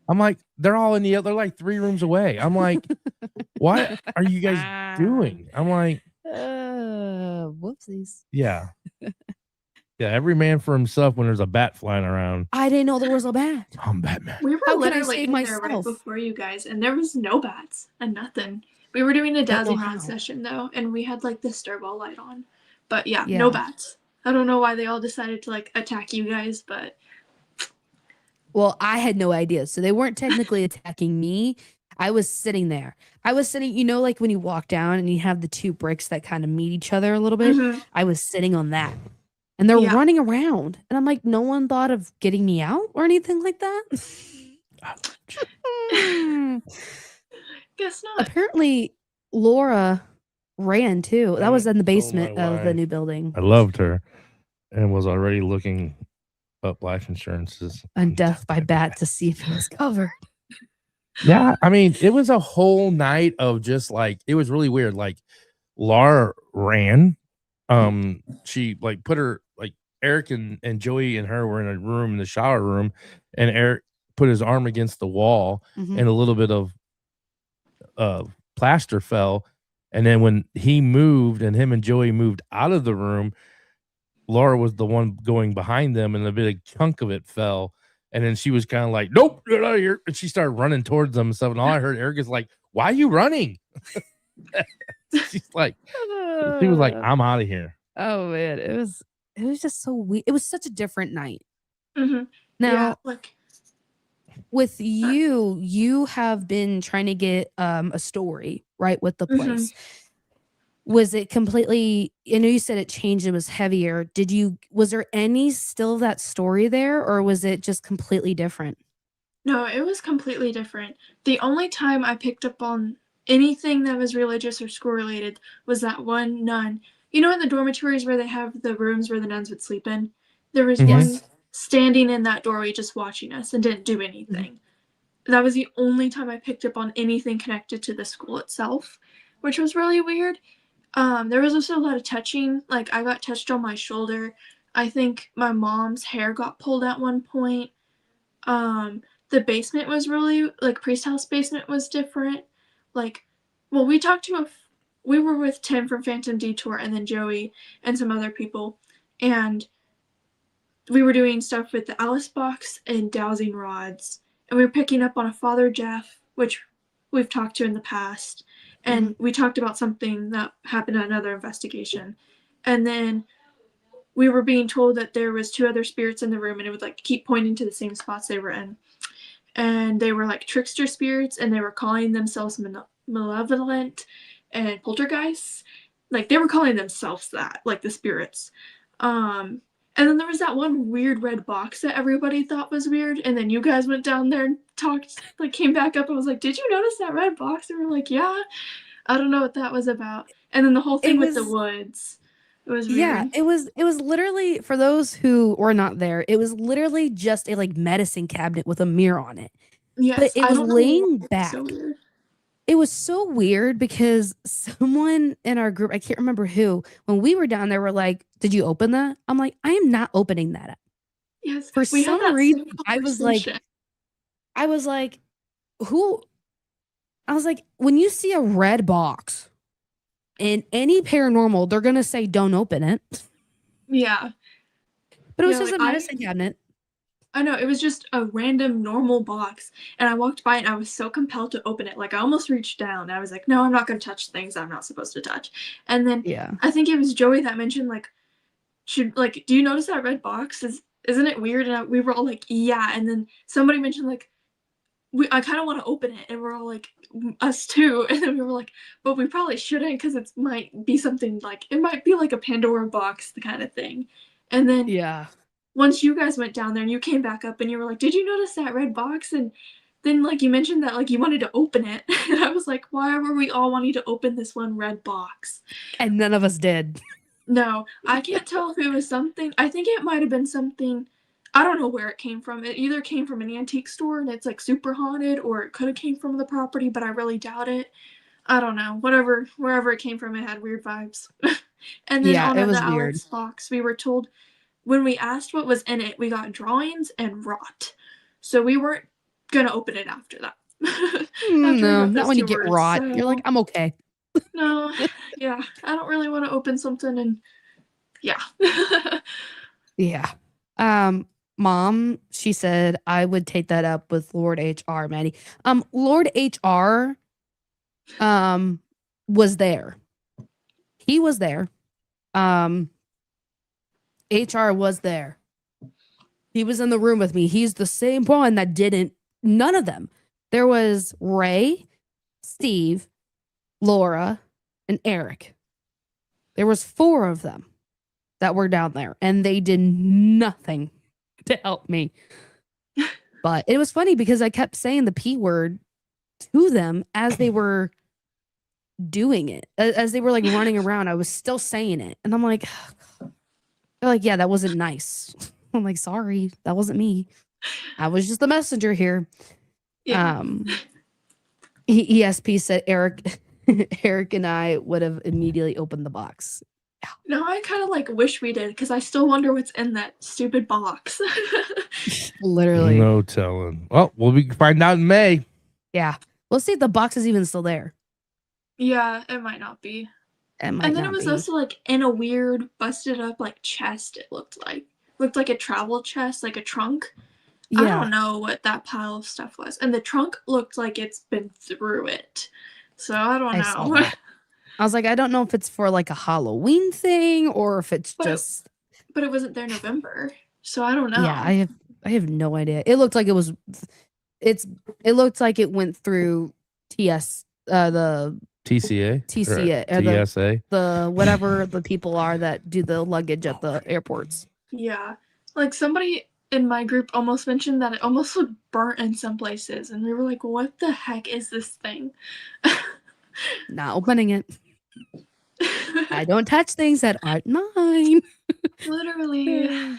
I'm like, they're all in they're like 3 rooms away. I'm like, what are you guys doing? I'm like, whoopsies. yeah. Yeah, every man for himself when there's a bat flying around. I didn't know there was a bat. I'm Batman. We were How can I literally save in there right myself? before you guys, and there was no bats and nothing. We were doing a Don't know dowsing how. rod session though, and we had like the stirrball light on. But yeah, Yeah. no bats. I don't know why they all decided to like attack you guys, but Well, I had no idea. So they weren't technically attacking me. I was sitting there. I was sitting, like when you walk down and you have the 2 bricks that kind of meet each other a little bit. Mhm. I was sitting on that. And they're Yeah. running around. And I'm like, no one thought of getting me out or anything like that. guess not. Apparently, Laura ran too. That was in the basement of the wife. new building. I loved her and was already looking up life insurances On Death by Bat to see if it was covered. Yeah, I mean, it was a whole night of just like it was really weird. Like Laura ran. She like put her Eric and Joey and her were in a room in the shower room, and Eric put his arm against the wall Mhm. and a little bit of plaster fell. And then when he moved and him and Joey moved out of the room, Laura was the one going behind them, and a big chunk of it fell. And then she was kind of like, "Nope, get out of here!" And she started running towards them and stuff. And all I heard Erica's like, "Why are you running?" She's like, she was like, "I'm out of here." Oh man, it was just so weird. It was such a different night. Mm-hmm. Now, Yeah, like with you have been trying to get a story, right, with the place. Was it completely, I know you said it changed, it was heavier. Was there any still that story there, or was it just completely different? no, it was completely different. The only time I picked up on anything that was religious or school related was that one nun. You know, in the dormitories where they have the rooms where the nuns would sleep in? There was one standing in that doorway just watching us and didn't do anything. That was the only time I picked up on anything connected to the school itself, which was really weird. There was also a lot of touching. Like, I got touched on my shoulder. I think my mom's hair got pulled at one point. The basement was really, like, Priest House basement was different. Like, well, we were with Tim from Phantom Detour and then Joey and some other people. And we were doing stuff with the Alice box and dowsing rods. And we were picking up on a Father Jeff, which we've talked to in the past. And we talked about something that happened at another investigation. And then we were being told that there was 2 other spirits in the room, and it would like keep pointing to the same spots they were in. And they were like trickster spirits, and they were calling themselves malevolent and poltergeists. Like, they were calling themselves that, like the spirits. And then there was that one weird red box that everybody thought was weird. And then you guys went down there and talked, like, came back up and was like, "Did you notice that red box?" And we're like, "Yeah." I don't know what that was about. And then the whole thing with the woods. It was weird. Yeah, it was literally, for those who were not there, it was literally just a like medicine cabinet with a mirror on it. Yes, but it was laying It's back. so weird. It was so weird because someone in our group, I can't remember who, when we were down there, were like, "Did you open that?" I'm like, "I am not opening that up." Yes, For we had some that reason, same I was conversation. like, who? I was like, when you see a red box in any paranormal, they're gonna say, "Don't open it." Yeah. But it was Yeah, just like, a medicine cabinet. I know, it was just a random normal box, and I walked by and I was so compelled to open it. Like, I almost reached down. I was like, "No, I'm not going to touch things I'm not supposed to touch." And then Yeah. I think it was Joey that mentioned, like, do you notice that red box? Isn't it weird? And we were all like, "Yeah." And then somebody mentioned, like, I kind of want to open it, and we're all like, "Us too." And then we were like, "But we probably shouldn't, because it might be something like, it might be like a Pandora box, the kind of thing." And then Yeah. once you guys went down there and you came back up and you were like, "Did you notice that red box?" And then, like, you mentioned that, like, you wanted to open it. And I was like, "Why were we all wanting to open this one red box?" And none of us did. No, I can't tell if it was something. I think it might have been something. I don't know where it came from. It either came from an antique store and it's like super haunted, or it could have came from the property, but I really doubt it. I don't know. Wherever it came from, it had weird vibes. And then Yeah, on it the was Alex box, we were told, when we asked what was in it, we got drawings and rot. So we weren't gonna open it after that. After we No, got not those when you 2 get words. rot. So, You're like, "I'm okay." no, yeah, I don't really want to open something, and yeah. Yeah. Mom, she said I would take that up with Lord HR, Maddie. Lord HR was there. He was there. HR was there. He was in the room with me. He's the same one that didn't, none of them. There was Ray, Steve, Laura, and Eric. There was 4 of them that were down there, and they did nothing to help me. But it was funny because I kept saying the P word to them as they were doing it, as they were like running around. I was still saying it, and I'm like, they're like, "Yeah, that wasn't nice." I'm like, "Sorry, that wasn't me. I was just the messenger here." Yeah. ESP said Eric and I would have immediately opened the box. No, I kind of like wish we did, because I still wonder what's in that stupid box. Literally. No telling. Well, we'll find out in May. Yeah. We'll see if the box is even still there. Yeah, it might not be. It might And then not it was be. also like in a weird busted up like chest. It looked like a travel chest, like a trunk. I Yeah. don't know what that pile of stuff was. And the trunk looked like it's been through it. So I don't I saw know. that. I was like, I don't know if it's for like a Halloween thing or if it's But just it wasn't there November. So I don't know. yeah, I have no idea. It looked like it looked like it went through TS the TCA, TCA or or TSA. the whatever the people are that do the luggage at the airports. Yeah. Like somebody in my group almost mentioned that it almost looked burnt in some places. And we were like, what the heck is this thing? Not opening it. I don't touch things that aren't mine. Literally.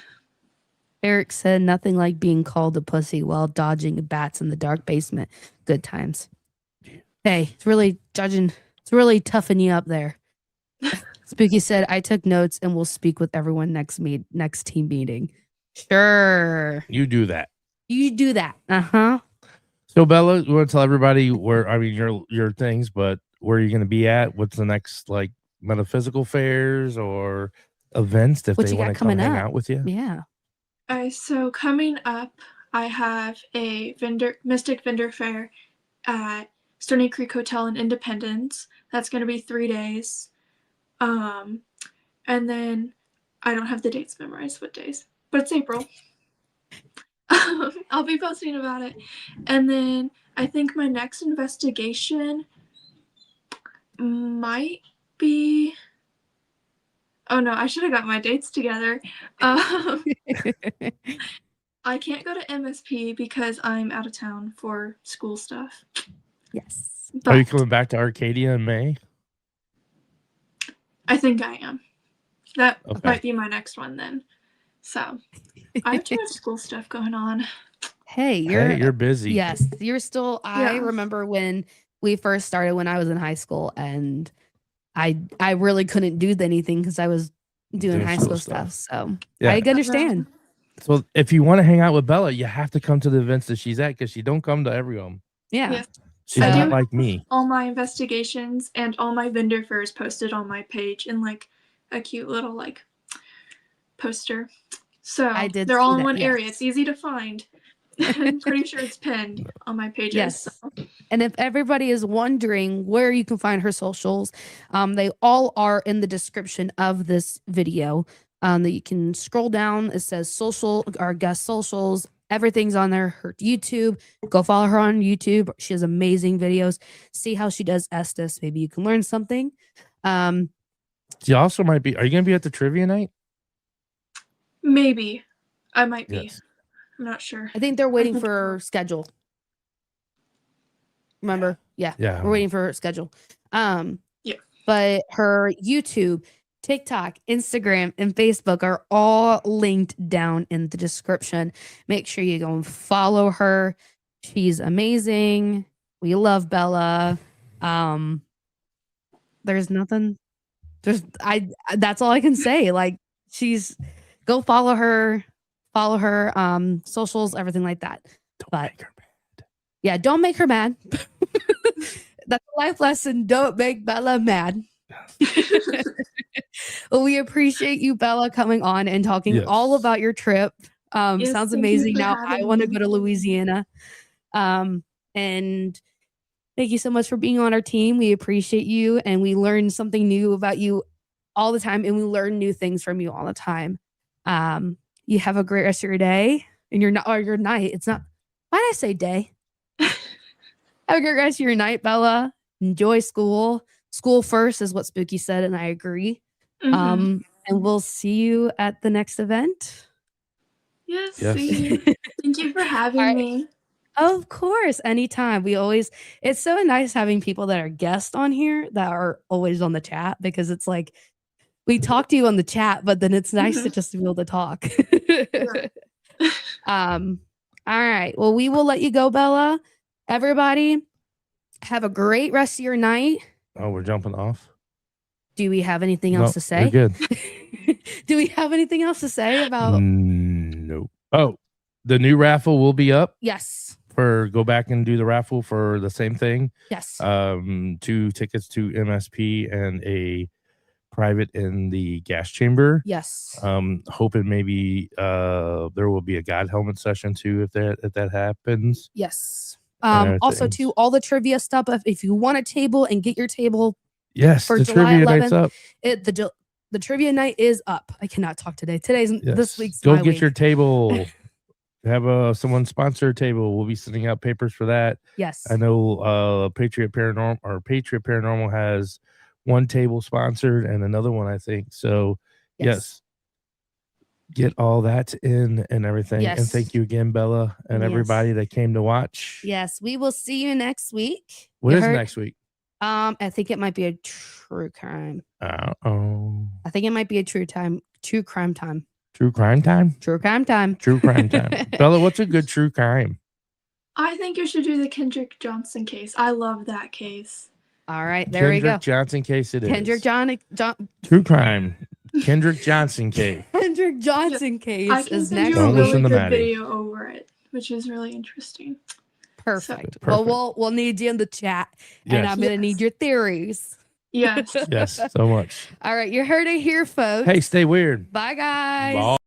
Eric said nothing like being called a pussy while dodging bats in the dark basement. Good times. Hey, it's really toughing you up there. Spooky said, I took notes and will speak with everyone next team meeting. Sure. You do that. You do that. Uh-huh. So Bella, you want to tell everybody your things, but where you're gonna be at? What's the next like metaphysical fairs or events if What they you got want to come coming hang up? out with you? Yeah. So coming up, I have a Mystic Vendor Fair at Stony Creek Hotel in Independence. That's going to be 3 days. And then I don't have the dates memorized, what days, but it's April. I'll be posting about it. And then I think my next investigation might be. Oh no, I should have got my dates together. I can't go to MSP because I'm out of town for school stuff. Yes. But Are you coming back to Arcadia in May? I think I am. That Okay. might be my next one then. So I have too much school stuff going on. Hey, You're busy. Yes, you're still. I Yeah. remember when we first started when I was in high school, and I really couldn't do anything because I was doing high school stuff. So Yeah. I understand. So if you want to hang out with Bella, you have to come to the events that she's at because she don't come to every one. Yeah. Yes. She's I not do like me. All my investigations and all my vendor fairs posted on my page in like a cute little like poster. So I did they're see all in that, one area. yes. It's easy to find. I'm pretty sure it's pinned on my pages. Yes. So. And if everybody is wondering where you can find her socials, they all are in the description of this video. That you can scroll down. It says social, our guest socials. Everything's on there. Her YouTube. Go follow her on YouTube. She has amazing videos. See how she does Estes. Maybe you can learn something. She also might be. Are you going to be at the trivia night? Maybe. I might be. Yes. I'm not sure. I think they're waiting think for so. her schedule. Remember? Yeah. Yeah. We're waiting for her schedule. Yeah. But her YouTube, TikTok, Instagram, and Facebook are all linked down in the description. Make sure you go and follow her. She's amazing. We love Bella. There's nothing. That's all I can say. Like go follow her socials, everything like that. Don't make her mad. Yeah, don't make her mad. That's a life lesson. Don't make Bella mad. Well, we appreciate you, Bella, coming on and talking all about your trip. Yes, Sounds thank you amazing. for Now I having want to me. go to Louisiana. And thank you so much for being on our team. We appreciate you, and we learn something new about you all the time, and we learn new things from you all the time. You have a great rest of your day and your night. It's not. Why did I say day? Have a great rest of your night, Bella. Enjoy school. School first is what Spooky said, and I agree. Mhm. And we'll see you at the next event. Yes. Yes. See you. Thank you for having All right. me. Of course, anytime. It's so nice having people that are guests on here that are always on the chat, because it's like we talk to you on the chat, but then it's nice to just be able to talk. All right. Well, we will let you go, Bella. Everybody, have a great rest of your night. Oh, we're jumping off. Do we have anything else to say? We're good. Do we have anything else to say about? No. Oh, the new raffle will be up. Yes. Go back and do the raffle for the same thing. Yes. 2 tickets to MSP and a private in the gas chamber. Yes. Hoping maybe there will be a God helmet session too if that happens. Yes. And Also too, all the trivia stuff. If you want a table and get your table, yes, for the July trivia night's 11th, up. the trivia night is up. I cannot talk today. This Yes. week's Go my get week. your table. Have someone sponsor a table. We'll be sending out papers for that. Yes. I know Patriot Paranormal has one table sponsored and another one, I think. So yes. Get all that in and everything. Yes. And thank you again, Bella, and Yes. everybody that came to watch. Yes, we will see you next week. What is next week? I think it might be a true crime. Oh. I think it might be a true crime time. True crime time? True crime time. True crime time. Bella, what's a good true crime? I think you should do the Kendrick Johnson case. I love that case. All right, there we go. Kendrick Johnson case it is. Kendrick John True crime. Kendrick Johnson case. Kendrick Johnson case I can is send next. you a Don't really listen to good Maddie. video over it, which is really interesting. Perfect. So, Well, we'll need you in the chat, and Yes. I'm gonna need your theories. Yes. Yes, so much. All right, you heard it here, folks. Hey, stay weird. Bye, guys. Bye.